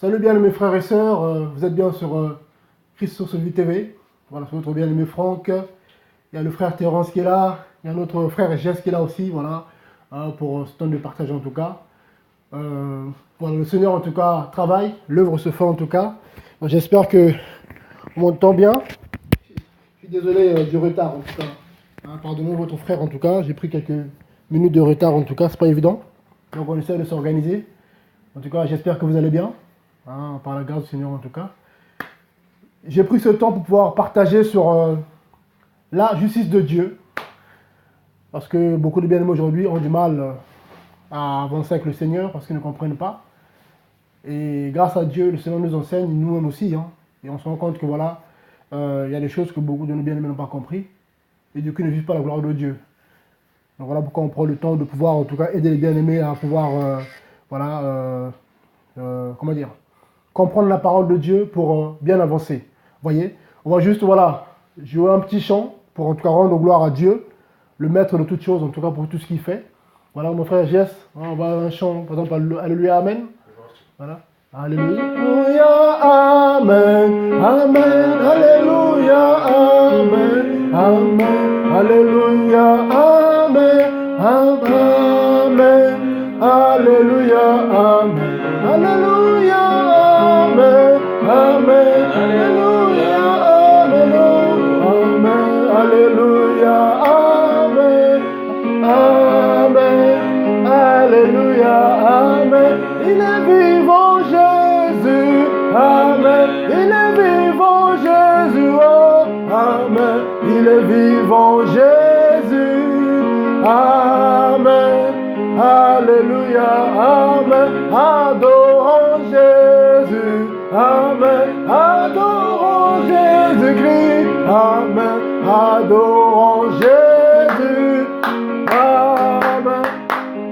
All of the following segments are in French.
Salut bien mes frères et sœurs, vous êtes bien sur Christ sur Vie TV. Voilà, c'est notre bien-aimé Franck. Il y a le frère Terence qui est là, il y a notre frère Jess qui est là aussi, voilà, pour ce temps de partage en tout cas. Voilà, le Seigneur en tout cas travaille, l'œuvre se fait en tout cas. J'espère que on m'entend bien. Je suis désolé du retard en tout cas. Pardonnez votre frère en tout cas, j'ai pris quelques minutes de retard en tout cas, c'est pas évident. Donc on essaie de s'organiser. En tout cas, j'espère que vous allez bien. Par la grâce du Seigneur en tout cas. J'ai pris ce temps pour pouvoir partager sur la justice de Dieu. Parce que beaucoup de bien-aimés aujourd'hui ont du mal à avancer avec le Seigneur parce qu'ils ne comprennent pas. Et grâce à Dieu, le Seigneur nous enseigne, nous-mêmes aussi. Et on se rend compte que voilà, il y a des choses que beaucoup de nos bien-aimés n'ont pas compris. Et du coup, ils ne vivent pas la gloire de Dieu. Donc voilà pourquoi on prend le temps de pouvoir en tout cas aider les bien-aimés à pouvoir, comment dire, comprendre la parole de Dieu pour bien avancer. Voyez, on va juste jouer un petit chant pour en tout cas rendre gloire à Dieu, le maître de toutes choses, en tout cas pour tout ce qu'il fait. Voilà, mon frère Jess, on va un chant, par exemple, Alléluia, Amen. Voilà. Alléluia, Amen, Amen, Alléluia, Amen, Amen, Alléluia, Amen, Amen, Alléluia, Amen, Alléluia, Amen, Amen, Alléluia, Amen, Alléluia, Amen, Amen, Alléluia, Amen. Il est vivant Jésus, Amen. Il est vivant Jésus, oh, Amen. Il est vivant Jésus, Amen. Alléluia, Amen. Adorons Jésus, Amen. Adorons Jésus-Christ, Amen. Adorons Jésus, Amen.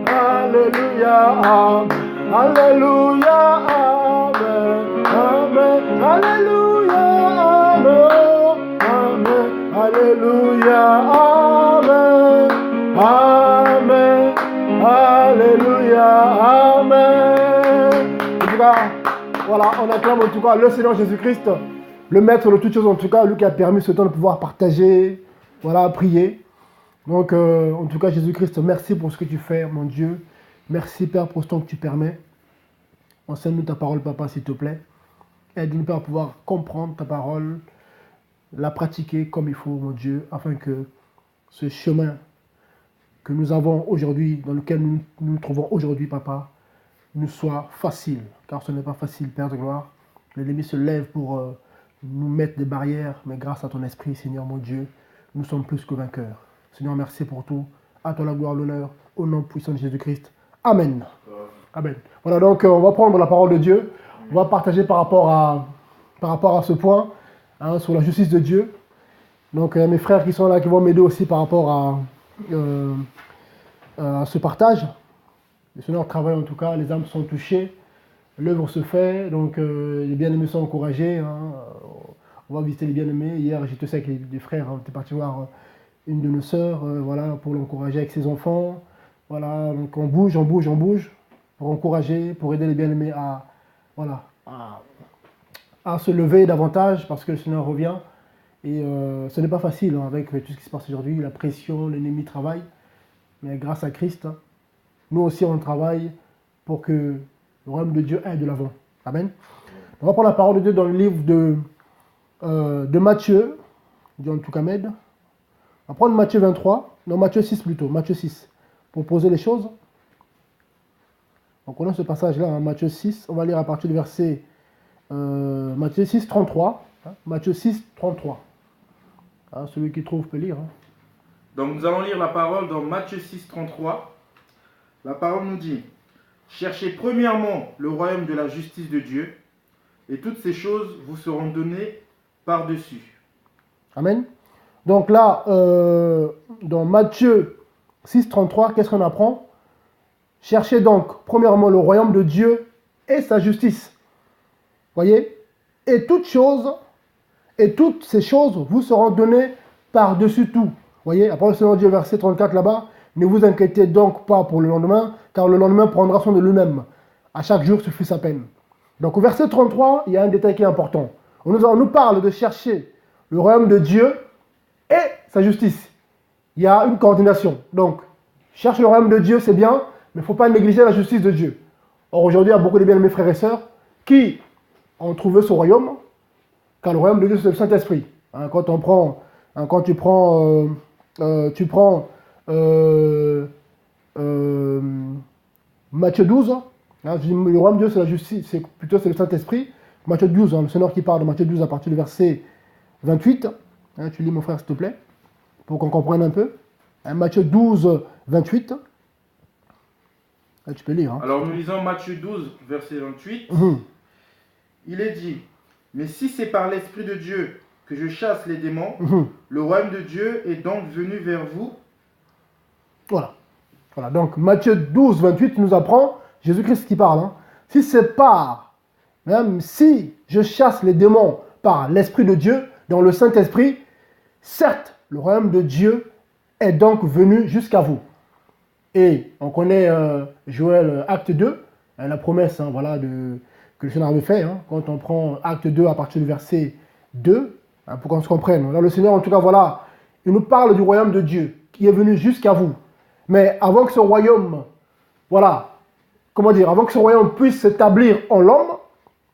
Alléluia, Amen. Alléluia, Amen. Amen. Alléluia, Amen. Amen. Alléluia, Amen. Amen. Alléluia, Amen. En tout cas, voilà, on acclame en tout cas le Seigneur Jésus-Christ, le maître de toutes choses en tout cas, lui qui a permis ce temps de pouvoir partager, voilà, prier. Donc, en tout cas, Jésus-Christ, merci pour ce que tu fais, mon Dieu. Merci, Père, pour ce temps que tu permets. Enseigne-nous ta parole, Papa, s'il te plaît. Aide-nous, Père, à pouvoir comprendre ta parole, la pratiquer comme il faut, mon Dieu, afin que ce chemin que nous avons aujourd'hui, dans lequel nous nous trouvons aujourd'hui, Papa, nous soit facile. Car ce n'est pas facile, Père de gloire. L'ennemi se lève pour nous mettre des barrières, mais grâce à ton esprit, Seigneur, mon Dieu, nous sommes plus que vainqueurs. Seigneur, merci pour tout. À toi la gloire, l'honneur, au nom puissant de Jésus-Christ. Amen. Amen. Voilà, donc on va prendre la parole de Dieu. On va partager par rapport à ce point, sur la justice de Dieu. Donc mes frères qui sont là, qui vont m'aider aussi par rapport à ce partage. Le Seigneur travaille en tout cas, les âmes sont touchées, l'œuvre se fait, donc les bien-aimés sont encouragés. On va visiter les bien-aimés. Hier, j'étais aussi avec les frères, on était parti voir une de nos sœurs, voilà, pour l'encourager avec ses enfants. Voilà, donc on bouge pour encourager, pour aider les bien-aimés à se lever davantage parce que le Seigneur revient. Et ce n'est pas facile avec tout ce qui se passe aujourd'hui, la pression, l'ennemi travaille. Mais grâce à Christ, nous aussi on travaille pour que le royaume de Dieu aille de l'avant. Amen. On va prendre la parole de Dieu dans le livre de Matthieu, John Toukamed. On va prendre Matthieu 23, non Matthieu 6 plutôt, Matthieu 6, pour poser les choses. On connaît ce passage-là, Matthieu 6, on va lire à partir du verset Matthieu 6, 33. Matthieu 6, 33. Celui qui trouve peut lire. Donc nous allons lire la parole dans Matthieu 6, 33. La parole nous dit: cherchez premièrement le royaume de la justice de Dieu, et toutes ces choses vous seront données par-dessus. Amen. Donc là, dans Matthieu 6, 33, qu'est-ce qu'on apprend? Cherchez donc premièrement le royaume de Dieu et sa justice. Voyez? Et toutes ces choses vous seront données par-dessus tout. Voyez? Après le Seigneur dit au verset 34 là-bas, ne vous inquiétez donc pas pour le lendemain, car le lendemain prendra soin de lui-même. À chaque jour suffit sa peine. Donc au verset 33, il y a un détail qui est important. On nous parle de chercher le royaume de Dieu et sa justice. Il y a une coordination. Donc, chercher le royaume de Dieu, c'est bien, mais il ne faut pas négliger la justice de Dieu. Or, aujourd'hui, il y a beaucoup de bien-aimés frères et sœurs qui ont trouvé ce royaume, car le royaume de Dieu, c'est le Saint-Esprit. Hein, quand tu prends Matthieu 12, hein, le royaume de Dieu, c'est la justice, c'est le Saint-Esprit. Matthieu 12, hein, le Seigneur qui parle de Matthieu 12 à partir du verset 28. Hein, tu lis, mon frère, s'il te plaît, pour qu'on comprenne un peu. Hein, Matthieu 12, 28. Là, tu peux lire. Hein. Alors nous lisons Matthieu 12, verset 28. Il est dit, mais si c'est par l'Esprit de Dieu que je chasse les démons, le royaume de Dieu est donc venu vers vous. Voilà. Voilà. Donc Matthieu 12, 28 nous apprend, Jésus-Christ qui parle, hein. Si c'est par, même si je chasse les démons par l'Esprit de Dieu, dans le Saint-Esprit, certes, le royaume de Dieu est donc venu jusqu'à vous. Et on connaît Joël acte 2, la promesse hein, voilà, que le Seigneur avait fait. Hein, quand on prend acte 2 à partir du verset 2, hein, pour qu'on se comprenne. Là, le Seigneur, en tout cas, voilà, il nous parle du royaume de Dieu qui est venu jusqu'à vous. Mais avant que ce royaume, voilà, comment dire, avant que ce royaume puisse s'établir en l'homme,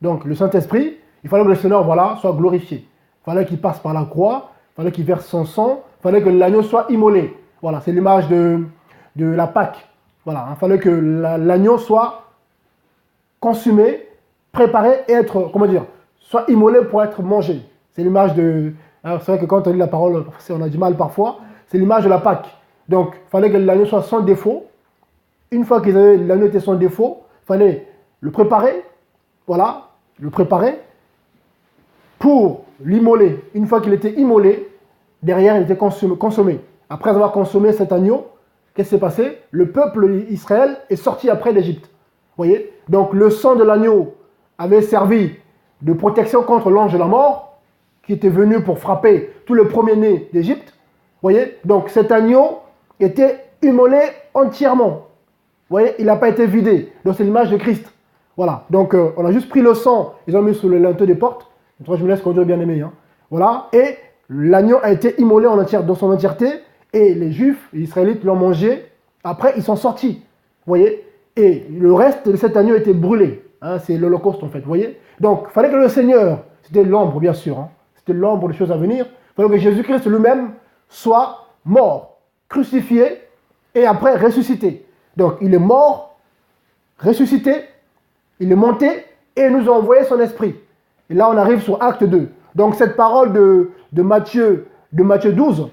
donc le Saint-Esprit, il fallait que le Seigneur voilà, soit glorifié. Il fallait qu'il passe par la croix, il fallait qu'il verse son sang, il fallait que l'agneau soit immolé. Voilà, c'est l'image de la Pâque. Voilà, il fallait que l'agneau soit consumé, préparé et être, comment dire, soit immolé pour être mangé. C'est l'image de... Alors c'est vrai que quand on lit la parole, on a du mal parfois, c'est l'image de la Pâque. Donc, il fallait que l'agneau soit sans défaut. Une fois que l'agneau était sans défaut, il fallait le préparer, voilà, le préparer pour l'immoler. Une fois qu'il était immolé, derrière, il était consommé. Après avoir consommé cet agneau, qu'est-ce qui s'est passé? Le peuple Israël est sorti après d'Égypte. Vous voyez? Donc, le sang de l'agneau avait servi de protection contre l'ange de la mort, qui était venu pour frapper tous les premiers-nés d'Égypte. Vous voyez? Donc, cet agneau était immolé entièrement. Vous voyez? Il n'a pas été vidé. Donc, c'est l'image de Christ. Voilà. Donc, on a juste pris le sang, ils ont mis sur le linteau des portes. Je me laisse conduire bien aimé. Hein. Voilà. Et l'agneau a été immolé dans son entièreté. Et les Juifs, les Israélites l'ont mangé. Après, ils sont sortis. Vous voyez? Et le reste de cet agneau était brûlé. Hein, c'est l'Holocauste, en fait. Vous voyez? Donc, il fallait que le Seigneur, c'était l'ombre, bien sûr. Hein, c'était l'ombre des choses à venir. Il fallait que Jésus-Christ lui-même soit mort, crucifié et après ressuscité. Donc, il est mort, ressuscité, il est monté et il nous a envoyé son esprit. Et là, on arrive sur acte 2. Donc, cette parole de Matthieu 12,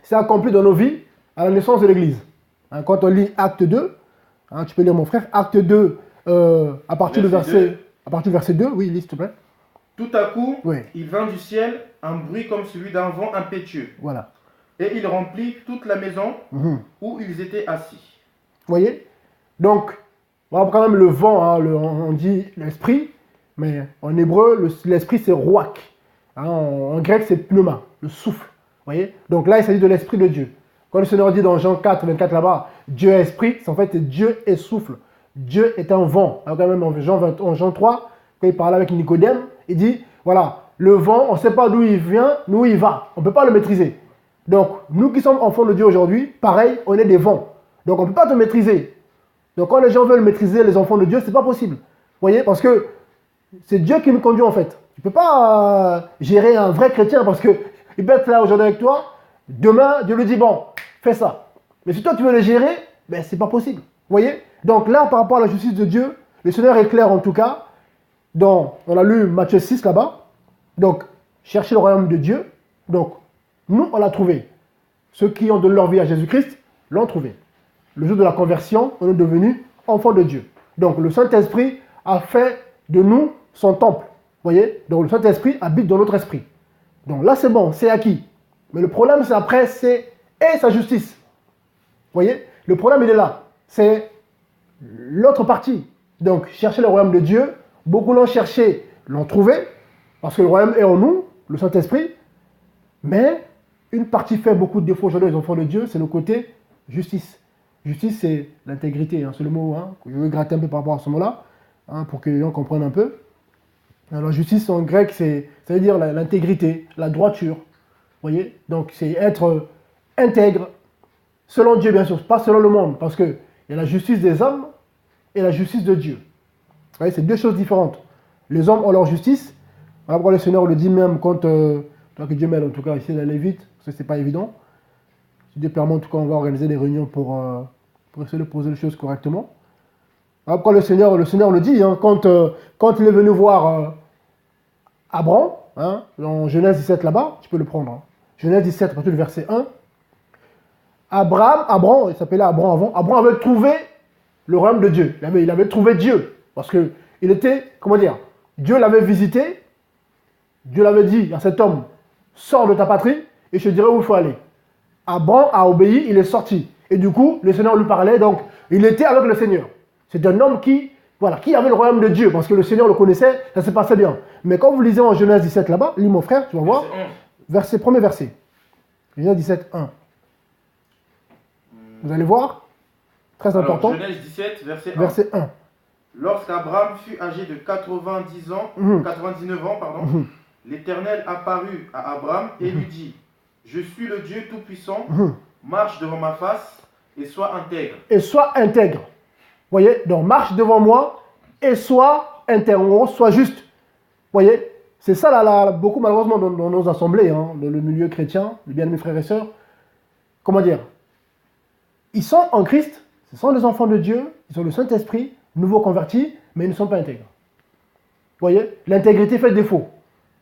c'est accompli dans nos vies à la naissance de l'Église. Hein, quand on lit acte 2, hein, tu peux lire mon frère, acte 2, à partir du verset 2, oui, lis s'il te plaît. Tout à coup, oui. Il vint du ciel un bruit comme celui d'un vent impétueux. Voilà. Et il remplit toute la maison où ils étaient assis. Vous voyez? Donc, voilà quand même le vent, hein, on dit l'esprit, mais en hébreu, l'esprit c'est ruach. Hein, en grec, c'est pneuma, le souffle. Vous voyez? Donc là, il s'agit de l'esprit de Dieu. Quand le Seigneur dit dans Jean 4, 24 là-bas, Dieu est esprit, c'est en fait Dieu est souffle. Dieu est un vent. Alors quand même en Jean 3, quand il parle avec Nicodème, il dit, voilà, le vent, on ne sait pas d'où il vient, d'où il va. On ne peut pas le maîtriser. Donc, nous qui sommes enfants de Dieu aujourd'hui, pareil, on est des vents. Donc, on ne peut pas te maîtriser. Donc, quand les gens veulent maîtriser les enfants de Dieu, ce n'est pas possible. Vous voyez? Parce que c'est Dieu qui nous conduit en fait. Tu ne peux pas gérer un vrai chrétien parce qu'il peut être là aujourd'hui avec toi. Demain, Dieu lui dit, bon, fais ça. Mais si toi, tu veux le gérer, ben, ce n'est pas possible. Vous voyez? Donc là, par rapport à la justice de Dieu, le Seigneur est clair en tout cas. On a lu Matthieu 6 là-bas. Donc, chercher le royaume de Dieu. Donc, nous, on l'a trouvé. Ceux qui ont donné leur vie à Jésus-Christ l'ont trouvé. Le jour de la conversion, on est devenus enfants de Dieu. Donc, le Saint-Esprit a fait de nous son temple. Vous voyez? Donc, le Saint-Esprit habite dans notre esprit. Donc là, c'est bon, c'est acquis. Mais le problème, c'est après, c'est sa justice. Vous voyez? Le problème, il est là. C'est l'autre partie. Donc, chercher le royaume de Dieu. Beaucoup l'ont cherché, l'ont trouvé. Parce que le royaume est en nous, le Saint-Esprit. Mais une partie fait beaucoup de défauts aujourd'hui aux enfants de Dieu, c'est le côté justice. Justice, c'est l'intégrité, hein, c'est le mot, hein, que je veux gratter un peu par rapport à ce mot-là. hein, pour que les gens comprennent un peu. Alors, la justice en grec, ça veut dire l'intégrité, la droiture. Vous voyez? Donc, c'est être intègre, selon Dieu, bien sûr, pas selon le monde, parce qu'il y a la justice des hommes et la justice de Dieu. Vous voyez, c'est deux choses différentes. Les hommes ont leur justice. Voilà pourquoi le Seigneur le dit même quand, que Dieu m'aide en tout cas ici d'aller vite, parce que c'est pas évident. Si Dieu permet, en tout cas, on va organiser des réunions pour essayer de poser les choses correctement. Voilà pourquoi le Seigneur le dit, hein, quand il est venu voir Abraham, hein, dans Genèse 17 là-bas, tu peux le prendre. Hein. Genèse 17, à partir du verset 1. Abraham, il s'appelait Abraham avant, Abraham avait trouvé le royaume de Dieu. Il avait trouvé Dieu. Parce que il était, comment dire, Dieu l'avait visité, Dieu l'avait dit à cet homme, sors de ta patrie et je te dirai où il faut aller. Abraham a obéi, il est sorti. Et du coup, le Seigneur lui parlait, donc il était avec le Seigneur. C'est un homme qui avait le royaume de Dieu, parce que le Seigneur le connaissait, ça se passait bien. Mais quand vous lisez en Genèse 17 là-bas, lis mon frère, tu vas voir, premier verset. Genèse 17, 1. Vous allez voir, très important. Genèse 17, verset 1. Lorsqu'Abraham fut âgé de 99 ans, l'Éternel apparut à Abraham et lui dit, je suis le Dieu Tout-Puissant, marche devant ma face et sois intègre. Et sois intègre. Vous voyez, donc marche devant moi et sois intègre, sois juste. Vous voyez, c'est ça là, beaucoup malheureusement dans nos assemblées, hein, dans le milieu chrétien, les bien-aimés frères et sœurs. Comment dire? Ils sont en Christ, ce sont les enfants de Dieu, ils ont le Saint-Esprit, nouveaux convertis, mais ils ne sont pas intègres. Vous voyez, l'intégrité fait défaut.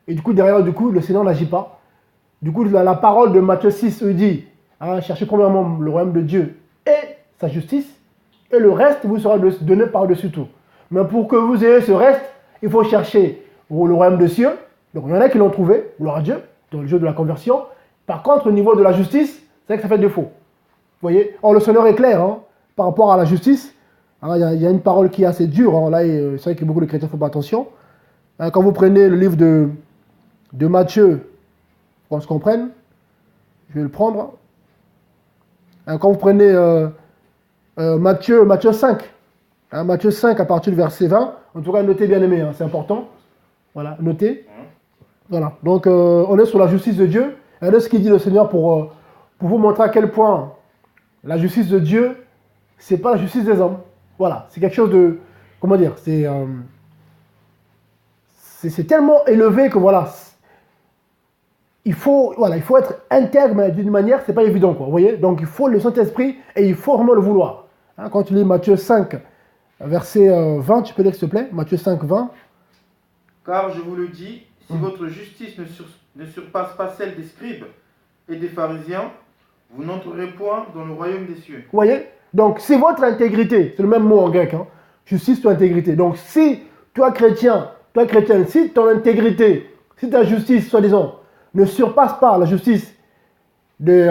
Et du coup, derrière, le Seigneur n'agit pas. Du coup, la parole de Matthieu 6 dit, hein, cherchez premièrement le royaume de Dieu et sa justice, et le reste vous sera donné par-dessus tout. Mais pour que vous ayez ce reste, il faut chercher le royaume des cieux. Donc, il y en a qui l'ont trouvé, gloire à Dieu, dans le jeu de la conversion. Par contre, au niveau de la justice, c'est vrai que ça fait défaut. Vous voyez, or le Seigneur est clair hein, par rapport à la justice. Il y a une parole qui est assez dure. Hein, là, c'est vrai que beaucoup de chrétiens ne font pas attention. Hein, quand vous prenez le livre de Matthieu, pour qu'on se comprenne, je vais le prendre. Hein, quand vous prenez Matthieu 5, hein, Matthieu 5 à partir du verset 20, en tout cas, notez bien aimé, hein, c'est important. Voilà, notez. Voilà, donc on est sur la justice de Dieu. Regardez ce qu'il dit le Seigneur pour vous montrer à quel point la justice de Dieu, c'est pas la justice des hommes. Voilà, c'est quelque chose de, comment dire, c'est tellement élevé que voilà, il faut être intègre, mais d'une manière, c'est pas évident, quoi. Vous voyez, donc il faut le Saint-Esprit et il faut vraiment le vouloir. Hein, quand tu lis Matthieu 5, verset 20, tu peux lire s'il te plaît, Matthieu 5, 20. Car je vous le dis, si votre justice ne surpasse pas celle des scribes et des pharisiens, vous n'entrerez point dans le royaume des cieux. Vous voyez? Donc, c'est votre intégrité. C'est le même mot en grec. Hein. Justice ou intégrité. Donc, si toi, chrétien, si ton intégrité, si ta justice, soi-disant, ne surpasse pas la justice des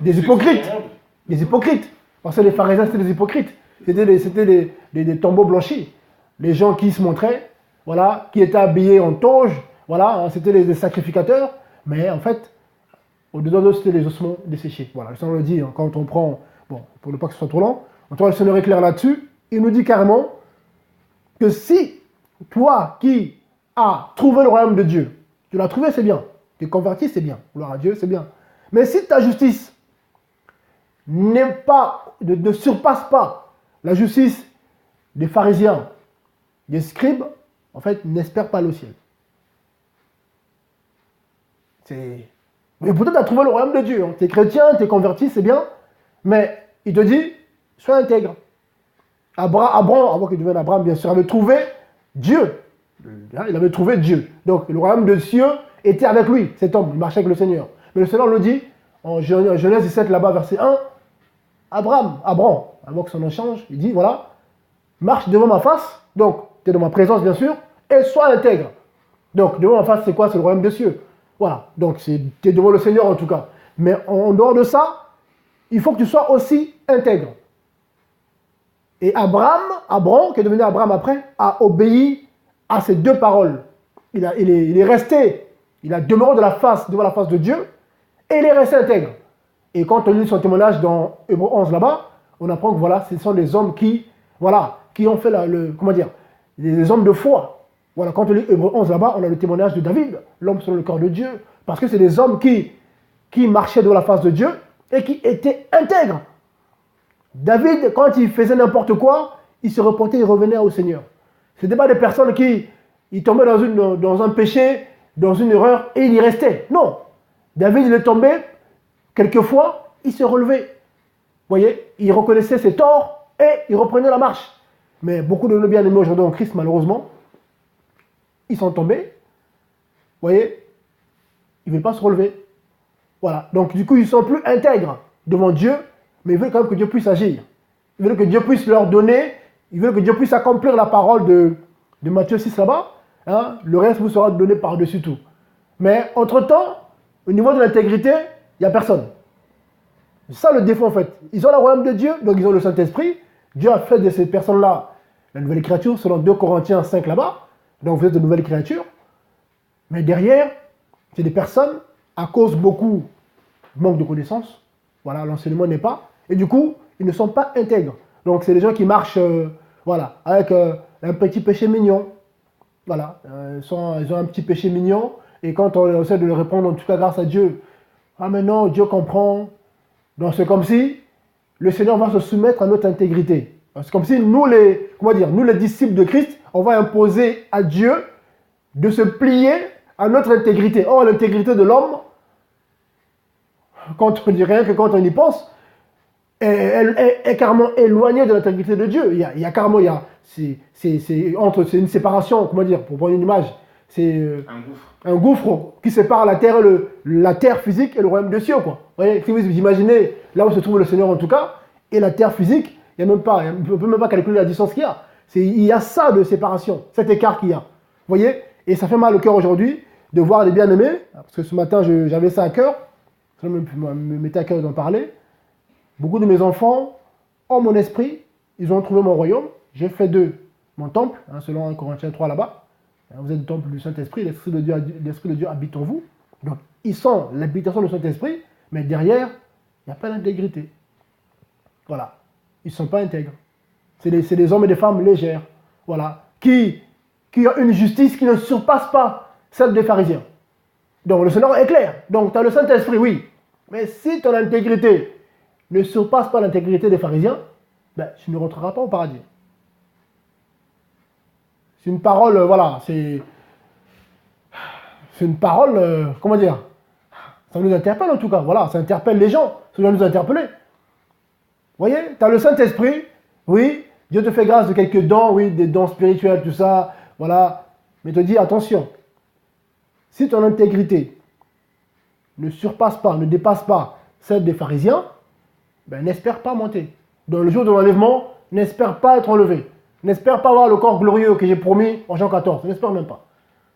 hypocrites. Des hypocrites. Parce que les pharisiens, c'était des hypocrites. C'était des tombeaux blanchis. Les gens qui se montraient, voilà, qui étaient habillés en toge, voilà, hein, c'était des sacrificateurs. Mais en fait, au-dedans d'eux, c'était les ossements desséchés. Voilà, le Seigneur le dit, hein, quand on prend, bon, pour ne pas que ce soit trop long, en tout cas, le Seigneur est clair là-dessus, il nous dit carrément que si toi qui as trouvé le royaume de Dieu, tu l'as trouvé, c'est bien, tu es converti, c'est bien, gloire à Dieu, c'est bien. Mais si ta justice ne surpasse pas la justice des pharisiens, des scribes, en fait, n'espère pas le ciel. Mais peut-être tu as trouvé le royaume de Dieu. Hein. Tu es chrétien, tu es converti, c'est bien. Mais il te dit, sois intègre. Abraham, avant qu'il devienne Abraham, bien sûr, avait trouvé Dieu. Il avait trouvé Dieu. Donc le royaume de cieux était avec lui, cet homme, il marchait avec le Seigneur. Mais le Seigneur le dit, en Genèse 17, là-bas, verset 1, Abraham, avant que son nom change, il dit, voilà, marche devant ma face, donc tu es dans ma présence, bien sûr, et sois intègre. Donc devant ma face, c'est quoi? C'est le royaume des cieux. Voilà, donc tu es devant le Seigneur en tout cas. Mais en dehors de ça, il faut que tu sois aussi intègre. Et Abraham, qui est devenu Abraham après, a obéi à ces deux paroles. Il est resté, il a demeuré devant la face de Dieu, et il est resté intègre. Et quand on lit son témoignage dans Hébreux 11 là-bas, on apprend que voilà, ce sont des hommes qui voilà, qui ont fait comment dire, les hommes de foi. Voilà, quand on lit Hébreux 11 là-bas, on a le témoignage de David, l'homme selon le corps de Dieu, parce que c'est des hommes qui marchaient dans la face de Dieu et qui étaient intègres. David, quand il faisait n'importe quoi, il se repentait, il revenait au Seigneur. Ce n'étaient pas des personnes qui tombaient dans un péché, dans une erreur, et il y restait. Non. David, il est tombé, quelquefois, il se relevait. Vous voyez, il reconnaissait ses torts et il reprenait la marche. Mais beaucoup de nos bien-aimés aujourd'hui en Christ, malheureusement, ils sont tombés. Vous voyez, ils ne veulent pas se relever. Voilà. Donc, du coup, ils ne sont plus intègres devant Dieu, mais ils veulent quand même que Dieu puisse agir. Ils veulent que Dieu puisse leur donner, ils veulent que Dieu puisse accomplir la parole de Matthieu 6 là-bas. Hein, le reste vous sera donné par-dessus tout. Mais entre-temps, au niveau de l'intégrité, il n'y a personne. C'est ça le défaut en fait. Ils ont le royaume de Dieu, donc ils ont le Saint-Esprit. Dieu a fait de ces personnes-là la nouvelle créature, selon 2 Corinthiens 5 là-bas. Donc vous êtes de nouvelles créatures. Mais derrière, c'est des personnes, à cause beaucoup manque de connaissances. Voilà, l'enseignement n'est pas. Et du coup, ils ne sont pas intègres. Donc c'est des gens qui marchent, voilà, avec un petit péché mignon. Voilà, ils ont un petit péché mignon. Et quand on essaie de le répondre, en tout cas grâce à Dieu, ah mais non, Dieu comprend. Donc c'est comme si le Seigneur va se soumettre à notre intégrité. C'est comme si nous les disciples de Christ, on va imposer à Dieu de se plier à notre intégrité. Or, l'intégrité de l'homme, quand on dit rien que quand on y pense, elle est carrément éloignée de l'intégrité de Dieu. Il y a carrément, c'est une séparation, comment dire, pour prendre une image, c'est un gouffre qui sépare la terre physique et le royaume des cieux, quoi. Vous voyez, si vous imaginez là où se trouve le Seigneur en tout cas, et la terre physique, on ne peut même pas calculer la distance qu'il y a. Il y a ça de séparation, cet écart qu'il y a. Vous voyez, et ça fait mal au cœur aujourd'hui de voir des bien-aimés, parce que ce matin j'avais ça à cœur, ça me mettait à cœur d'en parler. Beaucoup de mes enfants ont mon esprit, ils ont trouvé mon royaume, j'ai fait d'eux mon temple, hein, selon 1 Corinthiens 3 là-bas. Vous êtes le temple du Saint-Esprit, l'Esprit de Dieu habite en vous. Donc, ils sont l'habitation du Saint-Esprit, mais derrière, il n'y a pas d'intégrité. Voilà. Ils ne sont pas intègres. C'est des hommes et des femmes légères. Voilà. Qui ont une justice qui ne surpasse pas celle des pharisiens. Donc, le Seigneur est clair. Donc, tu as le Saint-Esprit, oui. Mais si ton intégrité ne surpasse pas l'intégrité des pharisiens, ben, tu ne rentreras pas au paradis. C'est une parole, voilà, c'est une parole, comment dire, ça nous interpelle en tout cas, voilà, ça interpelle les gens, ça doit nous interpeller. Vous voyez, tu as le Saint-Esprit, oui, Dieu te fait grâce de quelques dons, oui, des dons spirituels, tout ça, voilà, mais te dis attention, si ton intégrité ne surpasse pas, ne dépasse pas celle des pharisiens, ben n'espère pas monter. Dans le jour de l'enlèvement, n'espère pas être enlevé. N'espère pas avoir le corps glorieux que j'ai promis en Jean 14. N'espère même pas.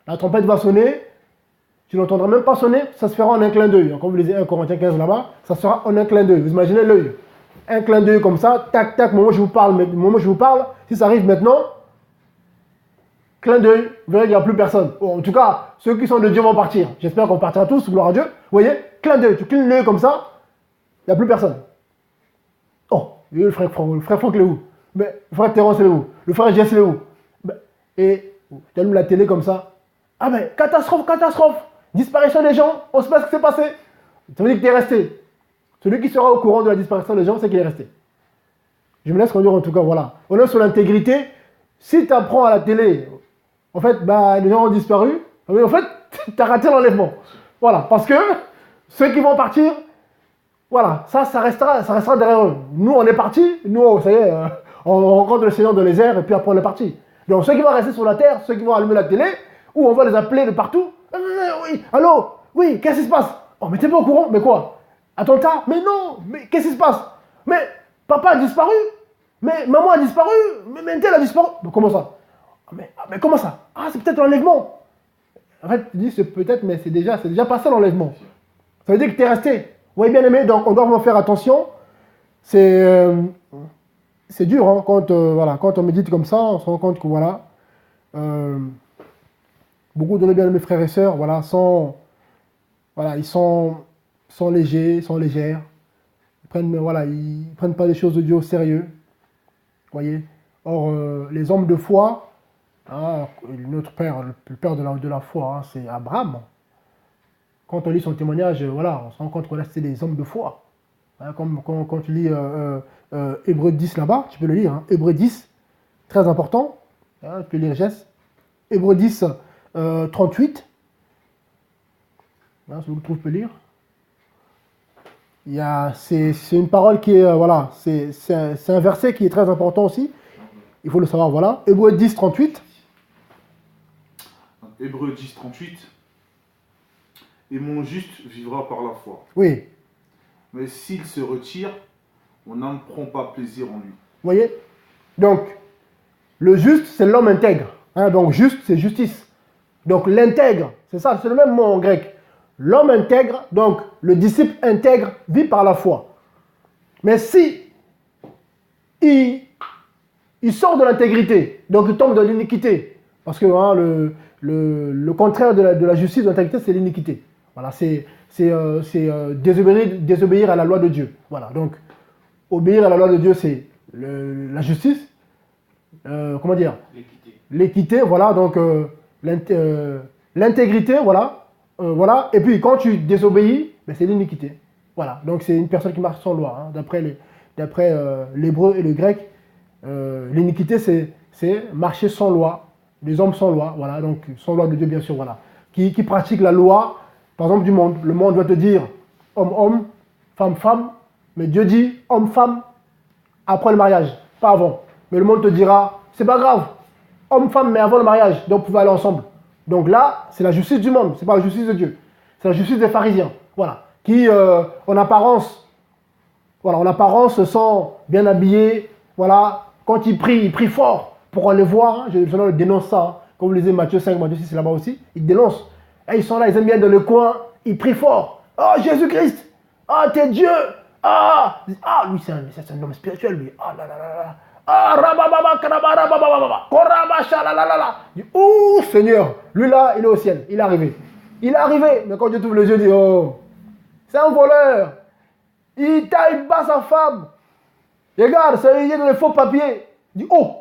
La trompette va sonner. Tu n'entendras même pas sonner. Ça se fera en un clin d'œil. Comme vous lisez 1 Corinthiens 15 là-bas, ça sera en un clin d'œil. Vous imaginez l'œil. Un clin d'œil comme ça. Tac, tac. Au moment où je vous parle, si ça arrive maintenant, clin d'œil. Vous verrez qu'il n'y a plus personne. Bon, en tout cas, ceux qui sont de Dieu vont partir. J'espère qu'on partira tous. Gloire à Dieu. Vous voyez, clin d'œil. Tu clignes l'œil comme ça. Il n'y a plus personne. Oh, le frère Franck, il est où? Mais le frère Terence, il est où? Le frère Jess, il est où? Et tu allumes la télé comme ça. Ah ben, catastrophe, catastrophe. Disparition des gens, on ne sait pas ce qui s'est passé. Ça veut dire que tu es resté. Celui qui sera au courant de la disparition des gens, c'est qu'il est resté. Je me laisse conduire en tout cas, voilà. On est sur l'intégrité. Si tu apprends à la télé, en fait, bah, les gens ont disparu, en fait, tu as raté l'enlèvement. Voilà, parce que ceux qui vont partir, voilà, ça restera derrière eux. Nous, on est partis, nous, ça y est, on rencontre le Seigneur dans les airs et puis après on est parti. Donc ceux qui vont rester sur la terre, ceux qui vont allumer la télé, ou on va les appeler de partout. Oui, allô, oui, qu'est-ce qui se passe? Oh, mais t'es pas au courant? Mais quoi? Attentat? Mais non, mais qu'est-ce qui se passe? Mais papa a disparu? Mais maman a disparu? Mais tel a disparu? Mais comment ça? Mais comment ça? Ah, c'est peut-être l'enlèvement. En fait, tu dis c'est peut-être, mais c'est déjà passé l'enlèvement. Ça veut dire que tu es resté. Oui, bien aimé, donc on doit vraiment faire attention. C'est dur, hein, quand on médite comme ça, on se rend compte que voilà, beaucoup de nos bien aimés frères et sœurs, voilà, ils sont légers, sont légères. Ils prennent pas les choses de Dieu au sérieux. Voyez, Or, les hommes de foi, hein, notre père, le père de la foi, hein, c'est Abraham. Quand on lit son témoignage, voilà, on se rend compte que là, c'est des hommes de foi. Hein, comme quand tu lis Hébreux 10 là-bas, tu peux le lire. Hein, Hébreux 10, très important. Hein, tu peux lire Geste. Hébreux 10, 38. Hein, si vous le trouvez, vous pouvez lire. C'est une parole qui est, voilà, c'est un verset qui est très important aussi. Il faut le savoir, voilà. Hébreux 10, 38. Hébreux 10, 38. Et mon juste vivra par la foi. Oui. Mais s'il se retire, on n'en prend pas plaisir en lui. Vous voyez? Donc, le juste, c'est l'homme intègre. Hein, donc, juste, c'est justice. Donc, l'intègre, c'est ça, c'est le même mot en grec. L'homme intègre, donc, le disciple intègre vit par la foi. Mais si il sort de l'intégrité, donc il tombe dans l'iniquité, parce que hein, le contraire de la justice, de l'intégrité, c'est l'iniquité. Voilà, c'est désobéir à la loi de Dieu. Voilà, donc, obéir à la loi de Dieu, c'est la justice. Comment dire? L'équité, voilà, donc l'intégrité, voilà, voilà. Et puis quand tu désobéis, ben, c'est l'iniquité. Voilà, donc c'est une personne qui marche sans loi. Hein. D'après l'hébreu et le grec, l'iniquité, c'est marcher sans loi, les hommes sans loi, voilà, donc sans loi de Dieu, bien sûr, voilà. Qui pratique la loi, par exemple, du monde. Le monde va te dire homme-homme, femme-femme, mais Dieu dit homme-femme après le mariage, pas avant. Mais le monde te dira, c'est pas grave, homme-femme, mais avant le mariage, donc vous pouvez aller ensemble. Donc là, c'est la justice du monde, c'est pas la justice de Dieu. C'est la justice des pharisiens, voilà, qui en apparence sont bien habillés, voilà, quand ils prient fort pour aller voir, hein, je le dénonce ça, hein. Comme vous lisez Matthieu 5, Matthieu 6, c'est là-bas aussi, ils dénoncent. Et ils sont là, ils aiment bien dans le coin, ils prient fort. Oh Jésus-Christ, ah t'es Dieu, lui c'est un homme spirituel, lui, ah là là là là. Ah, rabababa, karababa, korabasha, la la la la. Ouh, Seigneur, lui là, il est au ciel, il est arrivé. Il est arrivé, mais quand Dieu t'ouvre les yeux, il dit, oh, c'est un voleur. Il taille bas sa femme. Regarde, il est dans les faux papiers. Il dit, oh,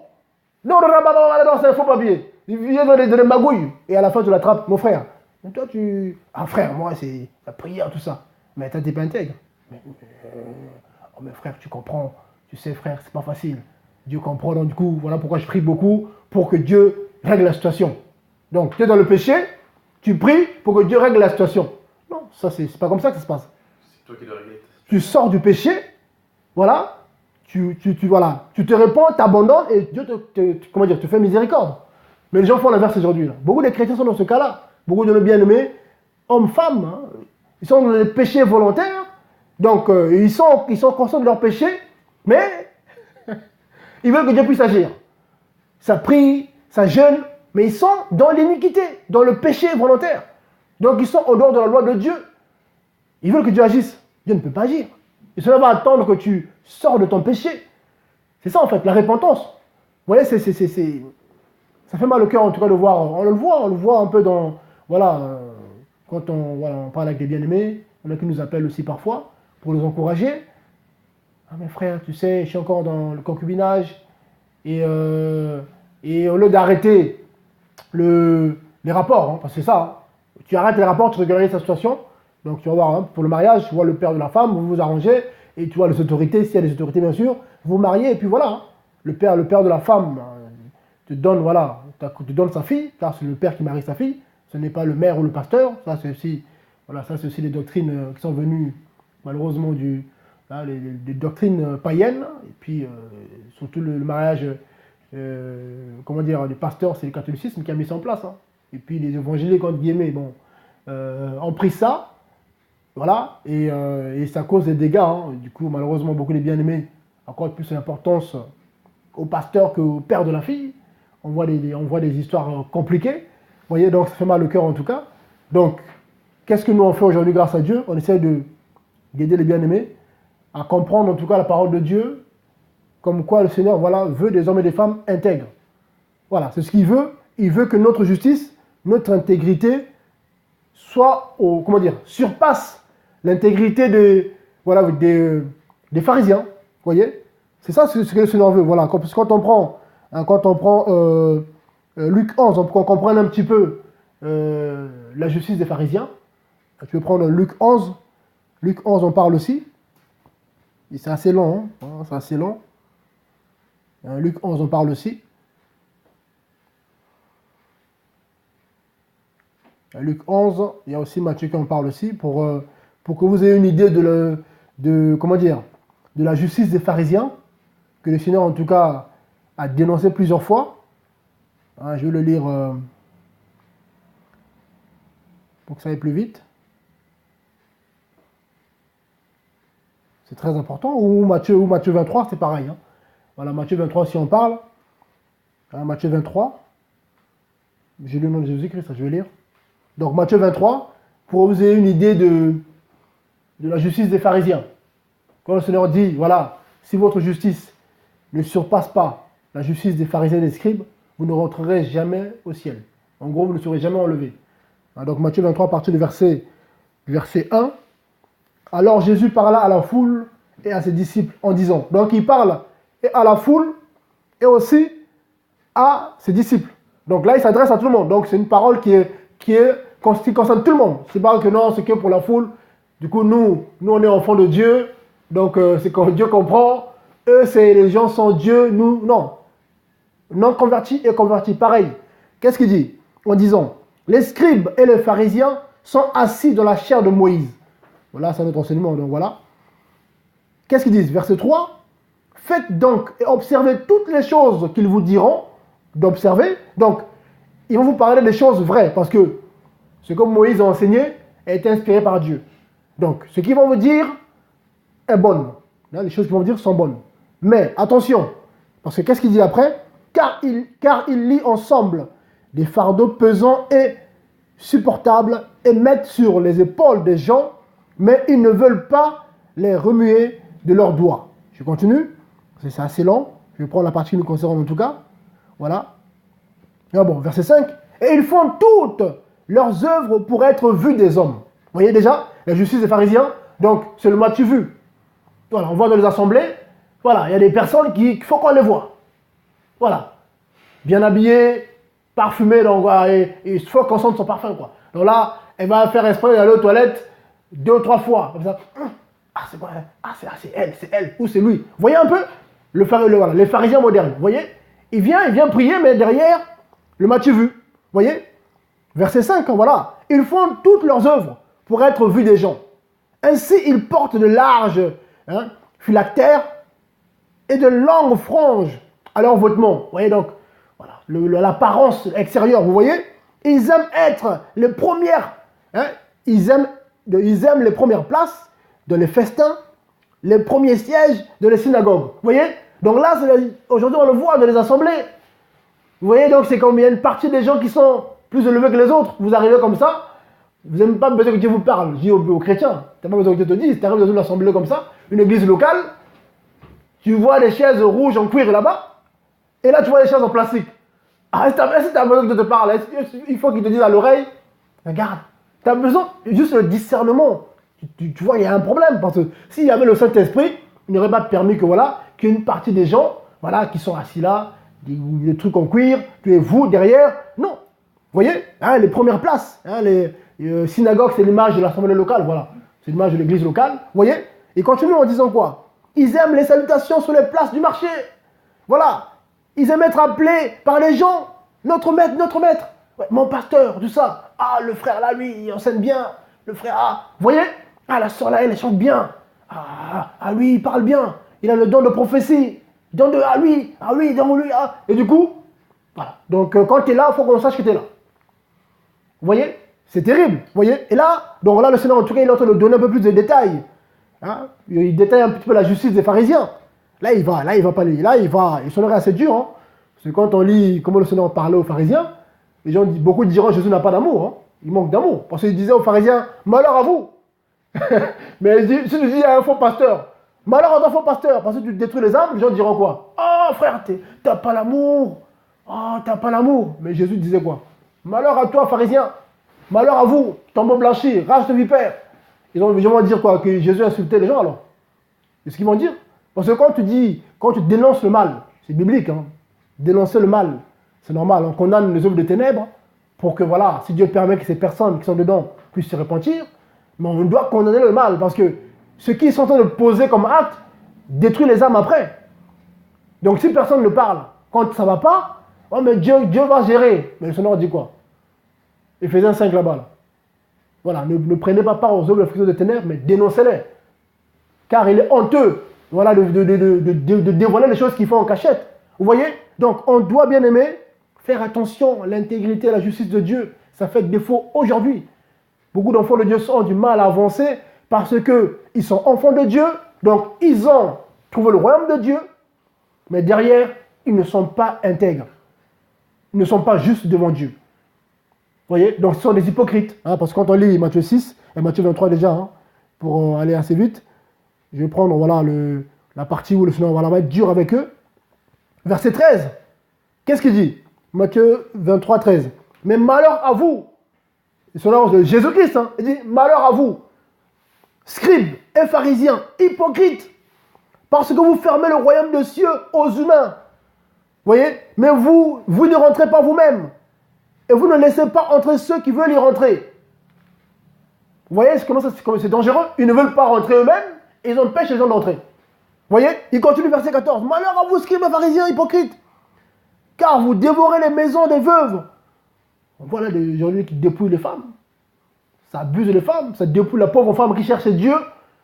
non, c'est un faux papier. Il vient dans les magouilles. Et à la fin, tu l'attrapes, mon frère. Mais toi, ah, frère, moi, c'est la prière, tout ça. Mais toi, t'es pas intègre. Oh, mais frère, tu comprends. Tu sais, frère, c'est pas facile. Dieu comprend, donc du coup, voilà pourquoi je prie beaucoup, pour que Dieu règle la situation. Donc, tu es dans le péché, tu pries pour que Dieu règle la situation. Non, ça, c'est pas comme ça que ça se passe. C'est toi qui dois régler. Tu sors du péché, voilà, tu te répands, t'abandonnes, et Dieu te fait miséricorde. Mais les gens font l'inverse aujourd'hui. Là. Beaucoup de chrétiens sont dans ce cas-là. Beaucoup de nos bien-aimés, hommes, femmes, hein, ils sont dans les péchés volontaires, donc ils sont conscients de leur péché, mais ils veulent que Dieu puisse agir. Ça prie, ça jeûne, mais ils sont dans l'iniquité, dans le péché volontaire. Donc ils sont en dehors de la loi de Dieu. Ils veulent que Dieu agisse. Dieu ne peut pas agir. Et cela va attendre que tu sors de ton péché. C'est ça en fait, la repentance. Vous voyez, ça fait mal au cœur en tout cas de voir. On le voit un peu dans, voilà, quand on parle avec des bien-aimés, il y en a qui nous appellent aussi parfois pour nous encourager. Ah mais frère, tu sais, je suis encore dans le concubinage et au lieu d'arrêter les rapports, hein, parce que c'est ça, hein, tu arrêtes les rapports, tu régularises ta situation, donc tu vas voir, hein, pour le mariage, tu vois le père de la femme, vous vous arrangez, et tu vois les autorités, s'il y a des autorités bien sûr, vous vous mariez, et puis voilà, hein, le père de la femme te donne, voilà, te donne sa fille, car c'est le père qui marie sa fille, ce n'est pas le maire ou le pasteur, ça c'est aussi les doctrines qui sont venues malheureusement des doctrines païennes, et puis surtout le mariage, des pasteurs, c'est le catholicisme qui a mis ça en place. Hein. Et puis les évangéliques, entre guillemets, ont pris ça, voilà, et ça cause des dégâts. Hein. Du coup, malheureusement, beaucoup de bien-aimés accordent plus l'importance au pasteur qu'au père de la fille. On voit des histoires compliquées. Vous voyez, donc ça fait mal au cœur en tout cas. Donc, qu'est-ce que nous on fait aujourd'hui grâce à Dieu? On essaie d'aider les bien-aimés à comprendre en tout cas la parole de Dieu, comme quoi le Seigneur veut des hommes et des femmes intègres. Voilà, c'est ce qu'il veut. Il veut que notre justice, notre intégrité surpasse l'intégrité des pharisiens. Vous voyez? C'est ça ce que le Seigneur veut. Voilà, parce que quand on prend Hein, quand on prend Luc 11, on comprend un petit peu la justice des pharisiens. Tu peux prendre Luc 11. Luc 11, on parle aussi. Et c'est assez long. Hein, c'est assez long. Luc 11, on parle aussi. Luc 11, il y a aussi Matthieu qui en parle aussi, pour que vous ayez une idée comment dire, de la justice des pharisiens, que le Seigneur en tout cas a dénoncé plusieurs fois. Hein, je vais le lire pour que ça aille plus vite. C'est très important. Ou Matthieu 23, c'est pareil. Hein. Voilà, Matthieu 23, si on parle. Hein, Matthieu 23. J'ai lu le nom de Jésus-Christ, ça je vais lire. Donc Matthieu 23, pour que vous ayez une idée de la justice des pharisiens. Quand le Seigneur dit, voilà, si votre justice ne surpasse pas la justice des pharisiens et des scribes, vous ne rentrerez jamais au ciel. En gros, vous ne serez jamais enlevé. Donc Matthieu 23, à partir du verset 1. Alors Jésus parla à la foule et à ses disciples en disant, donc il parle et à la foule et aussi à ses disciples. Donc là, il s'adresse à tout le monde. Donc c'est une parole qui concerne tout le monde. C'est pas que non, c'est que pour la foule. Du coup, nous on est enfants de Dieu. Donc c'est quand Dieu comprend. Eux, les gens sont Dieu. Nous, non. Non convertis et convertis. Pareil. Qu'est-ce qu'il dit? En disant, les scribes et les pharisiens sont assis dans la chair de Moïse. Voilà, c'est notre enseignement. Donc voilà. Qu'est-ce qu'ils disent? Verset 3. Faites donc et observez toutes les choses qu'ils vous diront d'observer. Donc, ils vont vous parler des choses vraies parce que ce que Moïse a enseigné a été inspiré par Dieu. Donc, ce qu'ils vont vous dire est bon. Là, les choses qu'ils vont vous dire sont bonnes. Mais attention, parce que qu'est-ce qu'il dit après? Car ils lient ensemble des fardeaux pesants et supportables et mettent sur les épaules des gens, mais ils ne veulent pas les remuer de leurs doigts. Je continue, c'est assez long. Je vais prendre la partie qui nous concerne en tout cas. Voilà. Ah bon, verset 5. Et ils font toutes leurs œuvres pour être vus des hommes. Vous voyez déjà la justice des pharisiens. Donc, c'est le Matthieu vu. Voilà, on voit dans les assemblées. Voilà, il y a des personnes qu'il faut qu'on les voit. Voilà. Bien habillées, parfumées. Donc, voilà, et il faut qu'on sente son parfum. Quoi. Donc là, elle va faire exprès d'aller aux toilettes 2 ou 3 fois. Comme ça. Ah, c'est vrai. Ah, c'est elle. Ou c'est lui. Vous voyez un peu voilà, les pharisiens modernes. Vous voyez il vient prier, mais derrière, le Matthieu vu. Vous voyez Verset 5, voilà. Ils font toutes leurs œuvres pour être vus des gens. Ainsi, ils portent de larges phylactères et de longues franges à leurs vêtements. Vous voyez donc, voilà, l'apparence extérieure, vous voyez ils aiment être les premières. Ils aiment les premières places dans les festins, les premiers sièges de les synagogues. Vous voyez donc là, aujourd'hui, on le voit dans les assemblées. Vous voyez, donc c'est comme il y a une partie des gens qui sont plus élevés que les autres. Vous arrivez comme ça, vous n'avez même pas besoin que Dieu vous parle. Je dis aux chrétiens, tu n'as pas besoin que Dieu te dise. Tu arrives dans une assemblée comme ça, une église locale, tu vois des chaises rouges en cuir là-bas, et là tu vois des chaises en plastique. Ah, est-ce que tu as besoin que Dieu te parle? Il faut qu'il te dise à l'oreille, regarde, tu as besoin juste le discernement. Tu vois, il y a un problème, parce que s'il y avait le Saint-Esprit, il n'aurait pas permis que qu'il y ait une partie des gens qui sont assis là, des trucs en cuir, tu es vous derrière. Non. Vous voyez les premières places, les synagogues, c'est l'image de l'assemblée locale, voilà. C'est l'image de l'église locale. Vous voyez Ils continuent en disant quoi? Ils aiment les salutations sur les places du marché. Voilà. Ils aiment être appelés par les gens. Notre maître, notre maître. Ouais, mon pasteur, tout ça. Ah, le frère là, lui, il enseigne bien. Le frère, vous voyez la soeur là, elle chante bien. Ah, lui, il parle bien. Il a le don de prophétie. Don de, lui, don lui. Et du coup, voilà. Donc, quand tu es là, il faut qu'on sache que tu es là. Vous voyez? C'est terrible. Vous voyez? Et là, donc là, le Seigneur, en tout cas, il est en train de donner un peu plus de détails. Il détaille un petit peu la justice des pharisiens. Là, il va pas lire. Là, il sonnerait assez dur. Parce que quand on lit comment le Seigneur parlait aux pharisiens, les gens, beaucoup diront Jésus n'a pas d'amour. Il manque d'amour. Parce qu'il disait aux pharisiens, malheur à vous. Mais si tu dis à un faux pasteur, malheur à un faux pasteur, parce que tu détruis les âmes, les gens diront quoi? Oh frère, t'as pas l'amour. Oh, t'as pas l'amour. Mais Jésus disait quoi? Malheur à toi, pharisien. Malheur à vous, tombeau blanchi, rage de vipère. Ils vont dire quoi? Que Jésus insultait les gens alors? C'est ce qu'ils vont dire. Parce que quand tu dénonces le mal, c'est biblique. dénoncer le mal. C'est normal, on condamne les œuvres de ténèbres pour que, voilà, si Dieu permet que ces personnes qui sont dedans puissent se repentir, mais on doit condamner le mal parce que ce qu'ils sont en train de poser comme acte détruit les âmes après. Donc si personne ne parle, quand ça ne va pas, oh mais Dieu va gérer. Mais le Seigneur dit quoi? Éphésiens 5 là-bas. Là. Voilà, ne prenez pas part aux œuvres de ténèbres, mais dénoncez-les. Car il est honteux, voilà, de dévoiler les choses qu'il faut en cachette. Vous voyez? Donc on doit bien aimer faire attention à l'intégrité et à la justice de Dieu. Ça fait défaut aujourd'hui. Beaucoup d'enfants de Dieu ont du mal à avancer parce qu'ils sont enfants de Dieu, donc ils ont trouvé le royaume de Dieu, mais derrière, ils ne sont pas intègres. Ils ne sont pas justes devant Dieu. Vous voyez? Donc ce sont des hypocrites. Hein, parce que quand on lit Matthieu 6 et Matthieu 23 déjà, hein, pour aller assez vite, je vais prendre voilà, la partie où le Seigneur va être dur avec eux. Verset 13. Qu'est-ce qu'il dit? Matthieu 23, 13. Mais malheur à vous. C'est son nom de Jésus-Christ. Hein, il dit malheur à vous, scribes et pharisiens, hypocrites, parce que vous fermez le royaume des cieux aux humains. Vous voyez? Mais vous ne rentrez pas vous-même. Et vous ne laissez pas entrer ceux qui veulent y rentrer. Vous voyez comment c'est dangereux? Ils ne veulent pas rentrer eux-mêmes et ils empêchent les gens d'entrer. Vous voyez? Il continue verset 14. Malheur à vous, scribes et pharisiens, hypocrites, car vous dévorez les maisons des veuves. Voilà des gens qui dépouillent les femmes. Ça abuse les femmes. Ça dépouille la pauvre femme qui cherche Dieu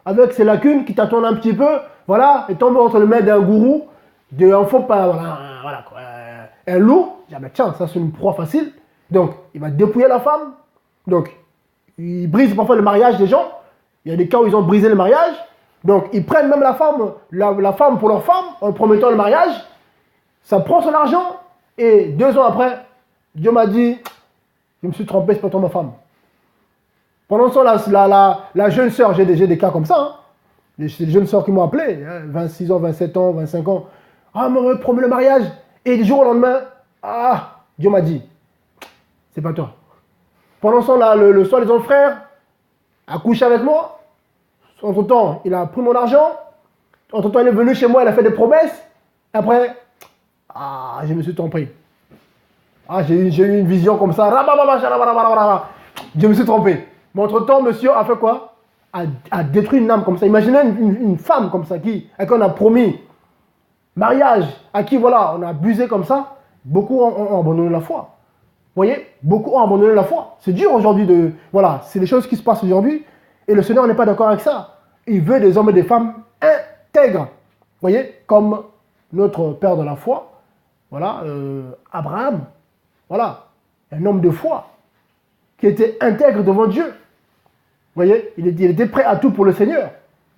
avec ses lacunes, qui tâtonne un petit peu. Voilà, et tombe entre les mains d'un gourou, d'un faux pas, voilà quoi, un loup. Ah ben tiens, ça c'est une proie facile. Donc, il va dépouiller la femme. Donc, il brise parfois le mariage des gens. Il y a des cas où ils ont brisé le mariage. Donc, ils prennent même la femme pour leur femme en promettant le mariage. Ça prend son argent. Et 2 ans après, Dieu m'a dit, je me suis trompé, c'est pas toi ma femme. Pendant ce temps, la jeune sœur, j'ai des cas comme ça. Hein. Les jeunes sœurs qui m'ont appelé, hein, 26 ans, 27 ans, 25 ans. Ah, me promet le mariage. Et du jour au lendemain, ah, Dieu m'a dit, c'est pas toi. Pendant ce temps, le soir, les autres frères a couché avec moi. Entre-temps, il a pris mon argent. Entre-temps, il est venu chez moi, il a fait des promesses. Après, ah, je me suis trompé. Ah, j'ai eu une vision comme ça. Je me suis trompé. Mais entre-temps, monsieur a fait quoi? A détruit une âme comme ça. Imaginez une femme comme ça, à qui on a promis mariage, à qui voilà, on a abusé comme ça. Beaucoup ont abandonné la foi. Vous voyez? Beaucoup ont abandonné la foi. C'est dur aujourd'hui de... Voilà, c'est les choses qui se passent aujourd'hui. Et le Seigneur n'est pas d'accord avec ça. Il veut des hommes et des femmes intègres. Vous voyez? Comme notre père de la foi. Voilà, Abraham. Voilà, un homme de foi qui était intègre devant Dieu. Vous voyez, il était prêt à tout pour le Seigneur.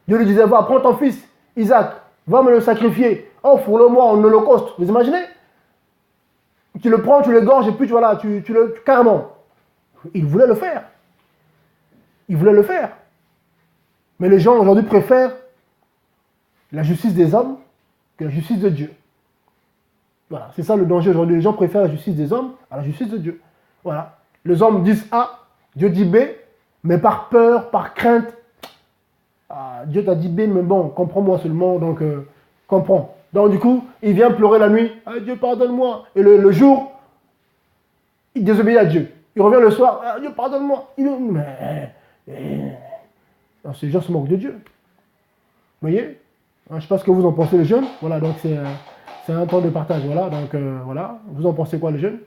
Dieu lui disait, va, prends ton fils, Isaac, va me le sacrifier, offre-le-moi en holocauste. Vous imaginez? Tu le prends, tu le gorges et puis voilà, tu le... Carrément. Il voulait le faire. Il voulait le faire. Mais les gens aujourd'hui préfèrent la justice des hommes que la justice de Dieu. Voilà, c'est ça le danger aujourd'hui. Les gens préfèrent la justice des hommes à la justice de Dieu. Voilà. Les hommes disent A, Dieu dit B, mais par peur, par crainte. Ah, Dieu t'a dit B, mais bon, comprends-moi seulement, donc comprends. Donc du coup, il vient pleurer la nuit. Ah, Dieu pardonne-moi. Et le jour, il désobéit à Dieu. Il revient le soir. Ah, Dieu pardonne-moi. Ces gens se moquent de Dieu. Vous voyez? Je ne sais pas ce que vous en pensez les jeunes. Voilà, donc c'est un temps de partage. Voilà, donc voilà. Vous en pensez quoi les jeunes?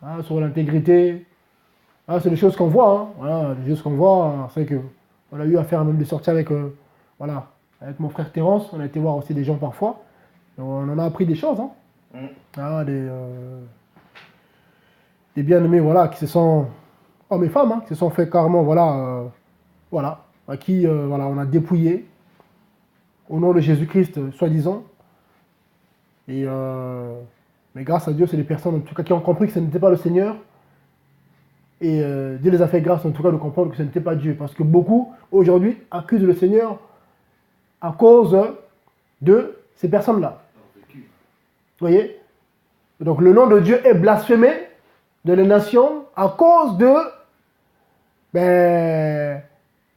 Ah, sur l'intégrité. Ah, c'est des choses qu'on voit. Hein. Voilà, des choses qu'on voit. C'est que on a eu à faire même des sorties avec, voilà, avec mon frère Terence. On a été voir aussi des gens parfois. Et on en a appris des choses. Hein. Ah, des bien-aimés, voilà, qui se sont, hommes et femmes, hein, qui se sont fait carrément, voilà, voilà, à qui, voilà, on a dépouillé au nom de Jésus-Christ, soi-disant. Et mais grâce à Dieu, c'est des personnes en tout cas qui ont compris que ce n'était pas le Seigneur. Et Dieu les a fait grâce en tout cas de comprendre que ce n'était pas Dieu. Parce que beaucoup aujourd'hui accusent le Seigneur à cause de ces personnes-là. Vous voyez? Donc le nom de Dieu est blasphémé de les nations à cause de,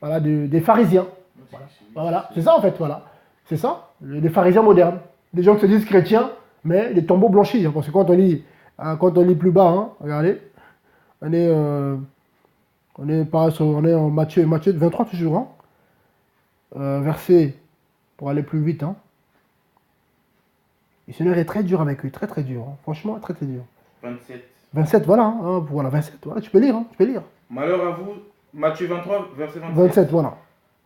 voilà, des pharisiens. Voilà, c'est ça en fait, voilà. C'est ça, des pharisiens modernes. Des gens qui se disent chrétiens, mais les tombeaux blanchis. Hein, parce que quand on lit plus bas, hein, regardez, on est en Matthieu 23 toujours, hein, verset, pour aller plus vite. Hein. Le Seigneur est très dur avec eux, très très dur. Hein, franchement, très très dur. 27, voilà. Hein, voilà, 27, voilà, tu peux lire. Hein, tu peux lire. Malheur à vous, Matthieu 23, verset 27. 27, voilà.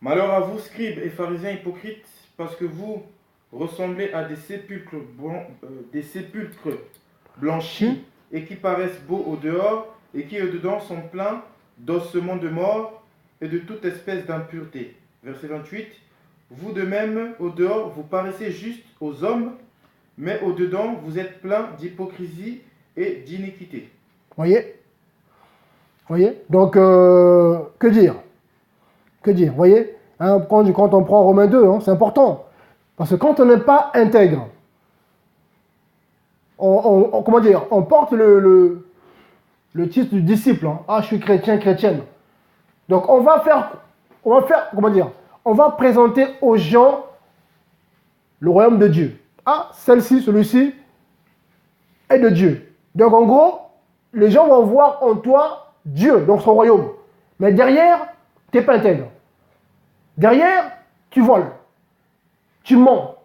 Malheur à vous, scribes et pharisiens hypocrites, parce que vous ressemblez à des sépulcres blanchis et qui paraissent beaux au dehors et qui au dedans sont pleins d'ossements de mort et de toute espèce d'impureté. Verset 28. Vous de même, au dehors, vous paraissez juste aux hommes, mais au dedans, vous êtes pleins d'hypocrisie et d'iniquité. Voyez. Donc, que dire? Voyez, hein, quand on prend Romains 2, hein, c'est important. Parce que quand on n'est pas intègre, on porte le titre du disciple. Hein. Ah, je suis chrétienne. Donc, on va présenter aux gens le royaume de Dieu. Ah, celui-ci est de Dieu. Donc, en gros, les gens vont voir en toi Dieu, donc son royaume. Mais derrière, tu n'es pas intègre. Derrière, tu voles. Tu mens.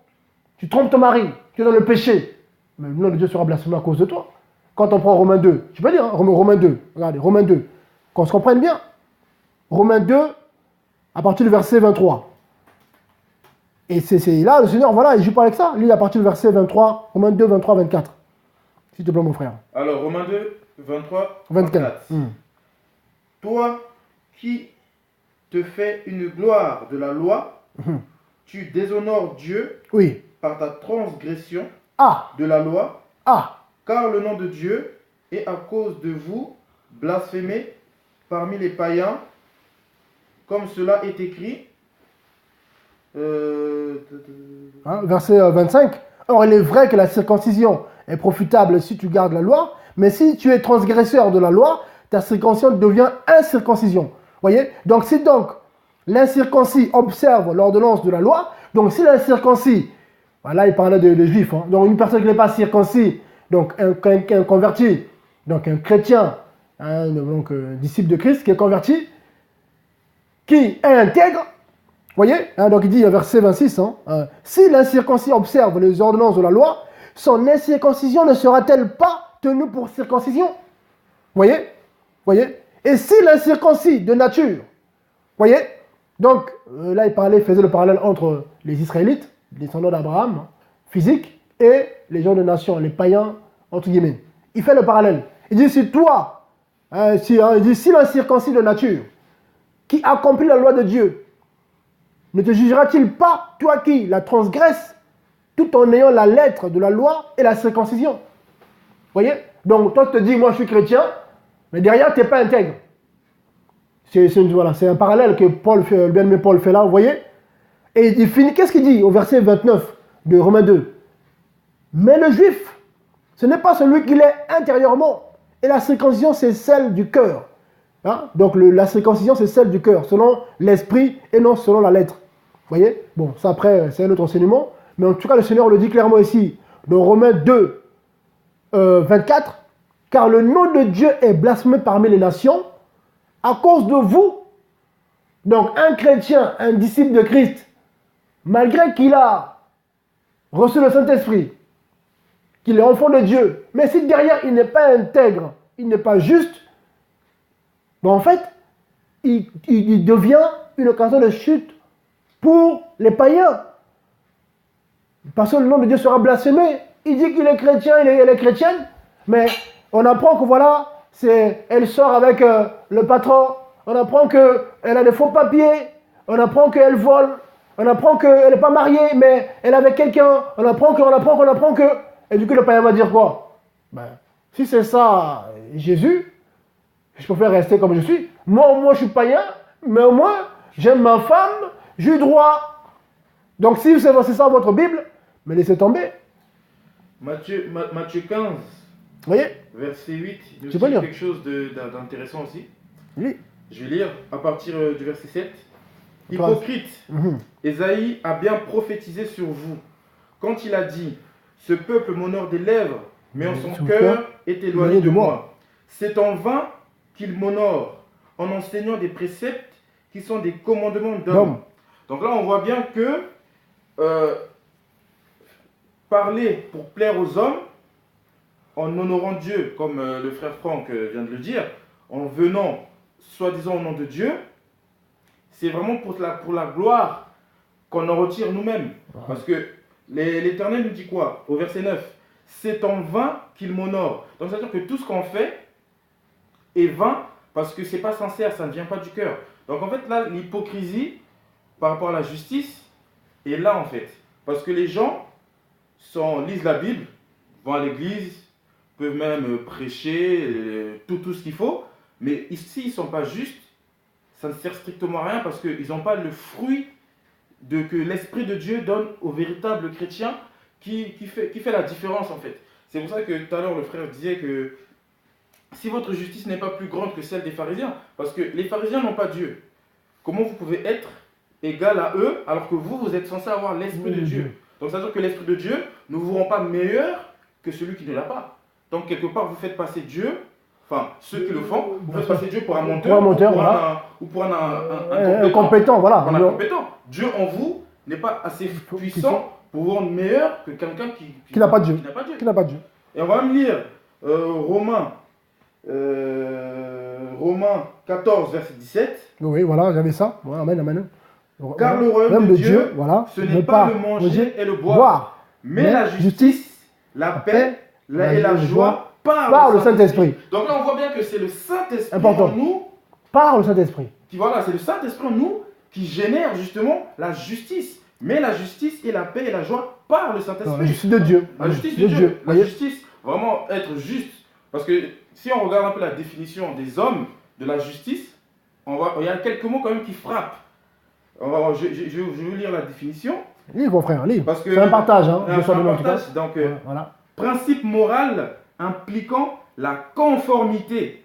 Tu trompes ton mari. Tu es dans le péché. Mais le nom de Dieu sera blasphémé à cause de toi. Quand on prend Romains 2, tu peux dire, hein, Romains 2. Regardez, Romains 2. Qu'on se comprenne bien. Romains 2, à partir du verset 23. Et c'est là, le Seigneur, voilà, il joue pas avec ça. Lis à partir du verset 23, Romains 2, 23, 24. S'il te plaît, mon frère. Alors, Romains 2, 23, 24. Toi qui te fais une gloire de la loi, tu déshonores Dieu par ta transgression de la loi, car le nom de Dieu est à cause de vous blasphémé parmi les païens, comme cela est écrit. Verset 25. Or, il est vrai que la circoncision est profitable si tu gardes la loi, mais si tu es transgresseur de la loi, ta circoncision devient incirconcision. Voyez? Donc, si donc l'incirconcis observe l'ordonnance de la loi, donc si l'incirconcis, là il parlait de juifs, hein, donc une personne qui n'est pas circoncis, donc un converti, donc un chrétien, donc disciple de Christ qui est converti, qui est intègre, voyez, hein, donc il dit verset 26, si l'incirconcis observe les ordonnances de la loi, son incirconcision ne sera-t-elle pas tenue pour circoncision? Voyez? Et si l'incirconcis de nature, voyez, donc là il faisait le parallèle entre les Israélites, les descendants d'Abraham, physiques, et les gens de nation, les païens, entre guillemets. Il fait le parallèle. Il dit, si toi, si l'incirconcis de nature, qui accomplit la loi de Dieu, ne te jugera-t-il pas, toi qui la transgresses, tout en ayant la lettre de la loi et la circoncision? Voyez? Donc toi tu te dis, moi je suis chrétien, mais derrière tu n'es pas intègre. C'est un parallèle que Paul fait là, vous voyez? Et il finit, qu'est-ce qu'il dit au verset 29 de Romains 2? Mais le juif, ce n'est pas celui qu'il est intérieurement, et la circoncision c'est celle du cœur. Hein? Donc la circoncision c'est celle du cœur, selon l'esprit et non selon la lettre. Vous voyez? Bon, ça après c'est un autre enseignement, mais en tout cas le Seigneur le dit clairement ici, dans Romains 2, 24, car le nom de Dieu est blasphémé parmi les nations à cause de vous. Donc un chrétien, un disciple de Christ, malgré qu'il a reçu le Saint-Esprit, qu'il est enfant de Dieu, mais si derrière il n'est pas intègre, il n'est pas juste, ben en fait, il devient une occasion de chute pour les païens. Parce que le nom de Dieu sera blasphémé. Il dit qu'il est chrétien, elle est chrétienne, mais on apprend que voilà, elle sort avec le patron, on apprend qu'elle a des faux papiers, on apprend qu'elle vole, on apprend qu'elle n'est pas mariée, mais elle est avec quelqu'un, on apprend que... Et du coup, le païen va dire quoi? Ben, si c'est ça, Jésus, je préfère rester comme je suis. Moi, je suis païen, mais au moins, j'aime ma femme, j'ai droit. Donc, si c'est ça votre Bible, mais laissez tomber. Matthieu 15, vous voyez, verset 8, il Tu nous peux dit lire. quelque chose d'intéressant aussi. Oui. Je vais lire à partir du verset 7. Toi. Hypocrite, Ésaïe a bien prophétisé sur vous quand il a dit: Ce peuple m'honore des lèvres, mais en son Son cœur cœur est éloigné de moi. C'est en vain qu'il m'honore, en enseignant des préceptes qui sont des commandements d'hommes. Donc là, on voit bien que parler pour plaire aux hommes, en honorant Dieu, comme le frère Franck vient de le dire, en venant soi-disant au nom de Dieu, c'est vraiment pour la gloire qu'on en retire nous-mêmes. Parce que l'Éternel nous dit quoi? Au verset 9, c'est en vain qu'il m'honore. Donc ça veut dire que tout ce qu'on fait est vain parce que c'est pas sincère, ça ne vient pas du cœur. Donc en fait là, l'hypocrisie par rapport à la justice est là en fait. Parce que les gens lisent la Bible, vont à l'église, peuvent même prêcher, tout ce qu'il faut, mais ici ils ne sont pas justes, ça ne sert strictement à rien parce qu'ils n'ont pas le fruit que l'Esprit de Dieu donne aux véritables chrétiens qui fait la différence en fait. C'est pour ça que tout à l'heure le frère disait que si votre justice n'est pas plus grande que celle des pharisiens, parce que les pharisiens n'ont pas Dieu, comment vous pouvez être égal à eux alors que vous êtes censé avoir l'Esprit de Dieu? Donc ça veut dire que l'Esprit de Dieu ne vous rend pas meilleur que celui qui ne l'a pas. Donc quelque part vous faites passer Dieu, enfin ceux qui le font, vous faites passer Dieu pour un menteur, ou pour un incompétent. Voilà. Pour un incompétent. Dieu en vous n'est pas assez puissant pour vous rendre meilleur que quelqu'un qui n'a pas Dieu. Qui n'a pas Dieu. Et on va même lire Romains 14, verset 17. Oui, voilà, j'avais ça. Voilà, amen. Car le royaume de Dieu, voilà, ce n'est pas le manger et le boire, mais la justice, la paix et la joie par le Saint-Esprit. Donc là, on voit bien que c'est le Saint-Esprit en nous. Par le Saint-Esprit. C'est le Saint-Esprit en nous qui génère justement la justice. Mais la justice et la paix et la joie par le Saint-Esprit. La justice de Dieu. La justice de Dieu. La justice, vraiment être juste. Parce que si on regarde un peu la définition des hommes de la justice, il y a quelques mots quand même qui frappent. Je vais vous lire la définition. Lis, mon frère, lis. Parce que c'est un partage. Hein, c'est un partage. Donc, voilà. Principe moral impliquant la conformité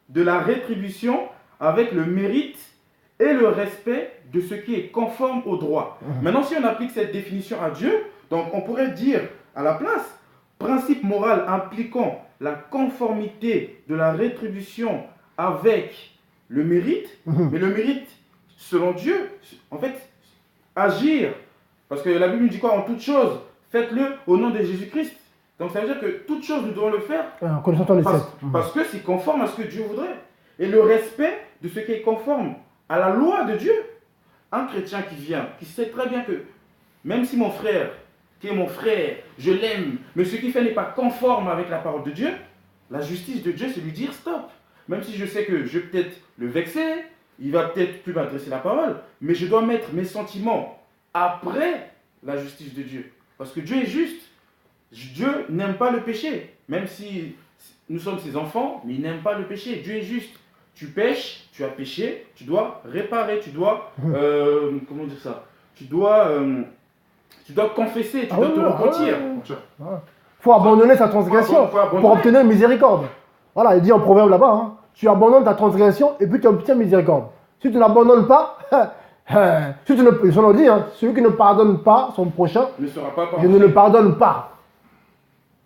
de la rétribution avec le mérite et le respect de ce qui est conforme au droit. Maintenant, si on applique cette définition à Dieu, donc on pourrait dire à la place, principe moral impliquant la conformité de la rétribution avec le mérite, mais le mérite, selon Dieu, en fait, agir, parce que la Bible nous dit quoi? En toute chose, faites-le au nom de Jésus-Christ. Donc ça veut dire que toute chose, nous devons le faire parce que c'est conforme à ce que Dieu voudrait. Et le respect de ce qui est conforme à la loi de Dieu. Un chrétien qui vient, qui sait très bien que même si mon frère, qui est mon frère, je l'aime, mais ce qu'il fait n'est pas conforme avec la parole de Dieu, la justice de Dieu, c'est lui dire stop. Même si je sais que je vais peut-être le vexer, il va peut-être plus m'adresser la parole, mais je dois mettre mes sentiments après la justice de Dieu. Parce que Dieu est juste. Dieu n'aime pas le péché. Même si nous sommes ses enfants, mais il n'aime pas le péché. Dieu est juste. Tu pêches, tu as péché, tu dois réparer, tu dois... comment dire ça? Tu dois confesser, tu dois te repentir. Il faut abandonner sa transgression pour obtenir miséricorde. Voilà, il dit en proverbe là-bas, hein, tu abandonnes ta transgression et puis tu obtiens miséricorde. Si tu ne l'abandonnes pas, celui qui ne pardonne pas son prochain, je ne le pardonne pas.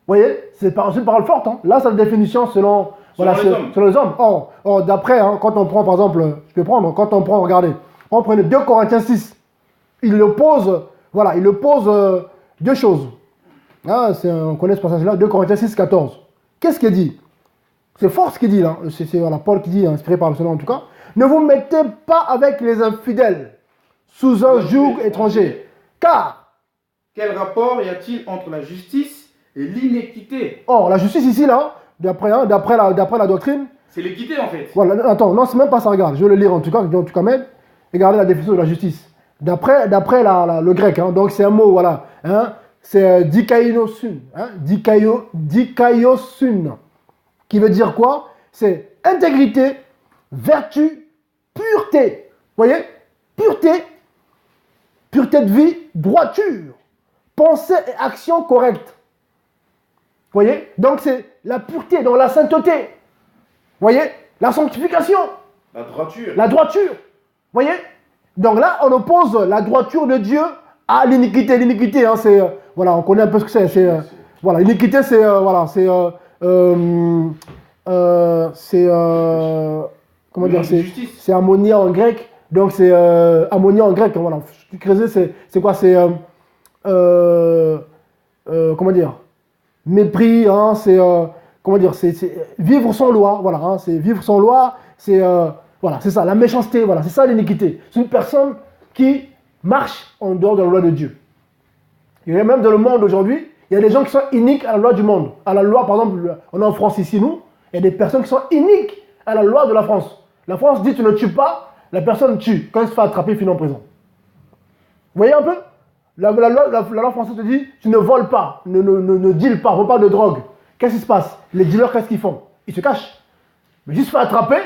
Vous voyez, c'est une parole forte. Hein. Là, c'est la définition selon les hommes. Or d'après, hein, quand on prend, par exemple, regardez, on prend 2 Corinthiens 6. Il oppose deux choses. Ah, on connaît ce passage-là, 2 Corinthiens 6, 14. Qu'est-ce qu'il dit? C'est fort ce qu'il dit là. C'est Paul qui dit, inspiré par le Seigneur en tout cas. Ne vous mettez pas avec les infidèles sous un joug étranger. Car quel rapport y a-t-il entre la justice et l'inéquité? Or, la justice ici, là, d'après la doctrine, c'est l'équité en fait. Voilà, attends, non, c'est même pas ça, regarde. Je vais le lire en tout cas même. Regardez la définition de la justice. D'après le grec, hein, donc c'est un mot, voilà. Hein, c'est dikaiosun. Hein, dikaiosun. Qui veut dire quoi? C'est intégrité, vertu, pureté. Vous voyez? Pureté de vie, droiture, pensée et action correcte. Vous voyez? Donc c'est la pureté, donc la sainteté. Vous voyez? La sanctification. La droiture. La droiture. Vous voyez? Donc là, on oppose la droiture de Dieu Ah, l'iniquité, l'iniquité, hein, c'est... voilà, on connaît un peu ce que c'est. Voilà, l'iniquité, c'est... voilà, c'est... comment dire, c'est ammonia en grec. Donc c'est ammonia en grec. Voilà. Creuser, c'est quoi? C'est comment dire? Mépris. Hein, c'est comment dire? C'est vivre sans loi. Voilà. Hein, c'est vivre sans loi. C'est voilà, c'est ça. La méchanceté. Voilà, c'est ça l'iniquité. C'est une personne qui marche en dehors de la loi de Dieu. Il y a même dans le monde aujourd'hui, il y a des gens qui sont iniques à la loi du monde. À la loi, par exemple, on est en France ici, nous, il y a des personnes qui sont iniques à la loi de la France. La France dit tu ne tues pas, la personne tue. Quand il se fait attraper, il finit en prison. Vous voyez un peu? La loi française te dit tu ne voles pas, ne deals pas, ne vends pas de drogue. Qu'est-ce qui se passe? Les dealers, qu'est-ce qu'ils font? Ils se cachent. Mais juste se fait attraper,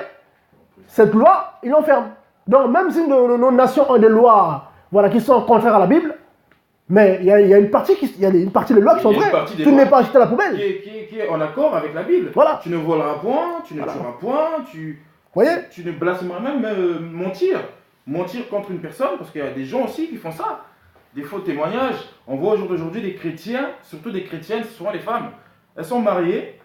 cette loi, ils l'enferment. Donc même si nos nations ont des lois voilà, qui sont contraires à la Bible, mais il y a une partie des lois qui sont vraies. Tu n'es pas jeté à la poubelle. Qui est en accord avec la Bible. Voilà. Tu ne voleras point, tu ne tueras point, tu ne blasphémeras même mentir. Mentir contre une personne, parce qu'il y a des gens aussi qui font ça. Des faux témoignages. On voit au jour d'aujourd'hui des chrétiens, surtout des chrétiennes, souvent les femmes. Elles sont mariées,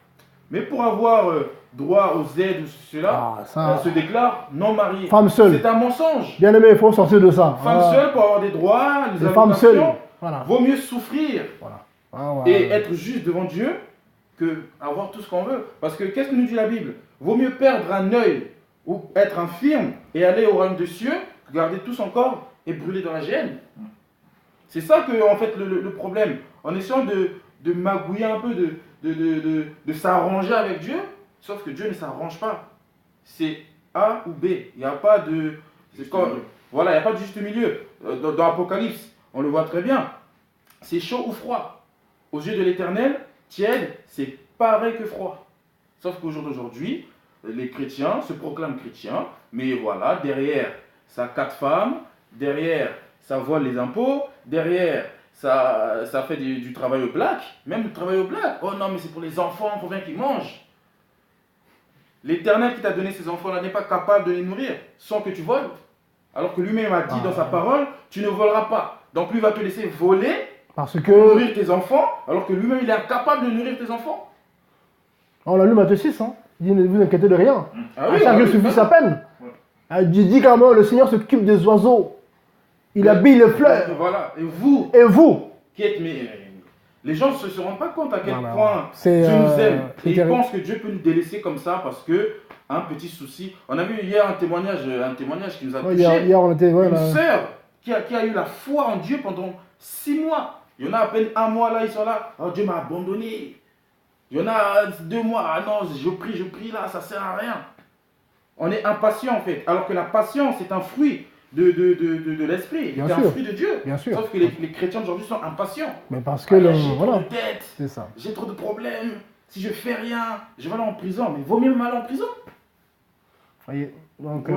mais pour avoir droit aux aides ou cela, elles se déclarent non mariées. Femme seule. C'est un mensonge. Bien aimé, il faut sortir de ça. Femme seule pour avoir des droits, les femmes seules. Voilà. Vaut mieux souffrir et être juste devant Dieu que avoir tout ce qu'on veut. Parce que qu'est-ce que nous dit la Bible? Vaut mieux perdre un œil ou être infirme et aller au royaume des cieux que garder tout son corps et brûler dans la géhenne. C'est ça que en fait le problème. En essayant de magouiller un peu, de s'arranger avec Dieu, sauf que Dieu ne s'arrange pas. C'est A ou B. Il n'y a pas de... Voilà, il n'y a pas de juste milieu. Dans Apocalypse, on le voit très bien. C'est chaud ou froid. Aux yeux de l'Éternel, tiède, c'est pareil que froid. Sauf qu'au jour d'aujourd'hui, les chrétiens se proclament chrétiens, mais voilà, derrière, ça a 4 femmes, derrière, ça vole les impôts, derrière, ça fait du travail au black, même du travail au black. Oh non, mais c'est pour les enfants, il faut bien qu'ils mangent. L'Éternel qui t'a donné ces enfants-là n'est pas capable de les nourrir sans que tu voles. Alors que lui-même a dit dans sa parole, tu ne voleras pas. Donc lui va te laisser voler parce que... pour nourrir tes enfants, alors que lui-même il est incapable de nourrir tes enfants. On l'a lu Matthieu 6, hein. Il dit ne vous inquiétez de rien. Ah oui, à chaque jour suffit sa peine. Ouais. Il dit carrément le Seigneur s'occupe des oiseaux. Il habille les fleurs. Voilà. Et vous qui êtes les gens ne se rendent pas compte à quel point Dieu nous aime. Et ils pensent que Dieu peut nous délaisser comme ça parce que un petit souci. On a vu hier un témoignage qui nous a touché. Hier, on était, une sœur qui a eu la foi en Dieu pendant 6 mois. Il y en a à peine 1 mois là, ils sont là. Oh, Dieu m'a abandonné. Il y en a 2 mois. Ah non, je prie là, ça sert à rien. On est impatient en fait. Alors que la patience est un fruit de l'esprit. C'est un fruit de Dieu. Bien sûr. Sauf que les chrétiens d'aujourd'hui sont impatients. Mais parce que j'ai trop de dettes. C'est ça. J'ai trop de problèmes. Si je fais rien, je vais aller en prison. Mais vaut mieux m'aller en prison. Voyez. Donc,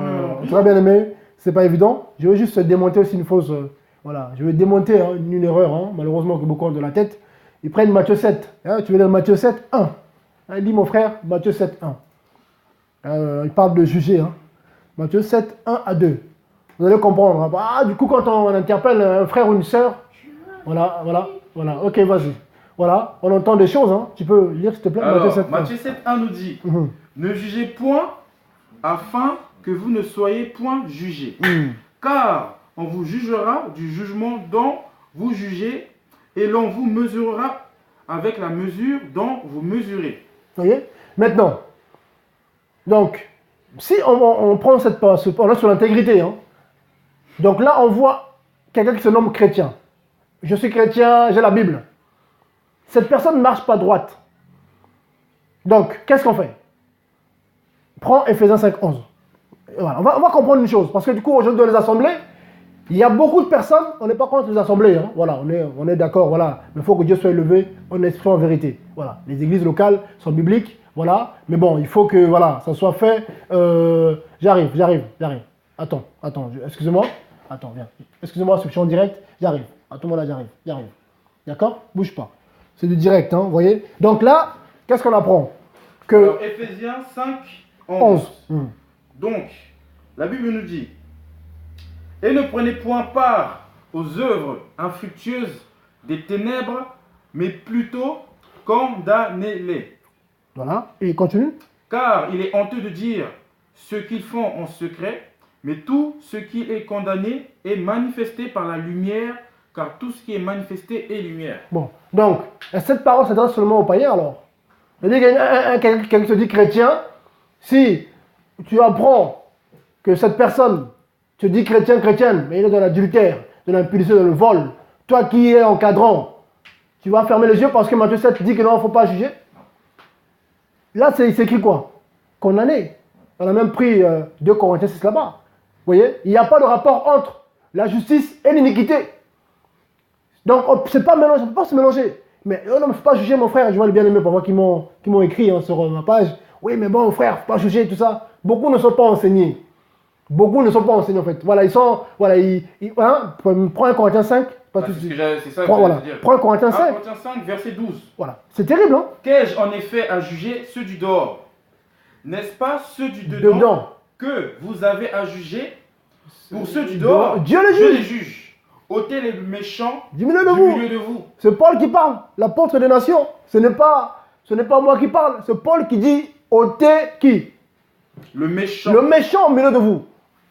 très bien aimé. C'est pas évident. Je veux juste démonter aussi une fausse. Voilà. Je vais démonter une erreur, hein, malheureusement, que beaucoup ont de la tête. Ils prennent Matthieu 7. Hein, tu veux lire Matthieu 7, 1. Hein, lis mon frère, Matthieu 7, 1. Il parle de juger. Hein. Matthieu 7, 1 à 2. Vous allez comprendre. Hein. Ah, du coup, quand on interpelle un frère ou une sœur, voilà. Ok, vas-y. Voilà, on entend des choses. Hein. Tu peux lire, s'il te plaît, alors, Matthieu 7, 1. Matthieu 7, 1 nous dit Ne jugez point afin que vous ne soyez point jugés. Car on vous jugera du jugement dont vous jugez et l'on vous mesurera avec la mesure dont vous mesurez. Vous voyez? Maintenant, donc, si on prend cette passe, on est sur l'intégrité. Hein. Donc là, on voit quelqu'un qui se nomme chrétien. Je suis chrétien, j'ai la Bible. Cette personne ne marche pas droite. Donc, qu'est-ce qu'on fait? Prends Ephésiens 5, 11. Voilà. On va comprendre une chose. Parce que du coup, aujourd'hui, dans les assemblées, il y a beaucoup de personnes, on n'est pas contre les assemblées. Hein. Voilà, on est d'accord. Voilà. Mais il faut que Dieu soit élevé en esprit, en vérité. Voilà. Les églises locales sont bibliques. Voilà. Mais bon, il faut que voilà, ça soit fait. J'arrive. Attends. Excusez-moi. Attends, viens. Excusez-moi, je suis en direct. J'arrive. Attends-moi là, j'arrive. D'accord? Bouge pas. C'est du direct, hein, vous voyez? Donc là, qu'est-ce qu'on apprend? Que... Alors, Ephésiens 5, 11. Donc, la Bible nous dit « Et ne prenez point part aux œuvres infructueuses des ténèbres, mais plutôt condamnez-les. Voilà. Et il continue. Car il est honteux de dire ce qu'ils font en secret, mais tout ce qui est condamné est manifesté par la lumière, car tout ce qui est manifesté est lumière. Bon. Donc, cette parole s'adresse seulement aux païens alors. C'est-à-dire quelqu'un qui se dit chrétien, si tu apprends que cette personne te dit chrétien, chrétienne, mais il est dans l'adultère, dans l'impudicité, dans le vol, toi qui es encadrant, tu vas fermer les yeux parce que Matthieu 7 dit que non, il ne faut pas juger. Là, c'est écrit quoi? Condamné. On a même pris 2 Corinthiens 6 là-bas. Vous voyez, il n'y a pas de rapport entre la justice et l'iniquité. Donc, c'est pas mélanger, on ne peut pas se mélanger. Mais oh non, il ne faut pas juger mon frère. Je vois les bien-aimés pour moi qui m'ont écrit sur ma page. Oui, mais bon, frère, il ne faut pas juger tout ça. Beaucoup ne sont pas enseignés. Beaucoup ne sont pas enseignés en fait. Voilà, ils sont. Voilà, prends 1 Corinthiens 5. C'est ça que voilà. je veux dire. Prends 1 Corinthiens 5. 1 Corinthiens 5, verset 12. Voilà. C'est terrible, hein? Qu'ai-je en effet à juger ceux du dehors? N'est-ce pas ceux du dedans que vous avez à juger? Pour ceux du dehors, Dieu les juge. Ôtez les méchants du milieu de vous. C'est Paul qui parle, l'apôtre des nations. Ce n'est pas moi qui parle, c'est Paul qui dit ôtez qui? Le méchant. Le méchant au milieu de vous.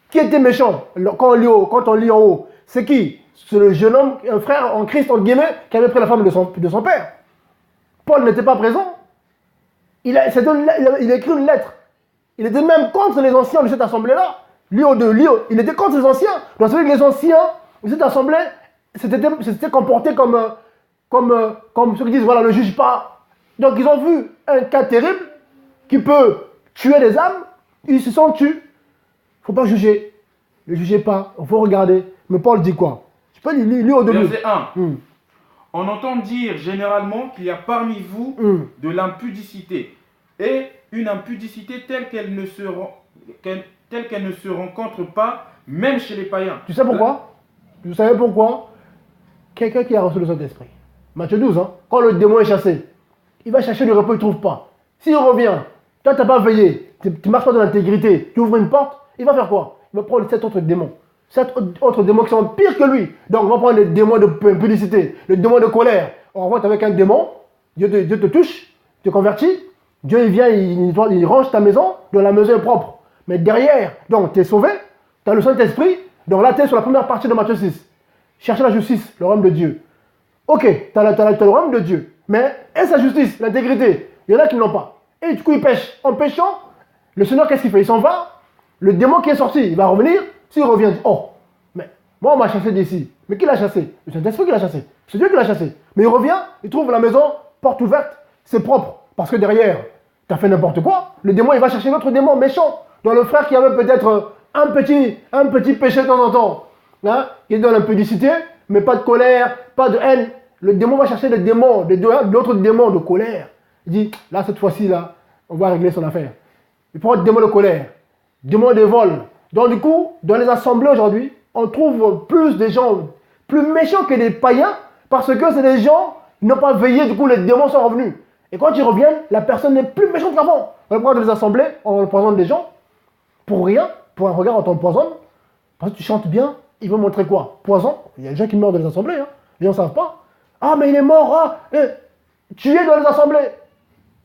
Qui était méchant quand on lit en haut? C'est qui? C'est le jeune homme, un frère en Christ, entre guillemets, qui avait pris la femme de son père. Paul n'était pas présent. Il a écrit une lettre. Il était même contre les anciens de cette assemblée-là. Il était contre les anciens. Donc, c'est que les anciens de cette assemblée s'étaient comportés comme ceux qui disent voilà, ne juge pas. Donc, ils ont vu un cas terrible qui peut tuer des âmes. Ils se sont tués. Il ne faut pas juger. Ne jugez pas. Il faut regarder. Mais Paul dit quoi? Je peux lire au début. Verset 1. On entend dire généralement qu'il y a parmi vous de l'impudicité. Et une impudicité telle qu'elle ne se rencontre pas, même chez les païens. Tu sais pourquoi? Vous savez pourquoi? Quelqu'un qui a reçu le Saint-Esprit. Matthieu 12, hein, quand le démon est chassé, il va chercher le repos, il ne trouve pas. S'il revient, toi tu n'as pas veillé, tu ne marches pas dans l'intégrité, tu ouvres une porte, il va faire quoi? Il va prendre 7 autres démons. 7 autres démons qui sont pires que lui. Donc on va prendre les démons de publicité, le démon de colère. On rentre avec un démon, Dieu te touche, tu te convertis, Dieu il vient, il range ta maison, donc la maison est propre. Mais derrière, donc tu es sauvé, tu as le Saint-Esprit, donc là tu es sur la première partie de Matthieu 6. Chercher la justice, le royaume de Dieu. Ok, tu as le royaume de Dieu, mais est-ce la justice, l'intégrité? Il y en a qui ne l'ont pas. Et du coup ils pêchent. En pêchant, le Seigneur qu'est-ce qu'il fait? Il s'en va, le démon qui est sorti, il va revenir, s'il revient, il dit, oh, mais moi on m'a chassé d'ici. Mais qui l'a chassé? Le Saint-Esprit qui l'a chassé. C'est Dieu qui l'a chassé. Mais il revient, il trouve la maison, porte ouverte, c'est propre. Parce que derrière, tu as fait n'importe quoi. Le démon, il va chercher l'autre démon méchant. Dans le frère qui avait peut-être un petit péché de temps en temps. Hein, qui est dans l'impudicité, mais pas de colère, pas de haine. Le démon va chercher les démons, l'autre démon de colère. Il dit, là, cette fois-ci, là, on va régler son affaire. Il prend le démon de colère, démon de vol. Donc, du coup, dans les assemblées aujourd'hui, on trouve plus des gens plus méchants que des païens parce que c'est des gens qui n'ont pas veillé, du coup, les démons sont revenus. Et quand ils reviennent, la personne n'est plus méchante qu'avant. On va prendre des assemblées, on empoisonne des gens pour rien, pour un regard, on t'empoisonne. Parce que tu chantes bien, il veut montrer quoi? Poison. Il y a des gens qui meurent dans les assemblées, hein. Les gens ne savent pas. Ah, mais il est mort, ah, tu es dans les assemblées.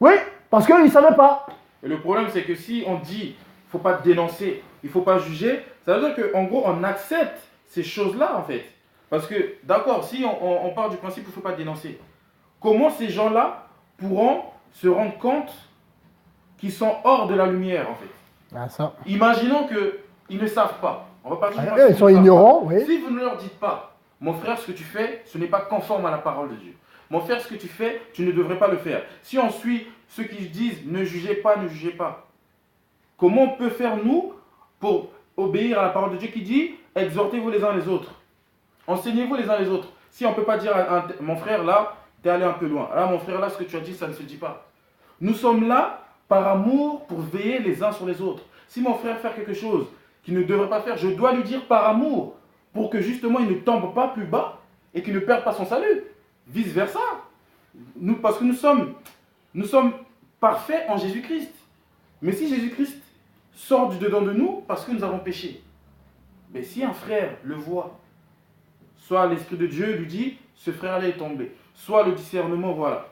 Oui, parce qu'ils ne savaient pas. Et le problème, c'est que si on dit, il ne faut pas dénoncer, il ne faut pas juger, ça veut dire qu'en gros, on accepte ces choses-là, en fait. Parce que, d'accord, si on part du principe qu'il ne faut pas dénoncer, comment ces gens-là pourront se rendre compte qu'ils sont hors de la lumière, en fait? Ah, ça. Imaginons qu'ils ne savent pas. On va pas dire ils sont ignorants, oui. Si vous ne leur dites pas, mon frère, ce que tu fais, ce n'est pas conforme à la parole de Dieu. Mon frère, ce que tu fais, tu ne devrais pas le faire. Si on suit ceux qui disent ne jugez pas, ne jugez pas, comment on peut faire nous pour obéir à la parole de Dieu qui dit exhortez-vous les uns les autres, enseignez-vous les uns les autres? Si on ne peut pas dire à mon frère là, tu es allé un peu loin. Là, mon frère là, ce que tu as dit, ça ne se dit pas. Nous sommes là par amour pour veiller les uns sur les autres. Si mon frère fait quelque chose qu'il ne devrait pas faire, je dois lui dire par amour pour que justement il ne tombe pas plus bas et qu'il ne perde pas son salut. Vice versa. Parce que nous sommes parfaits en Jésus-Christ. Mais si Jésus-Christ sort du dedans de nous parce que nous avons péché, mais si un frère le voit soit l'Esprit de Dieu lui dit, ce frère-là est tombé. Soit le discernement, voilà.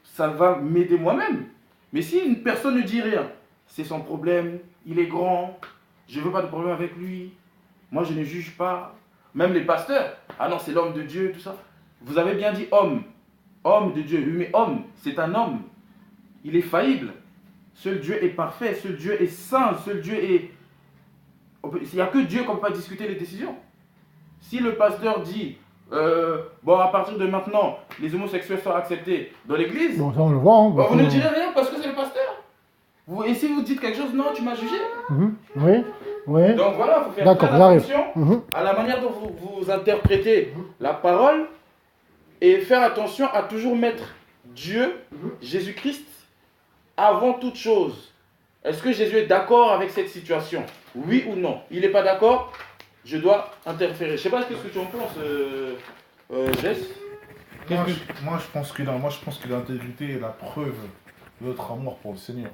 Ça va m'aider moi-même. Mais si une personne ne dit rien, c'est son problème, il est grand, je ne veux pas de problème avec lui, moi je ne juge pas. Même les pasteurs, ah non, c'est l'homme de Dieu, tout ça. Vous avez bien dit homme, homme de Dieu. Oui, mais homme, c'est un homme. Il est faillible. Seul Dieu est parfait, seul Dieu est saint, seul Dieu est... Il n'y a que Dieu qu'on ne peut pas discuter les décisions. Si le pasteur dit, bon, à partir de maintenant, les homosexuels sont acceptés dans l'église, Bon, ça on le voit. Hein, bon, vous ne direz rien parce que c'est le pasteur. Et si vous dites quelque chose, non, tu m'as jugé. Oui, oui. Donc voilà, il faut faire D'accord, très j'arrive. attention à la manière dont vous interprétez la parole et faire attention à toujours mettre Dieu, Jésus-Christ, avant toute chose. Est-ce que Jésus est d'accord avec cette situation? Oui ou non? Il n'est pas d'accord? Je dois interférer. Je ne sais pas ce que tu en penses, Jess. Moi, je pense que l'intégrité est la preuve de notre amour pour le Seigneur.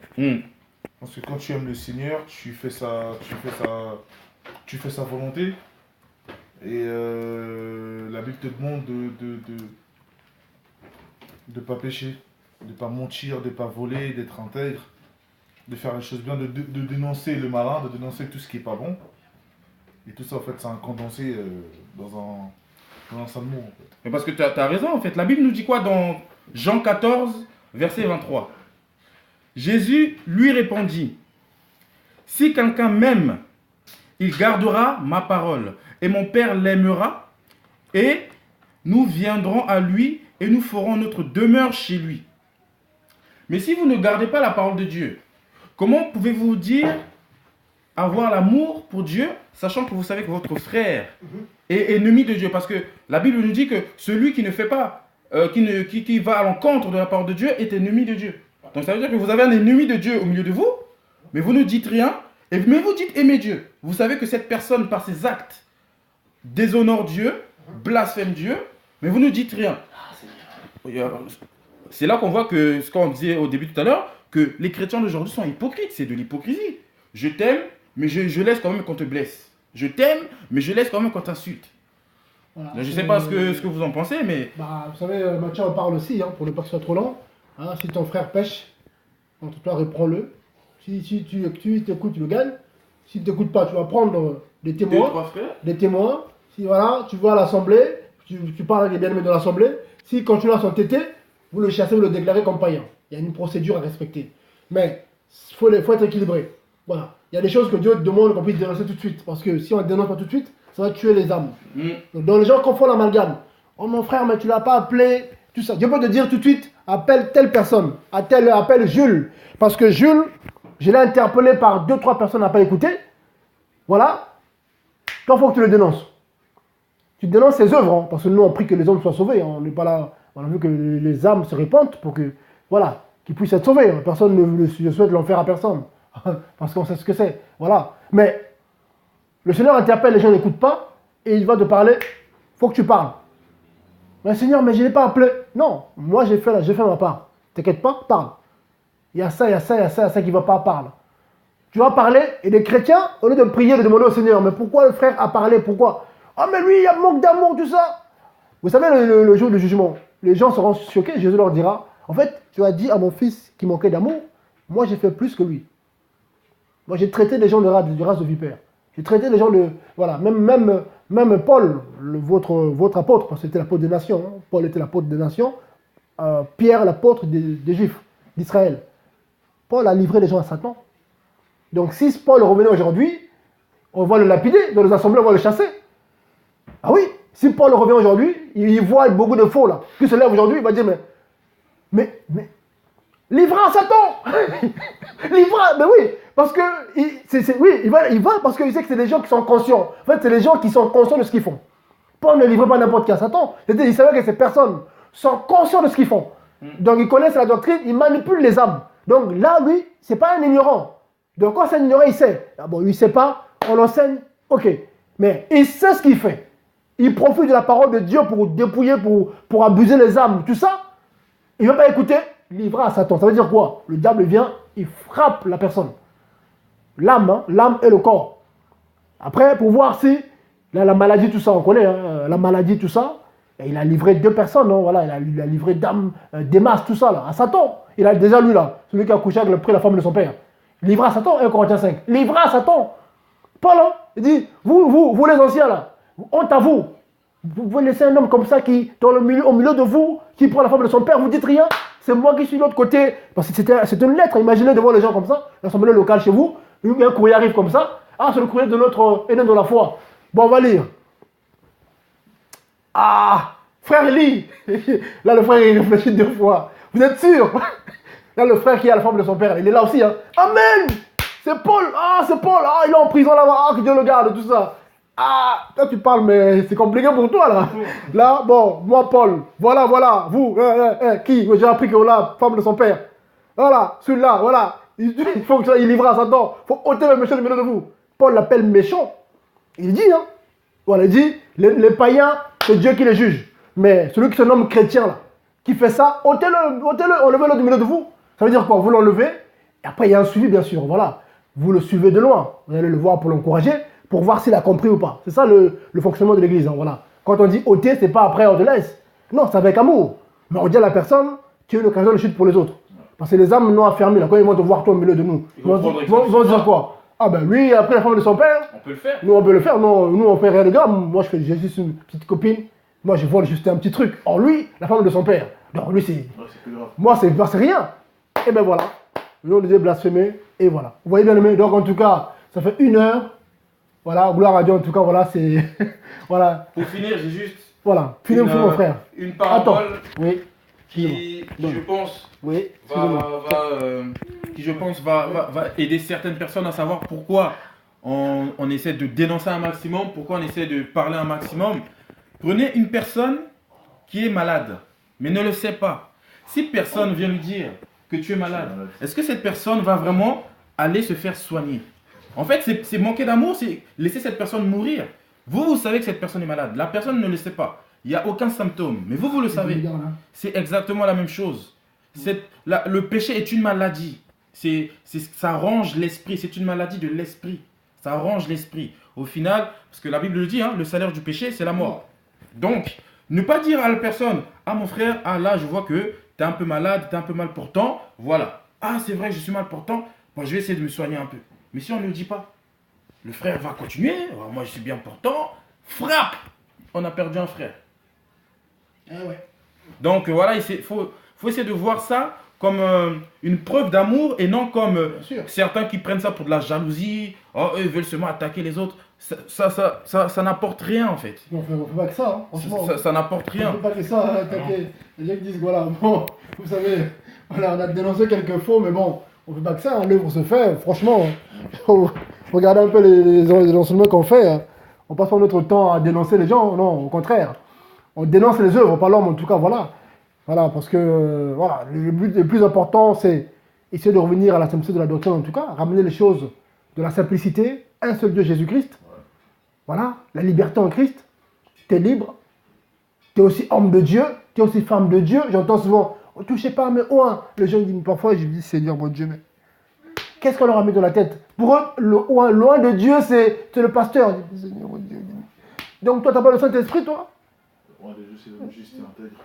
Parce que quand tu aimes le Seigneur, tu fais sa volonté. Et la Bible te demande de pas pécher, de pas mentir, de pas voler, d'être intègre, de faire les choses bien, de dénoncer le malin, de dénoncer tout ce qui est pas bon. Et tout ça, en fait, c'est un condensé dans un seul mot, en fait. Mais parce que tu as raison, en fait. La Bible nous dit quoi dans Jean 14, verset 23? Jésus lui répondit, « Si quelqu'un m'aime, il gardera ma parole, et mon Père l'aimera, et nous viendrons à lui, et nous ferons notre demeure chez lui. » Mais si vous ne gardez pas la parole de Dieu, comment pouvez-vous dire avoir l'amour pour Dieu, sachant que vous savez que votre frère est ennemi de Dieu? Parce que la Bible nous dit que celui qui ne fait pas, qui va à l'encontre de la parole de Dieu est ennemi de Dieu. Donc ça veut dire que vous avez un ennemi de Dieu au milieu de vous, mais vous ne dites rien, mais vous dites aimer Dieu. Vous savez que cette personne, par ses actes, déshonore Dieu, blasphème Dieu, mais vous ne dites rien. C'est là qu'on voit que, ce qu'on disait au début tout à l'heure, que les chrétiens d'aujourd'hui sont hypocrites, c'est de l'hypocrisie. Je t'aime, mais je laisse quand même qu'on te blesse. Je t'aime, mais je laisse quand même qu'on t'insulte. Voilà, je ne sais pas ce que vous en pensez, mais... Bah, vous savez, Matthieu en parle aussi, hein, pour ne pas que ce soit trop lent. Hein, si ton frère pêche, entre toi, reprends-le. Si tu t'écoutes, tu le gagnes. Si tu t'écoutes pas, tu vas prendre des témoins. 2, 3 frères. Des témoins. Si voilà, tu vas à l'assemblée, tu parles avec les bien-aimés de l'assemblée. S'il continue à s'entêter, vous le chassez, vous le déclarez comme païen. Il y a une procédure à respecter. Mais il faut être équilibré. Voilà. Il y a des choses que Dieu demande qu'on puisse dénoncer tout de suite. Parce que si on ne dénonce pas tout de suite, ça va tuer les âmes. Donc les gens confondent l'amalgame. Oh mon frère, mais tu ne l'as pas appelé. Tout ça. Dieu peut te dire tout de suite, appelle telle personne. Appelle Jules. Parce que Jules, je l'ai interpellé par 2-3 personnes à ne pas écouter. Voilà. Toi, il faut que tu le dénonces. Tu dénonces ses œuvres. Hein, parce que nous, on prie que les hommes soient sauvés. Hein, on n'est pas là. On a vu que les âmes se répandent pour que, voilà, qu'ils puissent être sauvés. Personne ne souhaite l'enfer à personne. Parce qu'on sait ce que c'est. Voilà. Mais le Seigneur interpelle, les gens n'écoutent pas. Et il va te parler. Il faut que tu parles. Mais Seigneur, mais je ne l'ai pas appelé. Non, moi j'ai fait ma part. T'inquiète pas, parle. Il y a ça qui ne va pas, parle. Tu vas parler, et les chrétiens, au lieu de prier, de demander au Seigneur, mais pourquoi le frère a parlé, pourquoi? Ah, mais lui, il y a manque d'amour, tout ça. Vous savez, le jour du jugement, les gens seront choqués, Jésus leur dira, en fait, tu as dit à mon fils qui manquait d'amour, moi j'ai fait plus que lui. Moi j'ai traité les gens du race de vipère. J'ai traité les gens de... Voilà, même Paul, votre apôtre, parce que c'était l'apôtre des nations, hein. Paul était l'apôtre des nations, Pierre l'apôtre des Juifs, d'Israël. Paul a livré les gens à Satan. Donc si Paul revenait aujourd'hui, on va le lapider, dans les assemblées on va le chasser. Ah oui, si Paul revient aujourd'hui, il voit beaucoup de faux là, qui se lèvent aujourd'hui, il va dire mais livrant à Satan. Livrant, mais oui, parce que il va parce qu'il sait que c'est des gens qui sont conscients. En fait, c'est les gens qui sont conscients de ce qu'ils font. Paul ne livre pas n'importe qui à Satan. Il savait que ces personnes sont conscients de ce qu'ils font. Donc ils connaissent la doctrine, ils manipulent les âmes. Donc là, lui, c'est pas un ignorant. Donc quand c'est un ignorant, il sait. Ah bon, il ne sait pas, on l'enseigne, ok. Mais il sait ce qu'il fait. Il profite de la parole de Dieu pour dépouiller, pour abuser les âmes, tout ça. Il ne va pas écouter, livré à Satan. Ça veut dire quoi? Le diable vient, il frappe la personne. L'âme, hein, l'âme et le corps. Après, pour voir si Là, la maladie, tout ça, on connaît. Hein, la maladie, tout ça. Et il a livré 2 personnes. Non, voilà, il a livré Démas, tout ça, là, à Satan. Il a déjà lui, là, celui qui a couché avec le prix la femme de son père. Livré à Satan, 1 Corinthiens 5. Livré à Satan. Paul, hein, il dit, vous les anciens, là, honte à vous. Vous pouvez laisser un homme comme ça qui, au milieu de vous, qui prend la femme de son père, vous dites rien. C'est moi qui suis de l'autre côté. Parce que c'est une lettre. Imaginez devant les gens comme ça, l'assemblée locale chez vous, un courrier arrive comme ça. Ah, c'est le courrier de notre aîné de la foi. Bon, on va lire. Ah, frère lit. Là, le frère, il réfléchit 2 fois. Vous êtes sûr? Là, le frère qui a la femme de son père, il est là aussi. Hein. Amen. C'est Paul. Ah, c'est Paul. Ah, il est en prison là-bas. Ah, que Dieu le garde, tout ça. Ah, toi tu parles, mais c'est compliqué pour toi là. Là, bon, moi Paul, voilà, vous, qui? J'ai appris que la femme de son père. Voilà, celui-là, voilà. Il faut qu'il livre à Satan. Il faut ôter le méchant du milieu de vous. Paul l'appelle méchant. Il dit, hein. Voilà, il dit, les païens, c'est Dieu qui les juge. Mais celui qui se nomme chrétien là, qui fait ça, ôtez-le, enlevez-le du milieu de vous. Ça veut dire quoi? Vous l'enlevez, et après il y a un suivi bien sûr, voilà. Vous le suivez de loin. Vous allez le voir pour l'encourager, pour voir s'il a compris ou pas. C'est ça le fonctionnement de l'église, hein, voilà. Quand on dit ôter, c'est pas après on te laisse. Non, c'est avec amour. Mais on dit à la personne, tu es une occasion de chute pour les autres. Parce que les âmes non affermies, là, quand ils vont te voir toi au milieu de nous, ils vont dire quoi? Ah ben lui, après la femme de son père, On peut le faire. nous on peut le faire, non, nous on fait rien de grave. Moi j'ai juste une petite copine, moi je vole juste un petit truc. Or lui, la femme de son père. Donc lui c'est... Ouais, c'est plus grave. Moi c'est rien. Et ben voilà. Nous on disait blasphémer, et voilà. Vous voyez bien aimé, donc en tout cas, ça fait 1 heure. Voilà, gloire à Dieu en tout cas, voilà, c'est... voilà. Pour finir, j'ai juste Voilà, finis mon frère. une parabole Attends, oui. qui, je pense, Oui, va aider certaines personnes à savoir pourquoi on essaie de dénoncer un maximum, pourquoi on essaie de parler un maximum. Prenez une personne qui est malade, mais ne le sait pas. Si personne vient lui dire que tu es malade, est-ce que cette personne va vraiment aller se faire soigner? En fait, c'est manquer d'amour, c'est laisser cette personne mourir. Vous savez que cette personne est malade. La personne ne le sait pas. Il n'y a aucun symptôme. Mais vous le savez. C'est exactement la même chose. Le péché est une maladie. Ça ronge l'esprit. C'est une maladie de l'esprit. Ça ronge l'esprit. Au final, parce que la Bible le dit, hein, le salaire du péché, c'est la mort. Donc, ne pas dire à la personne, ah mon frère, ah là, je vois que tu es un peu malade, tu es un peu mal portant. Voilà. Ah, c'est vrai, je suis mal portant. Bon, je vais essayer de me soigner un peu. Mais si on ne le dit pas, le frère va continuer. Oh, moi, je suis bien portant. Frappe! On a perdu un frère. ouais. Donc voilà, il faut essayer de voir ça comme une preuve d'amour et non comme certains qui prennent ça pour de la jalousie. Oh, eux veulent seulement attaquer les autres. Ça n'apporte rien en fait. On fait pas que ça, hein, franchement. Ça n'apporte rien. On fait pas que ça, attaquer. Les gens qui disent, voilà, bon, vous savez, voilà, on a dénoncé quelques faux, mais bon, on fait pas que ça, hein, l'œuvre se fait, franchement. Regardez un peu les enseignements qu'on fait. Hein. On passe pas notre temps à dénoncer les gens, non, au contraire. On dénonce les œuvres, pas l'homme en tout cas, voilà. Voilà, parce que voilà, le but le plus important, c'est essayer de revenir à la simplicité de la doctrine en tout cas, ramener les choses de la simplicité, un seul Dieu Jésus-Christ. Voilà, la liberté en Christ. Tu es libre. Tu es aussi homme de Dieu, tu es aussi femme de Dieu. J'entends souvent, ne touchez pas, mais ouin. Les gens disent parfois, je me dis, Seigneur mon Dieu, mais qu'est-ce qu'on leur a mis dans la tête? Pour eux, le ouin, loin de Dieu, c'est le pasteur. Je dis, Seigneur mon Dieu. Donc toi, tu n'as pas le Saint-Esprit, toi?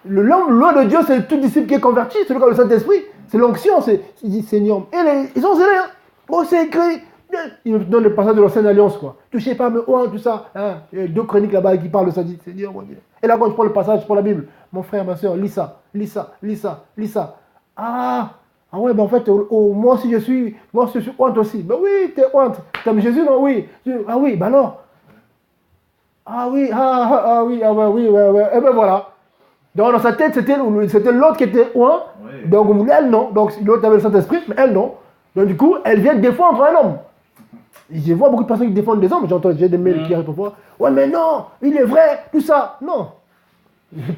L'homme loin de Dieu, c'est tout disciple qui est converti, c'est le Saint-Esprit, c'est l'onction, il dit Seigneur. Et ils sont zélés, hein. Oh, c'est écrit. Il me donne le passage de l'ancienne alliance, quoi. Touchez pas, mais oh, tout ça. Hein. Il y a 2 chroniques là-bas qui parlent de ça, dit Seigneur, mon Dieu. Et là, quand je prends le passage pour la Bible, mon frère, ma soeur, lis ça. Ah ouais, ben en fait, moi aussi je suis honte aussi. Ben oui, t'es honte. T'aimes Jésus, non? Oui. Ah oui, ben alors. Ah oui, ouais. Et ben voilà. Donc dans sa tête, c'était l'autre qui était ouin. Oui. Donc elle non. Donc l'autre avait le Saint-Esprit, mais elle non. Donc du coup, elle vient défendre un homme. Et je vois beaucoup de personnes qui défendent des hommes. J'ai des mails qui arrivent parfois. Ouais, mais non, il est vrai, tout ça. Non.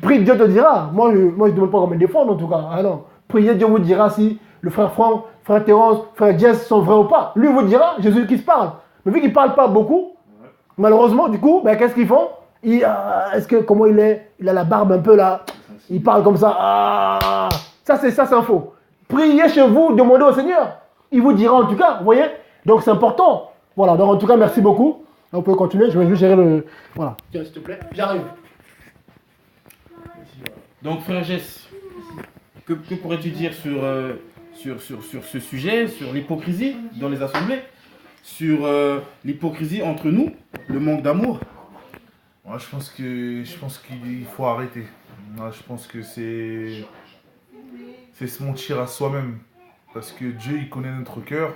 Prie, Dieu te dira. Moi je ne demande pas comment me défendre en tout cas. Ah non. Priez, Dieu vous dira si le frère Franck, frère Thérence, frère Jess sont vrais ou pas. Lui vous dira, Jésus qui se parle. Mais vu qu'il ne parle pas beaucoup, malheureusement, du coup, ben, qu'est-ce qu'ils font? Comment il est? Il a la barbe un peu là. Il parle comme ça. Ah, ça c'est un faux. Priez chez vous, demandez au Seigneur. Il vous dira en tout cas, vous voyez? Donc c'est important. Voilà, donc en tout cas, merci beaucoup. On peut continuer, je vais juste gérer le... Voilà. Tiens, s'il te plaît, j'arrive. Donc, frère Jess, que pourrais-tu dire sur ce sujet, sur l'hypocrisie dans les assemblées, sur l'hypocrisie entre nous, le manque d'amour? Moi, je pense qu'il faut arrêter. Moi, je pense que c'est se mentir à soi-même. Parce que Dieu, il connaît notre cœur.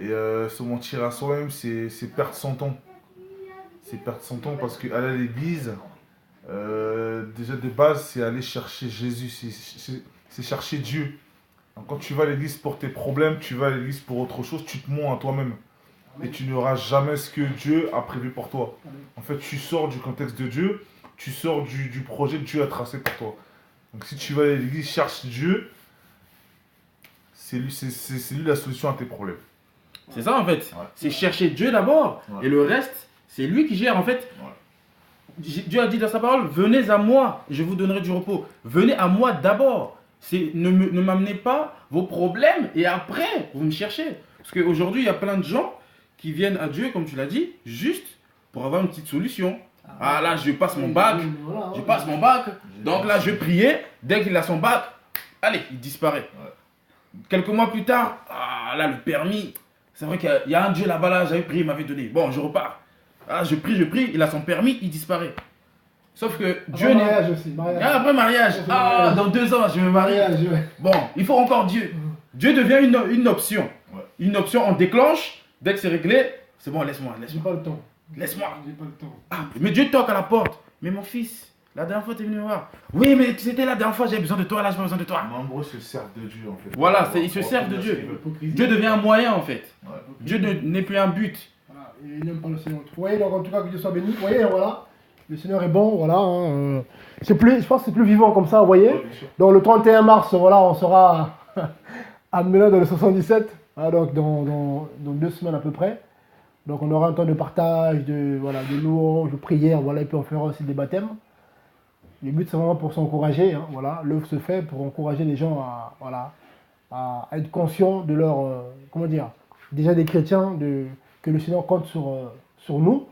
Et se mentir à soi-même, c'est perdre son temps. C'est perdre son temps parce qu'aller à l'église, déjà de base, c'est aller chercher Jésus. C'est chercher Dieu. Donc, quand tu vas à l'église pour tes problèmes, tu vas à l'église pour autre chose, tu te mens à toi-même. Et tu n'auras jamais ce que Dieu a prévu pour toi. En fait, tu sors du contexte de Dieu, tu sors du projet que Dieu a tracé pour toi. Donc si tu vas à l'église, cherche Dieu, c'est lui la solution à tes problèmes. C'est ça en fait, c'est chercher Dieu d'abord, et le reste, c'est lui qui gère en fait. Dieu a dit dans sa parole, venez à moi, je vous donnerai du repos. Venez à moi d'abord. Ne m'amenez pas vos problèmes et après, vous me cherchez. Parce qu'aujourd'hui, il y a plein de gens qui viennent à Dieu, comme tu l'as dit, juste pour avoir une petite solution. Ah là, je passe mon bac, donc là, je priais, dès qu'il a son bac, allez, il disparaît. Quelques mois plus tard, ah là, le permis, c'est vrai qu'il y a un Dieu là-bas, là, j'avais prié, il m'avait donné. Bon, je repars. Ah, je prie, il a son permis, il disparaît. Sauf que Dieu n'est... mariage aussi, mariage. Ah, après mariage. Ah, dans 2 ans, je vais me marier. Bon, il faut encore Dieu. Dieu devient une option. Une option, on déclenche. Dès que c'est réglé, c'est bon, laisse-moi. J'ai pas le temps. Laisse-moi. J'ai pas le temps. Ah, mais Dieu toque à la porte. Mais mon fils, la dernière fois, tu es venu me voir. Oui, mais c'était la dernière fois, j'avais besoin de toi, là, j'ai pas besoin de toi. Nombreux se servent de Dieu, en fait. Voilà, ils se servent de Dieu. Dieu devient un moyen, en fait. Dieu n'est plus un but. Voilà, il n'aime pas le Seigneur. Vous voyez, donc en tout cas, que Dieu soit béni. Vous voyez, voilà. Le Seigneur est bon, voilà. Hein, je pense que c'est plus vivant comme ça, vous voyez. Donc le 31 mars, voilà, on sera à Melun dans le 77. Hein, donc dans 2 semaines à peu près. Donc on aura un temps de partage, de louange, de prière, voilà, et puis on fera aussi des baptêmes. Le but c'est vraiment pour s'encourager, hein, voilà. L'œuvre se fait pour encourager les gens à être conscients de leur, déjà des chrétiens, que le Seigneur compte sur nous.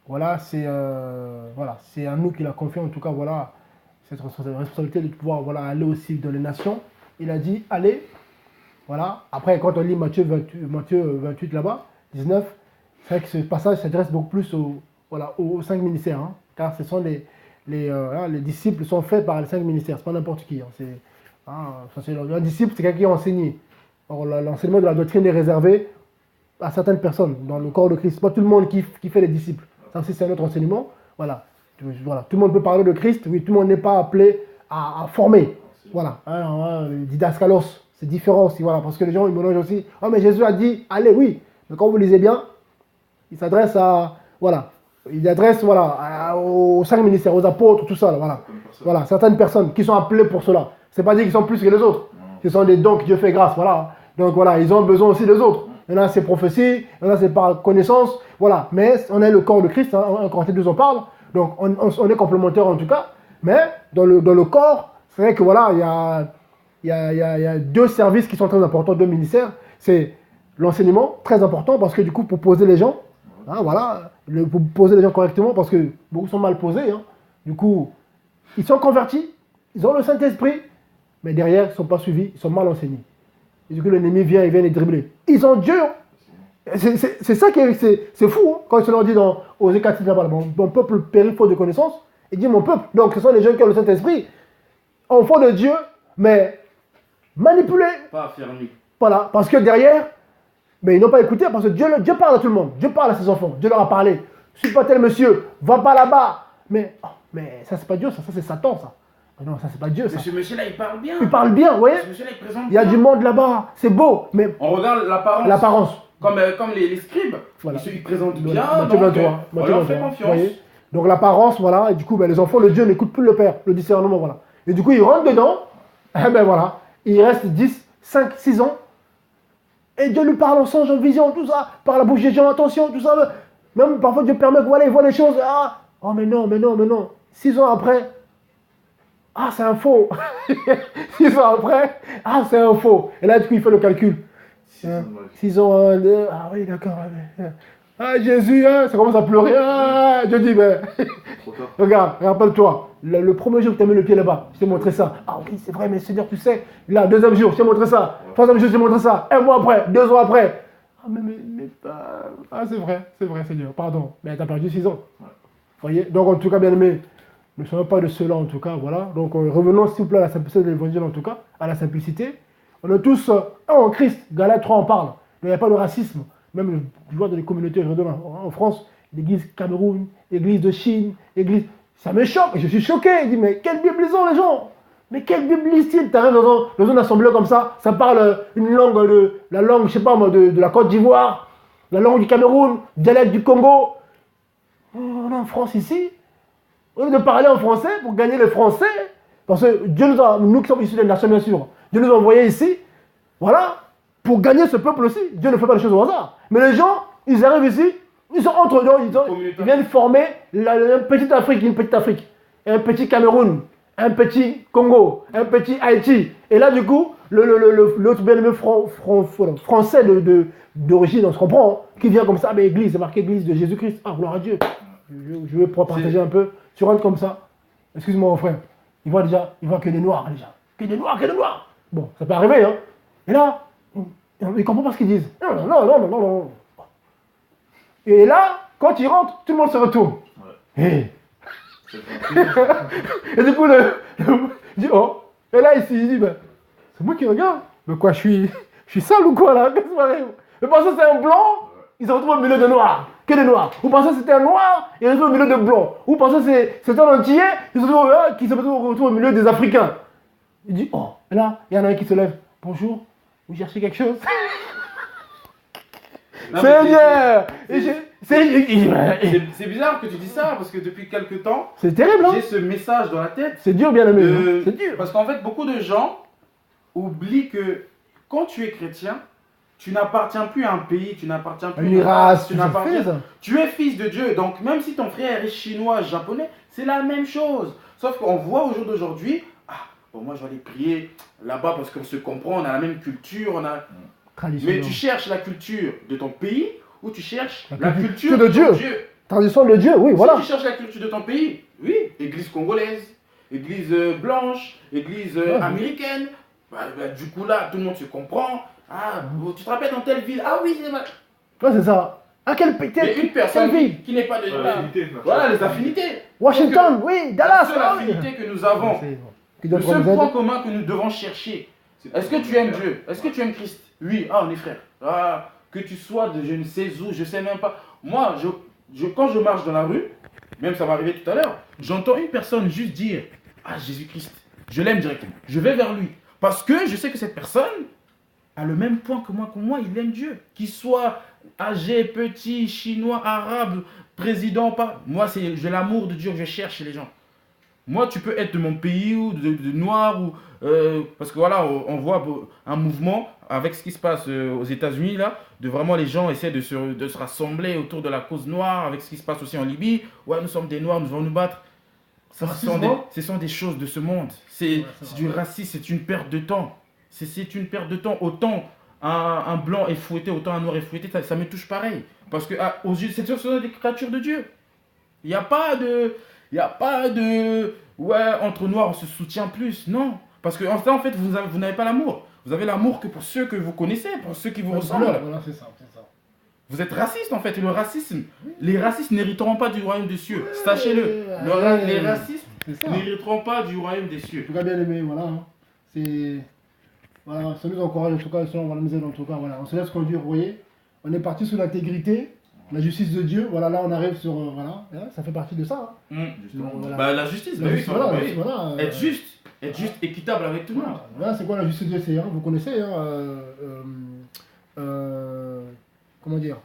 Voilà, c'est à nous qu'il a confié en tout cas, voilà, cette responsabilité de pouvoir aller aussi dans les nations. Il a dit, allez, voilà. Après, quand on lit Matthieu 28 là-bas, 19, c'est vrai que ce passage s'adresse beaucoup plus aux 5 ministères, hein, car ce sont les disciples sont faits par les 5 ministères, c'est pas n'importe qui. Un disciple, c'est quelqu'un qui a enseigné. Or, l'enseignement de la doctrine est réservé à certaines personnes dans le corps de Christ. Pas tout le monde qui fait les disciples. Ça aussi, c'est un autre enseignement. Voilà. Tout le monde peut parler de Christ, oui, tout le monde n'est pas appelé à former. Voilà. Didaskalos, c'est différent aussi, voilà, parce que les gens ils mélangent aussi. Ah, mais Jésus a dit, allez, oui. Mais quand vous lisez bien, il s'adresse aux 5 ministères, aux apôtres, tout ça, voilà. Voilà, certaines personnes qui sont appelées pour cela. C'est pas dire qu'ils sont plus que les autres. Ce sont des dons que Dieu fait grâce, voilà. Donc voilà, ils ont besoin aussi des autres. Il y en a c'est prophétie, il y en a c'est par connaissance, voilà. Mais on est le corps de Christ, hein, en Corinthiens 2 on parle, donc on est complémentaires en tout cas. Mais dans le corps, c'est vrai que voilà, il y a 2 services qui sont très importants, 2 ministères. C'est l'enseignement, très important, parce que du coup, pour poser les gens, hein, voilà, pour poser les gens correctement, parce que beaucoup sont mal posés. Hein. Du coup, ils sont convertis, ils ont le Saint-Esprit, mais derrière, ils ne sont pas suivis, ils sont mal enseignés. Et du coup, l'ennemi vient les dribbler. Ils ont Dieu. C'est ça qui c'est fou. Hein. Quand il se leur dit aux Écatines, mon peuple périt faute de connaissance, il dit mon peuple. Donc, ce sont les gens qui ont le Saint-Esprit, enfants de Dieu, mais manipulés. Pas affermis. Voilà, parce que derrière, mais ils n'ont pas écouté, parce que Dieu parle à tout le monde. Dieu parle à ses enfants. Dieu leur a parlé. Je suis pas tel monsieur, va pas là-bas. Mais ça, c'est pas Dieu, ça c'est Satan, ça. Non, ça c'est pas Dieu, ça. Mais ce monsieur-là, il parle bien. Il parle bien, vous voyez. Ce monsieur-là, il présente il y a bien. du monde là-bas, c'est beau, mais... On regarde l'apparence. Comme les scribes. Voilà. Ils présentent bien, Matthieu 23, on leur fait confiance. Voyez. Donc l'apparence, voilà, et du coup, les enfants, le Dieu n'écoute plus le Père, le discernement, voilà. Et du coup, ils rentrent dedans, et voilà, il reste 10, 5, 6 ans, et Dieu lui parle en songe, en vision, tout ça, par la bouche des gens, attention, tout ça. Même parfois, Dieu permet qu'ils voient les choses, oh mais non. 6 ans après, c'est un faux. 6 ans après, c'est un faux. Et là, du coup, il fait le calcul. 6 ans, 2, oui, d'accord. Ah, Jésus, hein, ça commence à pleurer. Ah, je dis, mais Trop tard. regarde, rappelle-toi, le premier jour que tu as mis le pied là-bas, je t'ai montré ça. Ah oui, c'est vrai, mais Seigneur, tu sais, là, deuxième jour, je t'ai montré ça. Troisième jour, je t'ai montré ça. Un mois après, 2 ans après. Ah, ah, c'est vrai, Seigneur, pardon. Mais tu as perdu 6 ans. Voyez, donc en tout cas, bien aimé, ne soyons pas de cela en tout cas, voilà. Donc revenons s'il vous plaît à la simplicité de l'évangile en tout cas, à la simplicité. On est tous un en Christ, Galates 3 en parle. Il n'y a pas de racisme. Même je vois dans les communautés aujourd'hui en France, l'église Cameroun, l'église de Chine, l'église. Ça me choque, je suis choqué. Je dis, mais quelle Bible ils ont les gens? Mais quelle Bible lisent-ils? Tu arrives dans une assemblée comme ça parle une langue, la langue, je sais pas moi, de la Côte d'Ivoire, la langue du Cameroun, dialecte du Congo. On est en France ici. Au lieu de parler en français pour gagner les Français, parce que Dieu nous qui sommes issus des nations bien sûr, Dieu nous a envoyés ici, voilà, pour gagner ce peuple aussi. Dieu ne fait pas les choses au hasard. Mais les gens, ils arrivent ici, ils sont entre eux, ils viennent former une petite Afrique, un petit Cameroun, un petit Congo, un petit Haïti. Et là du coup, l'autre bien-aimé français d'origine, on se comprend, qui vient comme ça, mais église, c'est marqué église de Jésus-Christ. Ah, gloire à Dieu. Je vais pouvoir partager un peu. Tu rentres comme ça. Excuse-moi, mon frère. Il voit que des noirs déjà. Que des noirs. Bon, ça peut arriver, hein. Et là, il ne comprend pas ce qu'ils disent. Non. Et là, quand il rentre, tout le monde se retourne. Ouais. Hey. Et du coup, il dit, oh. Et là, ici, il dit, ben, c'est moi qui regarde. Mais quoi, je suis sale ou quoi là? Qu'est-ce qui m'arrive? Mais parce que c'est un blanc, il se retrouve au milieu de noirs. Que des noirs. Vous pensez que c'était un noir, il se retrouve au milieu de blancs. Vous pensez que c'est un entier, il se retrouve au milieu des Africains. Il dit, oh, et là, il y en a un qui se lève. Bonjour, vous cherchez quelque chose? Seigneur! C'est bizarre que tu dis ça, parce que depuis quelques temps, c'est terrible, hein? j'ai ce message dans la tête. C'est dur, bien aimé. C'est dur. Parce qu'en fait, beaucoup de gens oublient que quand tu es chrétien, tu n'appartiens plus à un pays, tu n'appartiens plus à une race, tu es fils de Dieu. Donc même si ton frère est chinois, japonais, c'est la même chose. Sauf qu'on voit au jour d'aujourd'hui, moi je vais aller prier là-bas parce qu'on se comprend, on a la même culture, mais tu cherches la culture de ton pays ou tu cherches la culture de Dieu. Tradition de Dieu, oui, voilà. Si tu cherches la culture de ton pays, oui, église congolaise, église blanche, église américaine, du coup là, tout le monde se comprend. Ah, tu te rappelles dans telle ville? Ah oui, c'est mal. Ouais, c'est ça. À quel pays? Mais une personne qui n'est pas de voilà, les affinités. Washington, oui, Dallas. La seule affinité que nous avons, le seul point commun que nous devons chercher. Est-ce que tu aimes Dieu? Est-ce que tu aimes Christ? Oui, on est frères. Que tu sois de je ne sais où, je sais même pas. Moi, quand je marche dans la rue, même ça m'est arrivé tout à l'heure, j'entends une personne juste dire, ah Jésus-Christ, je l'aime directement. Je vais vers lui. Parce que je sais que cette personne a le même point que moi, il aime Dieu. Qu'il soit âgé, petit, chinois, arabe, président, pas. Moi, j'ai l'amour de Dieu que je cherche chez les gens. Moi, tu peux être de mon pays ou de noir, parce que voilà, on voit un mouvement avec ce qui se passe aux États-Unis, là, de vraiment les gens essaient de se rassembler autour de la cause noire, avec ce qui se passe aussi en Libye. Ouais, nous sommes des noirs, nous allons nous battre. Ce sont des choses de ce monde. C'est du racisme, c'est une perte de temps. C'est une perte de temps. Autant un blanc est fouetté, autant un noir est fouetté, ça me touche pareil. Parce que aux yeux, c'est sûr des créatures de Dieu. Il n'y a pas de... Ouais, entre noirs, on se soutient plus. Non. Parce que en fait, vous n'avez pas l'amour. Vous avez l'amour que pour ceux que vous connaissez, pour ceux qui vous ressemblent. Voilà, c'est ça. Vous êtes raciste en fait. Et le racisme, les racistes n'hériteront pas du royaume des cieux. Sachez-le. Les racistes n'hériteront pas du royaume des cieux. En tout cas, bien aimé, voilà. Voilà, ça nous encourage en tout cas, on va nous aider en tout cas. Voilà. On se laisse conduire, vous voyez. On est parti sur l'intégrité, la justice de Dieu. Voilà, là on arrive sur. Voilà, ça fait partie de ça. Hein. Voilà. La justice, voilà. Être juste, équitable avec tout le monde. Voilà, c'est quoi la justice de Dieu? Vous connaissez, comment dire?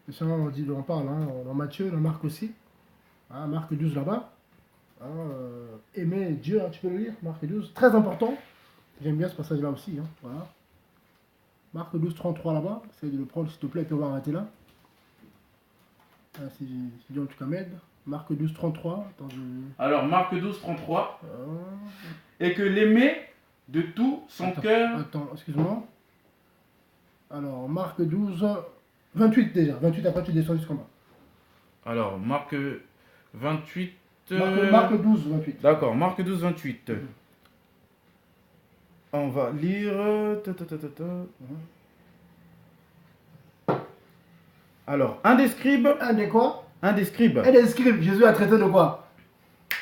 On parle, dans Matthieu, dans Marc aussi. Marc 12 là-bas. Aimer Dieu, tu peux le lire, Marc 12. Très important. J'aime bien ce passage-là aussi. Voilà. Marc 12, 33 là-bas. Essaye de le prendre, s'il te plaît, et puis on va arrêter là. Si Dieu en tout cas m'aide. Marc 12, 33. Attends, Alors, Marc 12, 33. Et que l'aimer de tout son cœur. Attends, excuse-moi. Alors, Marc 12, 28 déjà. 28 après tu descends jusqu'en bas. Alors, Marc 28. Marc 12, 28. D'accord, Marc 12, 28. On va lire. Alors, un des scribes. Un des quoi? Un des scribes. Un des scribes. Jésus a traité de quoi?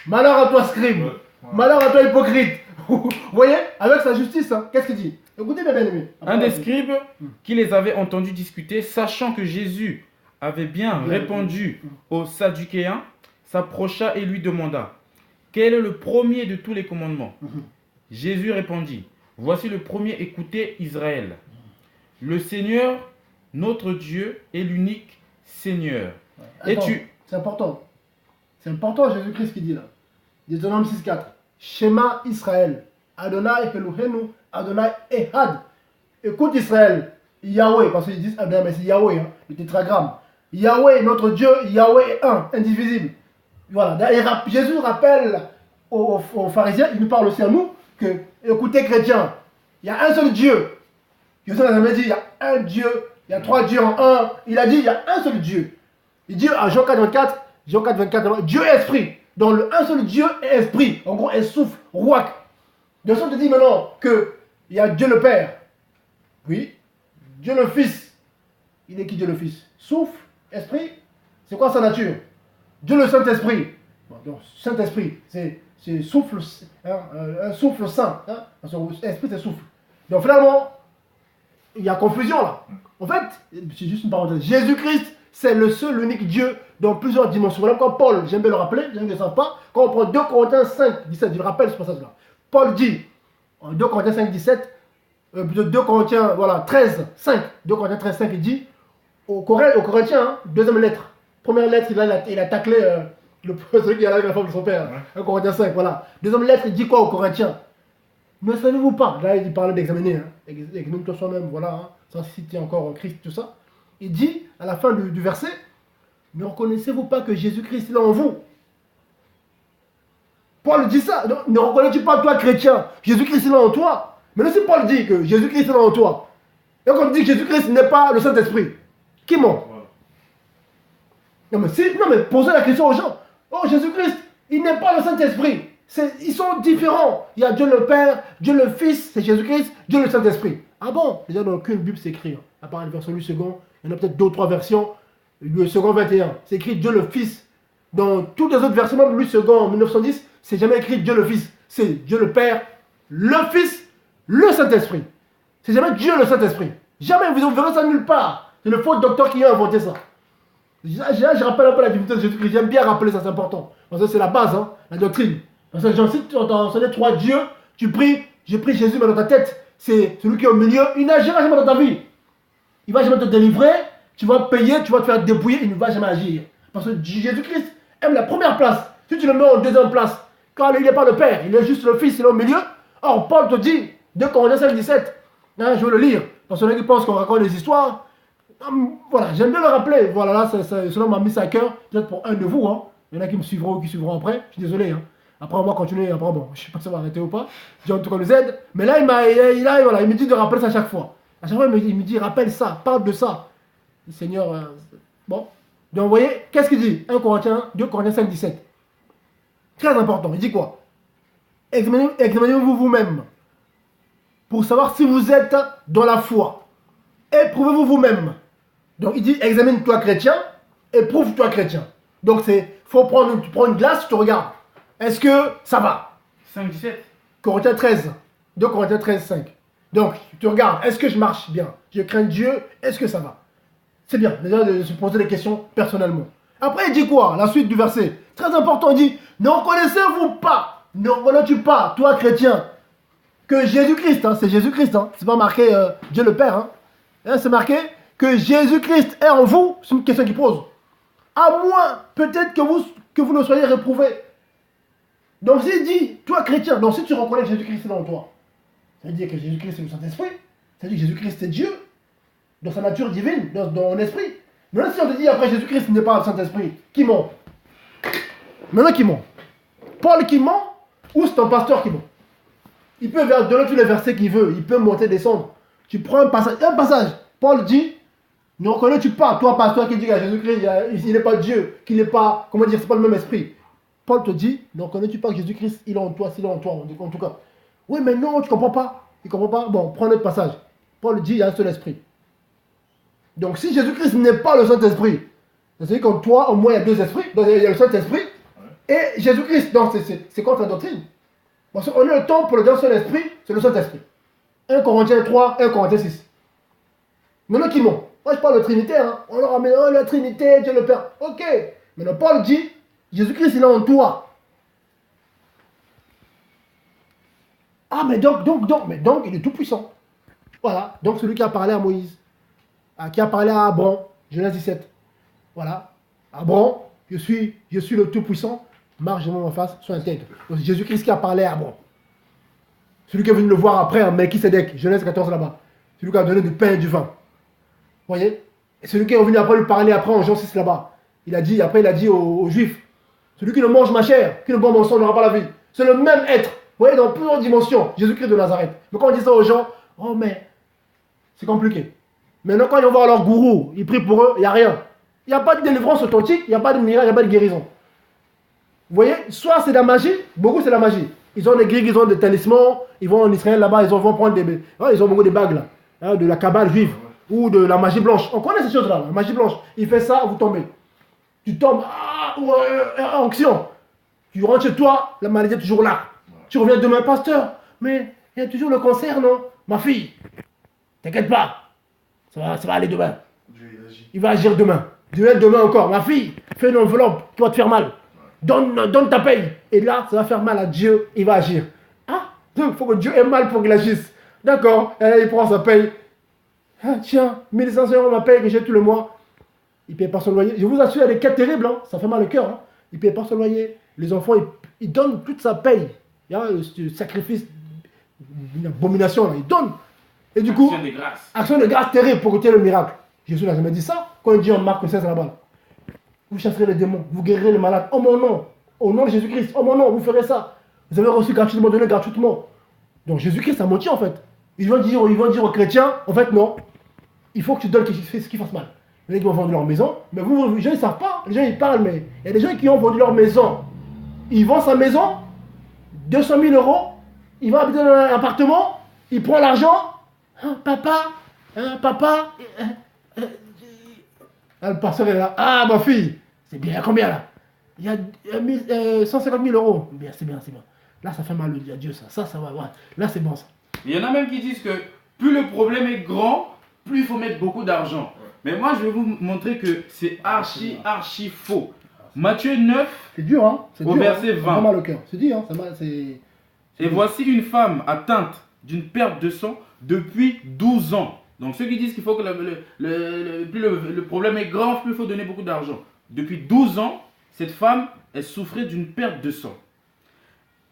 Malheur à toi, scribe. Ouais. Malheur à toi, hypocrite. Vous voyez? Avec sa justice, hein, qu'est-ce qu'il dit? Écoutez, mes bien-aimés. Un des scribes qui les avait entendus discuter, sachant que Jésus avait bien répondu aux Sadducéens, s'approcha et lui demanda: quel est le premier de tous les commandements? Jésus répondit: voici le premier, écoutez Israël. Le Seigneur, notre Dieu, est l'unique Seigneur. Attends, c'est important. C'est important, Jésus-Christ qui dit là. Deutéronome 6,4. Shema Israël. Adonai Elohenu, Adonai Ehad. Écoute Israël, Yahweh, parce qu'ils disent Adonai, mais c'est Yahweh, hein, le tétragramme. Yahweh, notre Dieu, Yahweh est un, indivisible. Voilà. D'ailleurs, Jésus rappelle aux pharisiens, il nous parle aussi à nous, que, écoutez chrétiens, il y a un seul Dieu. Jésus n'a jamais dit, il y a un Dieu, il y a trois dieux en un. Il a dit, il y a un seul Dieu. Il dit à Jean 4,24, Jean 4,24, Dieu est esprit. Donc le un seul Dieu est esprit. En gros, est souffle, rouac. De ce te dit maintenant qu'il y a Dieu le Père. Oui. Dieu le Fils. Il est qui Dieu le Fils? Souffle, esprit. C'est quoi sa nature? Dieu le Saint-Esprit. Bon, donc Saint-Esprit, c'est souffle, hein, un souffle saint. Hein, parce que esprit c'est souffle. Donc finalement, il y a confusion là. En fait, c'est juste une parenthèse. Jésus-Christ, c'est le seul, l'unique Dieu dans plusieurs dimensions. Voilà quand Paul, j'aime bien le rappeler, les gens ne le savent pas, quand on prend 2 Corinthiens 5, 17, je le rappelle ce passage-là. Paul dit, en 2 Corinthiens 5, 17, 2 Corinthiens, voilà, 13, 5, 2 Corinthiens 13, 5, il dit, aux Corinthiens, hein, deuxième lettre, première lettre, il a taclé celui qui a la femme de son père, 1 Corinthiens 5, voilà. Deuxième lettre, il dit quoi aux Corinthiens? Ne savez-vous pas, là il parlait d'examiner, hein, examine-toi soi-même, voilà, hein, sans citer encore Christ, tout ça. Il dit, à la fin du verset, ne reconnaissez-vous pas que Jésus-Christ est en vous? Paul dit ça. Ne reconnais-tu pas, toi, chrétien, Jésus-Christ est en toi? Mais si Paul dit que Jésus-Christ est en toi, et qu'on dit que Jésus-Christ n'est pas le Saint-Esprit, qui ment? Non mais posez la question aux gens. Oh, Jésus-Christ, il n'est pas le Saint-Esprit. Ils sont différents. Il y a Dieu le Père, Dieu le Fils, c'est Jésus-Christ, Dieu le Saint-Esprit. Ah bon? Déjà dans aucune Bible c'est écrit. Hein. À part la version Louis II, il y en a peut-être 2 ou 3 versions. Le second 21, c'est écrit Dieu le Fils. Dans toutes les autres versions, même Louis II en 1910, c'est jamais écrit Dieu le Fils. C'est Dieu le Père, le Fils, le Saint-Esprit. C'est jamais Dieu le Saint-Esprit. Jamais, vous ne verrez ça nulle part. C'est le faux docteur qui a inventé ça. Je rappelle un peu la divinité de Jésus-Christ. J'aime bien rappeler ça, c'est important. Parce que c'est la base, hein, la doctrine. Parce que j'en cite, tu as enseigné 3 dieux, tu pries, j'ai pris Jésus, mais dans ta tête, c'est celui qui est au milieu. Il n'agira jamais dans ta vie. Il ne va jamais te délivrer, tu vas payer, tu vas te faire dépouiller, il ne va jamais agir. Parce que Jésus-Christ aime la première place. Si tu le mets en deuxième place, quand il n'est pas le Père, il est juste le Fils, il est au milieu. Or, Paul te dit, 2 Corinthiens 5, 17, hein, je vais le lire, parce que les gens qui pensent qu'on raconte des histoires, voilà, j'aime bien le rappeler. Voilà, là, cela m'a mis ça à cœur, peut-être pour un de vous, hein. Il y en a qui me suivront ou qui suivront après, je suis désolé, hein. Après, on va continuer, après, bon, je ne sais pas si ça va arrêter ou pas, Dieu en tout cas nous aide, mais là, il me dit de rappeler ça à chaque fois. À chaque fois, il me dit, rappelle ça, parle de ça. Le Seigneur, bon. Donc, vous voyez, qu'est-ce qu'il dit? 2 Corinthiens 5, 17. Très important, il dit quoi? Examinez-vous vous-même pour savoir si vous êtes dans la foi. Éprouvez-vous vous-même. Donc, il dit, examine-toi chrétien, éprouve-toi chrétien. Donc, tu prends une glace, tu te regardes. Est-ce que ça va? 5, 17. Corinthiens 13. 2 Corinthiens 13, 5. Donc, tu te regardes. Est-ce que je marche bien? Je crains Dieu. Est-ce que ça va? C'est bien, déjà, de se poser des questions personnellement. Après, il dit quoi? La suite du verset. Très important, il dit, ne reconnaissez-vous pas, ne reconnais-tu pas, toi chrétien, que Jésus-Christ, hein, c'est Jésus-Christ, hein, c'est pas marqué Dieu le Père, hein, c'est marqué que Jésus-Christ est en vous? C'est une question qu'il pose. À moins, peut-être que vous ne soyez réprouvés. Donc s'il dit, toi chrétien, donc si tu reconnais que Jésus-Christ est dans toi, ça veut dire que Jésus-Christ est le Saint-Esprit, ça veut dire que Jésus-Christ est Dieu, dans sa nature divine, dans son esprit. Maintenant si on te dit après Jésus-Christ n'est pas le Saint-Esprit, qui ment? Maintenant qui ment? Paul qui ment ou c'est un pasteur qui ment? Il peut donner tous les versets qu'il veut, il peut monter, descendre. Tu prends un passage, Paul dit, Ne reconnais-tu pas, toi, pasteur, qui dit à Jésus-Christ, il n'est pas Dieu, qu'il n'est pas, comment dire, c'est pas le même esprit. Paul te dit, ne reconnais-tu pas que Jésus-Christ, il est en toi, s'il est en toi, en tout cas. Oui, mais non, tu ne comprends pas. Il ne comprend pas. Bon, prends notre passage. Paul dit, il y a un seul esprit. Donc, si Jésus-Christ n'est pas le Saint-Esprit, c'est-à-dire qu'en toi, au moins, il y a deux esprits. Donc, il y a le Saint-Esprit et Jésus-Christ. Donc, c'est contre la doctrine. Parce qu'on est le temple d'un seul esprit, c'est le Saint-Esprit. 1 Corinthiens 3, 1 Corinthiens 6. Maintenant, qui ment? Moi, je parle de Trinité. Hein. On leur ramène la Trinité, Dieu le Père. Ok. Maintenant, Paul dit, Jésus-Christ, il est en toi. Ah, mais donc, il est tout puissant. Voilà. Donc, celui qui a parlé à Moïse, qui a parlé à Abraham, Genèse 17. Voilà. Abraham, je suis le tout-puissant, marche devant ma face, sois intègre. Donc, c'est Jésus-Christ qui a parlé à Abraham. Celui qui est venu le voir après, en Melchisédek, Genèse 14 là-bas. Celui qui a donné du pain et du vin. Vous voyez? Et celui qui est revenu après lui parler après en Jean 6 là-bas. Il a dit aux Juifs, celui qui ne mange ma chair, qui ne boit mon sang n'aura pas la vie. C'est le même être. Vous voyez, dans plusieurs dimensions, Jésus-Christ de Nazareth. Mais quand on dit ça aux gens, oh mais, c'est compliqué. Maintenant, quand ils vont voir leur gourou, ils prient pour eux, il n'y a rien. Il n'y a pas de délivrance authentique, il n'y a pas de miracle, il n'y a pas de guérison. Vous voyez, soit c'est de la magie, beaucoup c'est de la magie. Ils ont des grigues, ils ont des talismans, ils vont en Israël là-bas, ils vont prendre des... ils ont beaucoup de bagues là, hein, de la cabale juive, ou de la magie blanche. On connaît ces choses-là, la magie blanche. Il fait ça, vous tombez. Tu tombes, onction. Tu rentres chez toi, la maladie est toujours là. Tu reviens demain, pasteur, mais il y a toujours le cancer, non? Ma fille, t'inquiète pas, ça va aller demain. Il va agir demain. Demain encore. Ma fille, fais une enveloppe qui va te faire mal. Donne ta paye. Et là, ça va faire mal à Dieu. Il va agir. Ah, donc il faut que Dieu ait mal pour qu'il agisse. D'accord. Il prend sa paye. Ah, tiens, 1500 € ma paye que j'ai tout le mois. Il ne paye pas son loyer. Je vous assure, il y a des cas terribles. Hein. Ça fait mal au cœur. Hein. Il ne paye pas son loyer. Les enfants, ils donnent toute sa paye. Il y a le sacrifice, une abomination. Là. Ils donnent. Et du coup, action de grâce terrible pour que tu aies le miracle. Jésus n'a jamais dit ça. Quand il dit en Marc 16 là-bas, vous chasserez les démons, vous guérirez les malades. Oh mon nom, au nom de Jésus-Christ, oh mon nom, vous ferez ça. Vous avez reçu gratuitement, donné gratuitement. Donc Jésus-Christ a menti en fait. Ils vont dire aux chrétiens, en fait non, il faut que tu donnes ce qui fasse mal. Les gens qui ont vendu leur maison, mais les gens ils ne savent pas. Les gens ils parlent, mais il y a des gens qui ont vendu leur maison. Ils vendent sa maison, 200 000 €, il va habiter dans un appartement, il prend l'argent, papa. Le pasteur est là. Ah, ma fille, c'est bien, combien là? Il y a 150 000 €. Bien, c'est bien. Là, ça fait mal à Dieu, ça. Ça va, ouais. Là, c'est bon, ça. Il y en a même qui disent que plus le problème est grand, plus il faut mettre beaucoup d'argent. Mais moi, je vais vous montrer que c'est archi faux. Matthieu 9, c'est dur, hein? Au verset 20. Ça fait mal au cœur. C'est dit, hein? Et voici une femme atteinte d'une perte de sang depuis 12 ans. Donc ceux qui disent qu'il faut que plus le problème est grand, plus il faut donner beaucoup d'argent. Depuis 12 ans, cette femme, elle souffrait d'une perte de sang.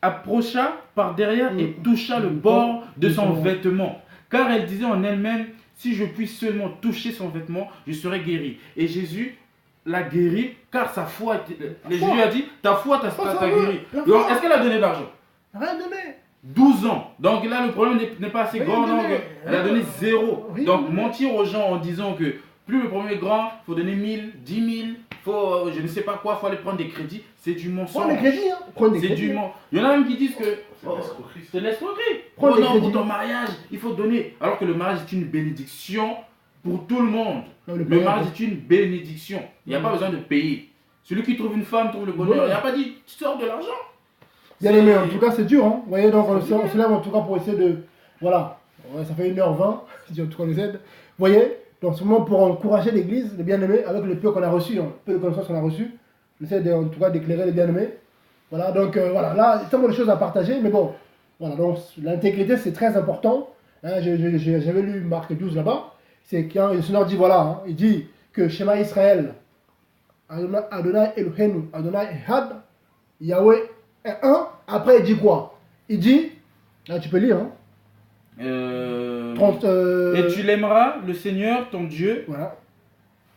Approcha par derrière et toucha le bord de son vêtement. Car elle disait en elle-même, si je puis seulement toucher son vêtement, je serai guérie. Et Jésus l'a guérie car sa foi, Jésus a dit, ta foi t'a guéri. Donc est-ce qu'elle a donné de l'argent? Rien donné. 12 ans. Donc là, le problème n'est pas assez grand. Donc, elle a donné 0. Donc, mentir aux gens en disant que plus le problème est grand, il faut donner 1000, 10 000, faut, je ne sais pas quoi, il faut aller prendre des crédits. C'est du mensonge. Prends des crédits, hein. C'est du mensonge. Il y en a même qui disent que c'est l'escroquerie. Oh non, pour ton mariage, il faut donner. Alors que le mariage est une bénédiction pour tout le monde. Le mariage est une bénédiction. Il n'y a pas besoin de payer. Celui qui trouve une femme trouve le bonheur. Il n'y a pas dit, tu sors de l'argent. Bien aimé, en tout cas c'est dur, hein. Vous voyez, donc on se lève en tout cas pour essayer de... Voilà, ça fait 1h20, si en tout cas on les aide. Vous voyez, donc ce moment pour encourager l'église, les bien-aimés, avec le peu qu'on a reçu, hein, peu de connaissances qu'on a reçues, on essaie en tout cas d'éclairer les bien-aimés. Voilà, donc voilà, là, il y a tellement de choses à partager, mais bon, voilà, donc l'intégrité c'est très important. Hein, j'avais lu Marc 12 là-bas, c'est quand le Seigneur dit, voilà, hein, il dit que Shema Israël, Adonai Elohenu, Adonai Echad, Yahweh est un. Après il dit quoi? Il dit, là tu peux lire, hein. 30, Et tu l'aimeras, le Seigneur, ton Dieu, voilà,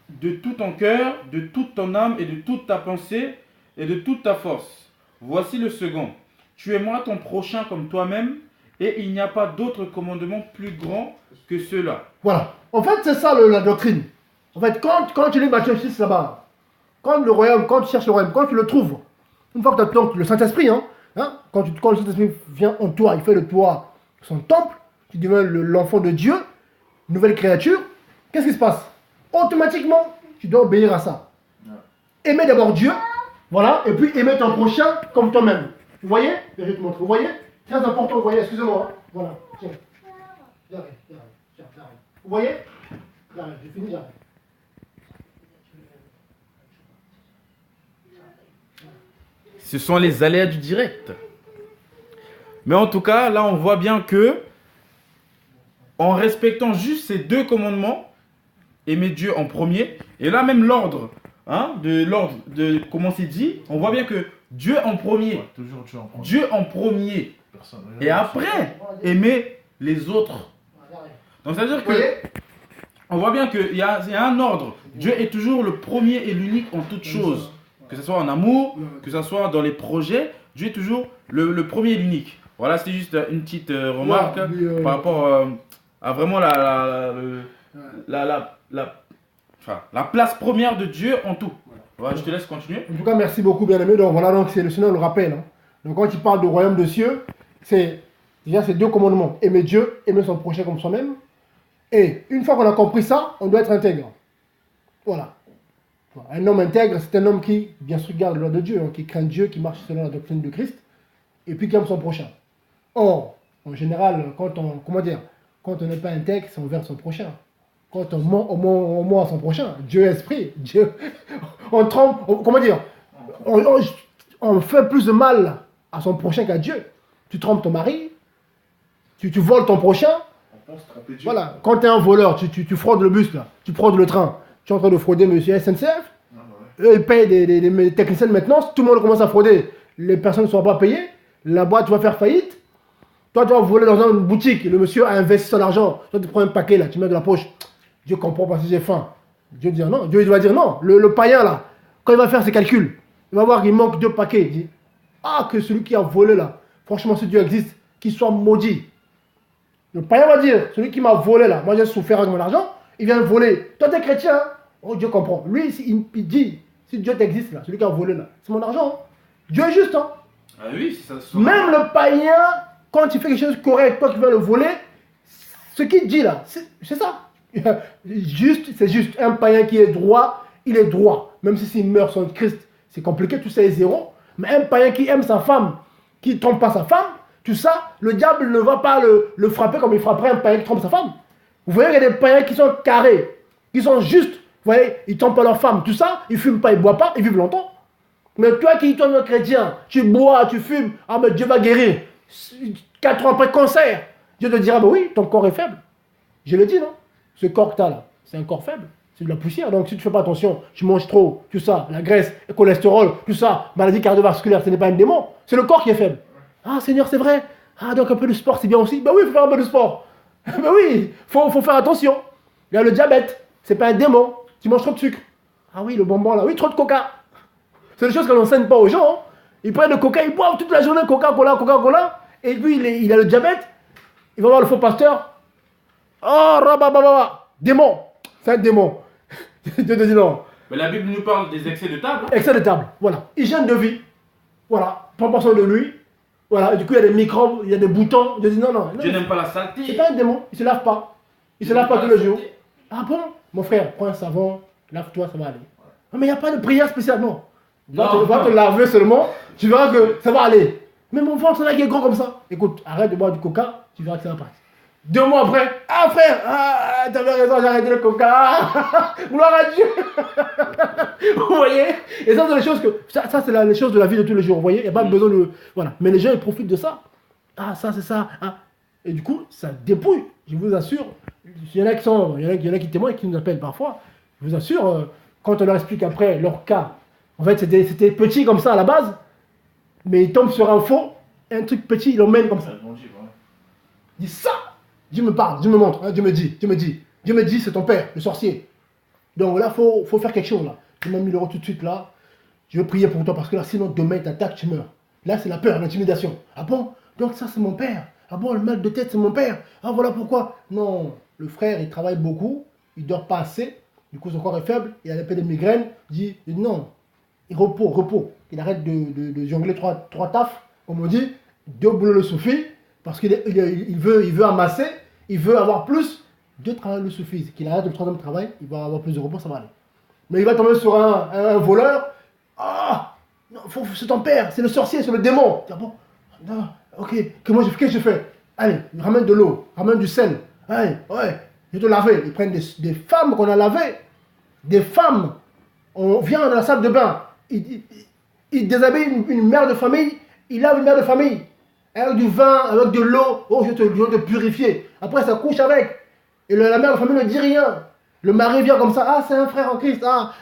de tout ton cœur, de toute ton âme et de toute ta pensée et de toute ta force. Voici le second. Tu aimeras ton prochain comme toi-même et il n'y a pas d'autre commandement plus grand que cela. Voilà. En fait, c'est ça la doctrine. En fait, quand tu lis Matthieu 6 là-bas, quand le royaume, quand tu cherches le royaume, quand tu le trouves, une fois que tu as le Saint-Esprit, quand le Saint-Esprit vient en toi, il fait de toi son temple, tu deviens l'enfant de Dieu, nouvelle créature, qu'est-ce qui se passe? Automatiquement, tu dois obéir à ça. Aimer d'abord Dieu, voilà, et puis aimer ton prochain comme toi-même. Vous voyez? Je vais te montrer. Vous voyez? Très important, vous voyez, excusez-moi. Voilà, tiens. J'arrive. Vous voyez? J'arrive, j'ai fini, j'arrive. Ce sont les aléas du direct. Mais en tout cas, là, on voit bien que, en respectant juste ces 2 commandements, aimer Dieu en premier, et là même l'ordre, de comment c'est dit, on voit bien que Dieu en premier. Ouais, toujours Dieu en premier. Dieu en premier. Personne. Et après, aimer les autres. Donc ça veut dire que, on voit bien qu'il y a un ordre. Dieu est toujours le premier et l'unique en toutes choses. Que ce soit en amour, que ce soit dans les projets, Dieu est toujours le premier et l'unique. Voilà, c'était juste une petite remarque par rapport à vraiment la place première de Dieu en tout. Voilà, je te laisse continuer. En tout cas, merci beaucoup, bien-aimé. Donc voilà, donc c'est le Seigneur le rappelle. Donc quand il parle du royaume de cieux, c'est déjà ces 2 commandements. Aimer Dieu, aimer son prochain comme soi-même. Et une fois qu'on a compris ça, on doit être intègre. Voilà. Un homme intègre, c'est un homme qui, bien sûr, garde la loi de Dieu, qui craint Dieu, qui marche selon la doctrine de Christ, et puis qui aime son prochain. Or, en général, quand on n'est pas intègre, c'est envers son prochain. Quand on ment à son prochain, Dieu est esprit, Dieu, on trompe, on fait plus de mal à son prochain qu'à Dieu. Tu trompes ton mari, tu voles ton prochain. On pense tromper Dieu. Voilà, quand tu es un voleur, tu fraudes le bus, là, tu fraudes le train. Tu es en train de frauder monsieur SNCF. Eux, ils payent des techniciens de maintenance. Tout le monde commence à frauder. Les personnes ne sont pas payées. La boîte va faire faillite. Toi, tu vas voler dans une boutique. Le monsieur a investi son argent. Toi, tu prends un paquet, là, tu mets de la poche. Dieu comprend parce que j'ai faim. Dieu dit non. Dieu va dire non. Le païen, là, quand il va faire ses calculs, il va voir qu'il manque 2 paquets. Il dit que celui qui a volé, là, franchement, si Dieu existe, qu'il soit maudit. Le païen va dire celui qui m'a volé, là, moi j'ai souffert avec mon argent, il vient me voler. Toi, tu es chrétien, hein? Oh, Dieu comprend. Lui, il dit, si Dieu t'existe là, celui qui a volé là, c'est mon argent. Hein. Dieu est juste. Hein. Ah oui, c'est ça. Même le païen, quand il fait quelque chose de correct, toi qui vas le voler, ce qu'il dit là, c'est ça. Juste, c'est juste. Un païen qui est droit, il est droit. Même s'il meurt sans Christ, c'est compliqué, tout ça est zéro. Mais un païen qui aime sa femme, qui ne trompe pas sa femme, tout ça, le diable ne va pas le frapper comme il frapperait un païen qui trompe sa femme. Vous voyez, il y a des païens qui sont carrés, qui sont justes. Vous voyez, ils ne trompent pas leur femme, tout ça, ils ne fument pas, ils ne boivent pas, ils vivent longtemps. Mais toi qui es un chrétien, tu bois, tu fumes, mais Dieu va guérir. 4 ans après cancer, Dieu te dira, oui, ton corps est faible. Je le dis, non? Ce corps que tu as là, c'est un corps faible. C'est de la poussière. Donc si tu ne fais pas attention, tu manges trop, tout ça, la graisse, le cholestérol, tout ça, maladie cardiovasculaire, ce n'est pas un démon. C'est le corps qui est faible. Ah Seigneur, c'est vrai. Ah donc un peu de sport, c'est bien aussi. Oui, il faut faire un peu de sport. Oui, il faut faire attention. Il y a le diabète, c'est pas un démon. Tu manges trop de sucre. Ah oui, le bonbon là. Oui, trop de coca. C'est des choses qu'on n'enseigne pas aux gens. Hein. Ils prennent le coca, ils boivent toute la journée Coca-Cola. Et puis il a le diabète. Il va voir le faux pasteur. Oh, rabababa. Démon. C'est un démon. Dieu te dit non. Mais la Bible nous parle des excès de table. Excès de table, voilà. Hygiène de vie. Voilà. Prends soin de lui. Voilà. Et du coup, il y a des microbes, il y a des boutons. Dieu dit non. Dieu n'aime pas la saleté. C'est pas un démon. Il se lave pas. Il se lave pas tous les jours. Ah bon? Mon frère, prends un savon, lave-toi, ça va aller. Mais il n'y a pas de prière spéciale, non. Va te laver seulement, tu verras que ça va aller. Mais mon ventre là qui est gros comme ça. Écoute, arrête de boire du coca, tu verras que ça va passer. 2 mois après, frère, t'avais raison, j'ai arrêté le coca. Gloire à Dieu. Vous voyez? Et ça, c'est les choses que. Ça c'est les choses de la vie de tous les jours. Vous voyez? Il n'y a pas besoin de. Voilà. Mais les gens, ils profitent de ça. Ah, ça, c'est ça. Ah. Et du coup, ça dépouille. Je vous assure. Il y en a qui témoignent, qui nous appellent parfois. Je vous assure, quand on leur explique après leur cas, en fait, c'était petit comme ça à la base, mais ils tombent sur un faux, un truc petit, ils l'emmènent comme ça. Il dit ça. Dieu me parle, Dieu me montre, hein, Dieu me dit, c'est ton père, le sorcier. Donc là, faut faire quelque chose là. Tu m'as mis l'euro tout de suite là. Je veux prier pour toi parce que là, sinon demain, il t'attaque, tu meurs. Là, c'est la peur, l'intimidation. Ah bon? Donc ça, c'est mon père. Ah bon, le mal de tête, c'est mon père. Ah voilà pourquoi. Non, le frère, il travaille beaucoup, il dort pas assez. Du coup, son corps est faible, il a un peu de migraine. Il dit non, repos. Il arrête de jongler trois tafs, comme on dit. 2 boulots le suffit, parce qu'il veut amasser, il veut avoir plus. 2 travails le suffisent. Qu'il arrête le 3e travail, il va avoir plus de repos, ça va aller. Mais il va tomber sur un voleur. Ah, non, c'est ton père, c'est le sorcier, c'est le démon. Ah bon, non, ok, qu'est-ce que je fais? Allez, ramène de l'eau, ramène du sel. Allez, ouais, je vais te laver. Ils prennent des femmes qu'on a lavées. Des femmes. On vient dans la salle de bain. Il déshabille une mère de famille. Il lave une mère de famille. Avec du vin, avec de l'eau. Oh, je vais te purifier. Après, ça couche avec. Et la mère de famille ne dit rien. Le mari vient comme ça. Ah, c'est un frère en Christ. Ah,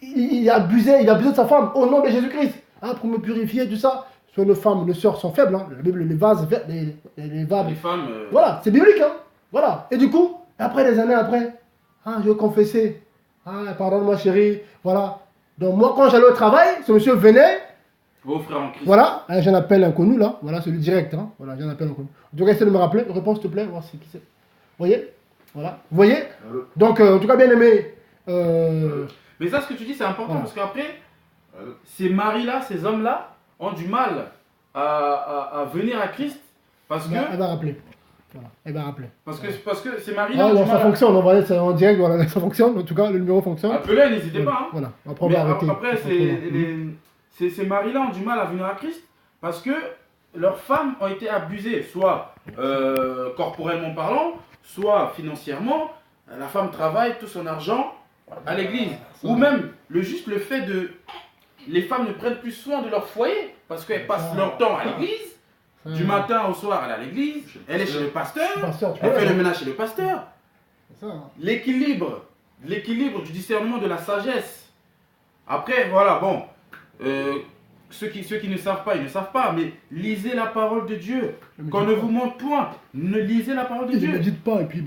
il a abusé de sa femme. Au nom de Jésus-Christ. Ah, pour me purifier, tout ça. Soit les femmes, les sœurs sont faibles. Hein. La Bible, les vases. Les femmes. Voilà, c'est biblique. Hein. Voilà. Et du coup, après, des années après. Ah, je vais confesser. Ah, pardonne-moi, chérie. Voilà. Donc, moi, quand j'allais au travail, ce monsieur venait. Vos frères en Christ. Voilà, j'ai un appel inconnu là. Voilà, celui direct. Hein. Voilà, j'ai un appel inconnu. En tout cas, essaie de me rappeler. Réponse, s'il te plaît. Voir qui c'est. Vous voyez? Voilà. Vous voyez? Donc, en tout cas, bien aimé. Mais ça, ce que tu dis, c'est important parce qu'après, ces maris-là, ces hommes-là, ont du mal à venir à Christ parce que. Elle va rappeler. Voilà, elle va rappeler. Parce que ces maris-là. Ah, ça fonctionne, on va aller en direct, voilà, ça fonctionne, en tout cas, le numéro fonctionne. Appelez, n'hésitez pas. Hein. Voilà, après on va arrêter. Après, ces maris-là ont du mal à venir à Christ parce que leurs femmes ont été abusées, soit corporellement parlant, soit financièrement. La femme travaille tout son argent à l'église. Ou même, juste le fait de. Les femmes ne prennent plus soin de leur foyer parce qu'elles passent leur temps à l'église. Du matin au soir, elle est à l'église, elle est chez le pasteur, elle fait le ménage chez le pasteur. L'équilibre du discernement de la sagesse. Après, voilà, bon, ceux qui ne savent pas, ils ne savent pas, mais lisez la parole de Dieu. Qu'on ne vous montre point, ne lisez la parole de Dieu. Ne dites pas, et puis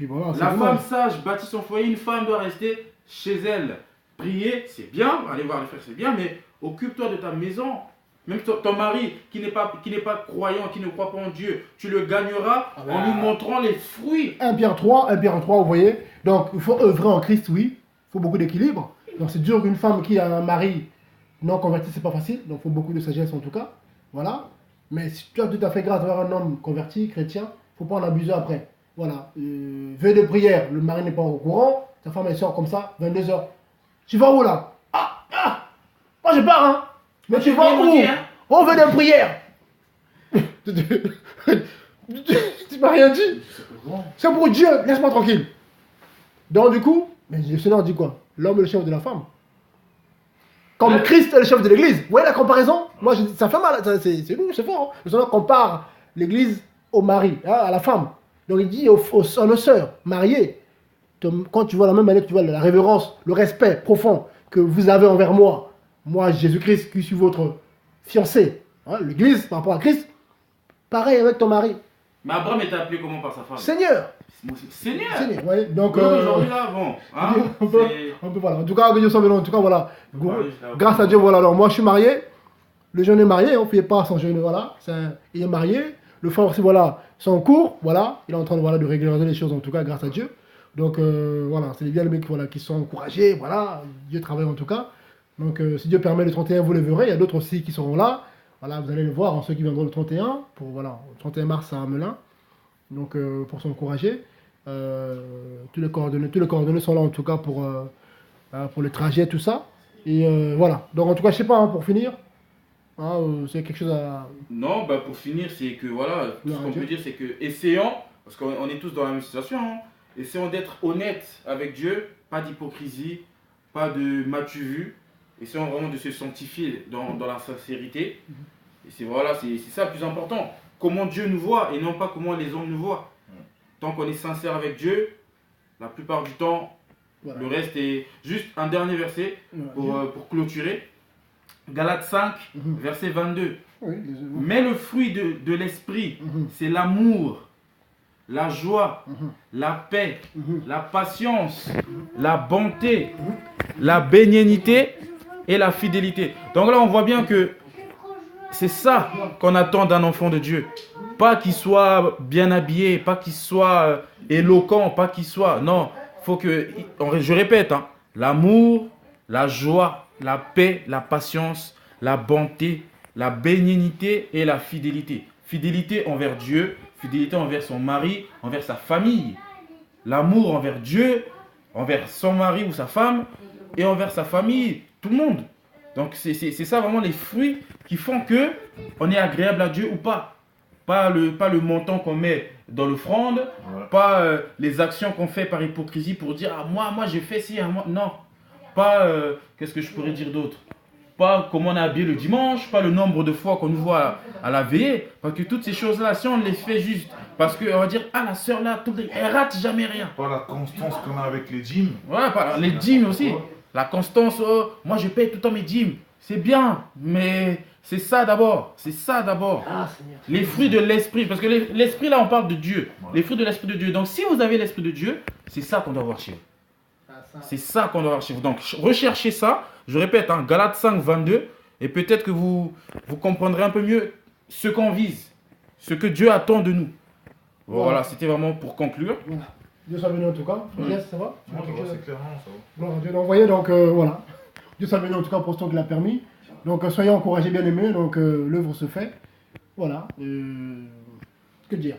voilà. La femme sage bâtit son foyer, une femme doit rester chez elle. Prier, c'est bien, aller voir les frères, c'est bien, mais occupe-toi de ta maison. Même ton mari qui n'est pas croyant, qui ne croit pas en Dieu, tu le gagneras en lui montrant les fruits. 1 Pierre 3, vous voyez. Donc, il faut œuvrer en Christ, oui. Il faut beaucoup d'équilibre. Donc, c'est dur qu'une femme qui a un mari non converti, c'est pas facile. Donc, il faut beaucoup de sagesse en tout cas. Voilà. Mais si tu as tout à fait grâce d'avoir un homme converti, chrétien, il ne faut pas en abuser après. Voilà. Veille de prière, le mari n'est pas au courant. Ta femme, elle sort comme ça, 22h. Tu vas où là? Moi, je pars, hein. Mais tu vas où? On veut des prières. Tu m'as rien dit. C'est pour Dieu, laisse-moi tranquille. Donc du coup, mais le Seigneur dit quoi? L'homme est le chef de la femme. Comme Christ est le chef de l'église. Vous voyez la comparaison? Moi, ça fait mal, c'est nous, c'est fort. Hein. Le Seigneur compare l'église au mari, hein, à la femme. Donc il dit à nos sœurs mariées, quand tu vois la même manière que tu vois la révérence, le respect profond que vous avez envers moi, Jésus-Christ, qui suis votre fiancé, hein, l'église par rapport à Christ, pareil avec ton mari. Mais Abraham était appelé comment par sa femme? Seigneur. Seigneur. Ouais, donc aujourd'hui là, bon. Hein, on peut, voilà. En tout cas, en tout cas, voilà. Grâce à Dieu, voilà. Alors moi, je suis marié. Le jeune est marié. On ne fait pas sans jeune, voilà. Il est marié. Le frère aussi, voilà. C'est en cours, voilà. Il est en train de régulariser les choses, en tout cas, grâce à Dieu. Donc voilà, c'est bien les mecs voilà, qui sont encouragés, voilà. Dieu travaille en tout cas. Donc, si Dieu permet le 31, vous le verrez. Il y a d'autres aussi qui seront là. Voilà, vous allez le voir, ceux qui viendront le 31, le 31 mars à Amelin. Donc, pour s'encourager. Tous les coordonnées sont là, en tout cas, pour le trajet, tout ça. Et voilà. Donc, en tout cas, je sais pas, hein, pour finir, c'est quelque chose à... Non, bah, pour finir, c'est que, voilà, tout ce qu'on peut dire, c'est que, essayons, parce qu'on est tous dans la même situation, hein, essayons d'être honnêtes avec Dieu, pas d'hypocrisie, pas de m'as-tu vu. Essayons vraiment de se sanctifier dans la sincérité. Et c'est ça le plus important. Comment Dieu nous voit et non pas comment les hommes nous voient. Tant qu'on est sincère avec Dieu, la plupart du temps, le reste est juste un dernier verset pour clôturer. Galates 5, verset 22. Mais le fruit de l'esprit, c'est l'amour, la joie, la paix, la patience, la bonté, la bénignité et la fidélité. Donc là, on voit bien que c'est ça qu'on attend d'un enfant de Dieu. Pas qu'il soit bien habillé, pas qu'il soit éloquent, pas qu'il soit... Non, il faut que, je répète, hein, l'amour, la joie, la paix, la patience, la bonté, la bénignité et la fidélité. Fidélité envers Dieu, fidélité envers son mari, envers sa famille. L'amour envers Dieu, envers son mari ou sa femme et envers sa famille, tout le monde. Donc c'est ça vraiment les fruits qui font que on est agréable à Dieu ou pas. Pas le montant qu'on met dans l'offrande, pas les actions qu'on fait par hypocrisie pour dire ah, moi je fais ci, moi. Non. Pas, qu'est-ce que je pourrais dire d'autre? Pas comment on est habillé le dimanche, pas le nombre de fois qu'on nous voit à la veillée. Parce que toutes ces choses-là, si on les fait juste, parce qu'on va dire, ah la sœur là, elle rate jamais rien. Pas la constance qu'on a avec les dîmes. Ouais, pas, les dîmes aussi. La constance, moi je paye tout le temps mes dîmes. C'est bien, mais c'est ça d'abord. C'est ça d'abord. Les fruits de l'esprit, parce que l'esprit là, on parle de Dieu. Les fruits de l'esprit de Dieu. Donc si vous avez l'esprit de Dieu, c'est ça qu'on doit voir chez vous. C'est ça qu'on doit voir chez vous. Donc, recherchez ça. Je répète, hein, Galates 5, 22. Et peut-être que vous comprendrez un peu mieux ce qu'on vise. Ce que Dieu attend de nous. Voilà, c'était vraiment pour conclure. Voilà. Dieu soit béni en tout cas. Yes, ça va? C'est clairement ça. Gloire à Dieu d'envoyer. Donc, voilà. Dieu soit béni en tout cas pour ce temps qu'il a permis. Donc, soyez encouragés, bien aimés. Donc, l'œuvre se fait. Voilà. Que dire?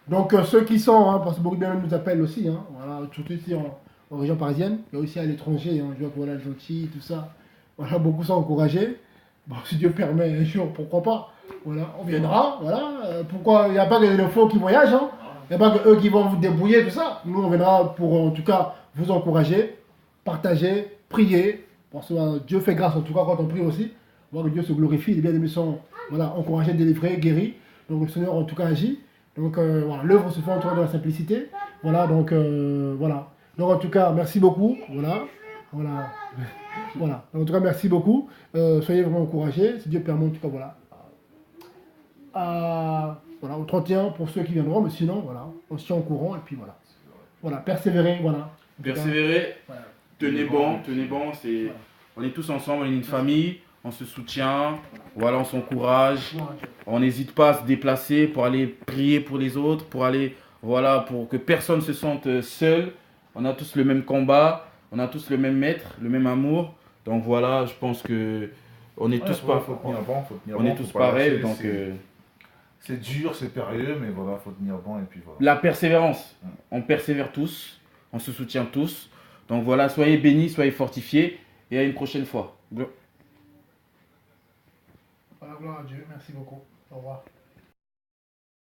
Donc, ceux qui sont, hein, parce que beaucoup de bien nous appellent aussi. Hein, voilà, surtout ici en région parisienne, il y a aussi à l'étranger, hein, je vois que voilà, le gentil, tout ça. Voilà, beaucoup sont encouragés. Bon, si Dieu permet, un jour, pourquoi pas. Voilà, on viendra, voilà. Pourquoi il n'y a pas que les faux qui voyagent, hein. Il n'y a pas que eux qui vont vous débrouiller, tout ça. Nous, on viendra pour, en tout cas, vous encourager, partager, prier. Parce que Dieu fait grâce, en tout cas, quand on prie aussi. Voir que Dieu se glorifie, les bien-aimés sont voilà, encouragés, délivrés, guéris. Donc, le Seigneur, en tout cas, agit. Donc, voilà, l'œuvre se fait en tout cas dans la simplicité. Voilà, donc, voilà. Donc en tout cas, merci beaucoup. Voilà. En tout cas, merci beaucoup. Soyez vraiment encouragés. Si Dieu permet, en tout cas, voilà. Voilà, au 31 pour ceux qui viendront, mais sinon, voilà, on se tient au courant et puis voilà. Voilà, persévérer, voilà. Persévérer, voilà. Tenez bon. Voilà. On est tous ensemble, on est une famille, on se soutient, voilà, on s'encourage. On n'hésite pas à se déplacer pour aller prier pour les autres, pour aller, voilà, pour que personne ne se sente seul. On a tous le même combat, on a tous le même maître, le même amour. Donc voilà, je pense que on est tous pas, on est tous pareils. Donc c'est dur, c'est périlleux, mais voilà, faut tenir bon et puis voilà. La persévérance, on persévère tous, on se soutient tous. Donc voilà, soyez bénis, soyez fortifiés et à une prochaine fois. Voilà, gloire à Dieu, merci beaucoup. Au revoir.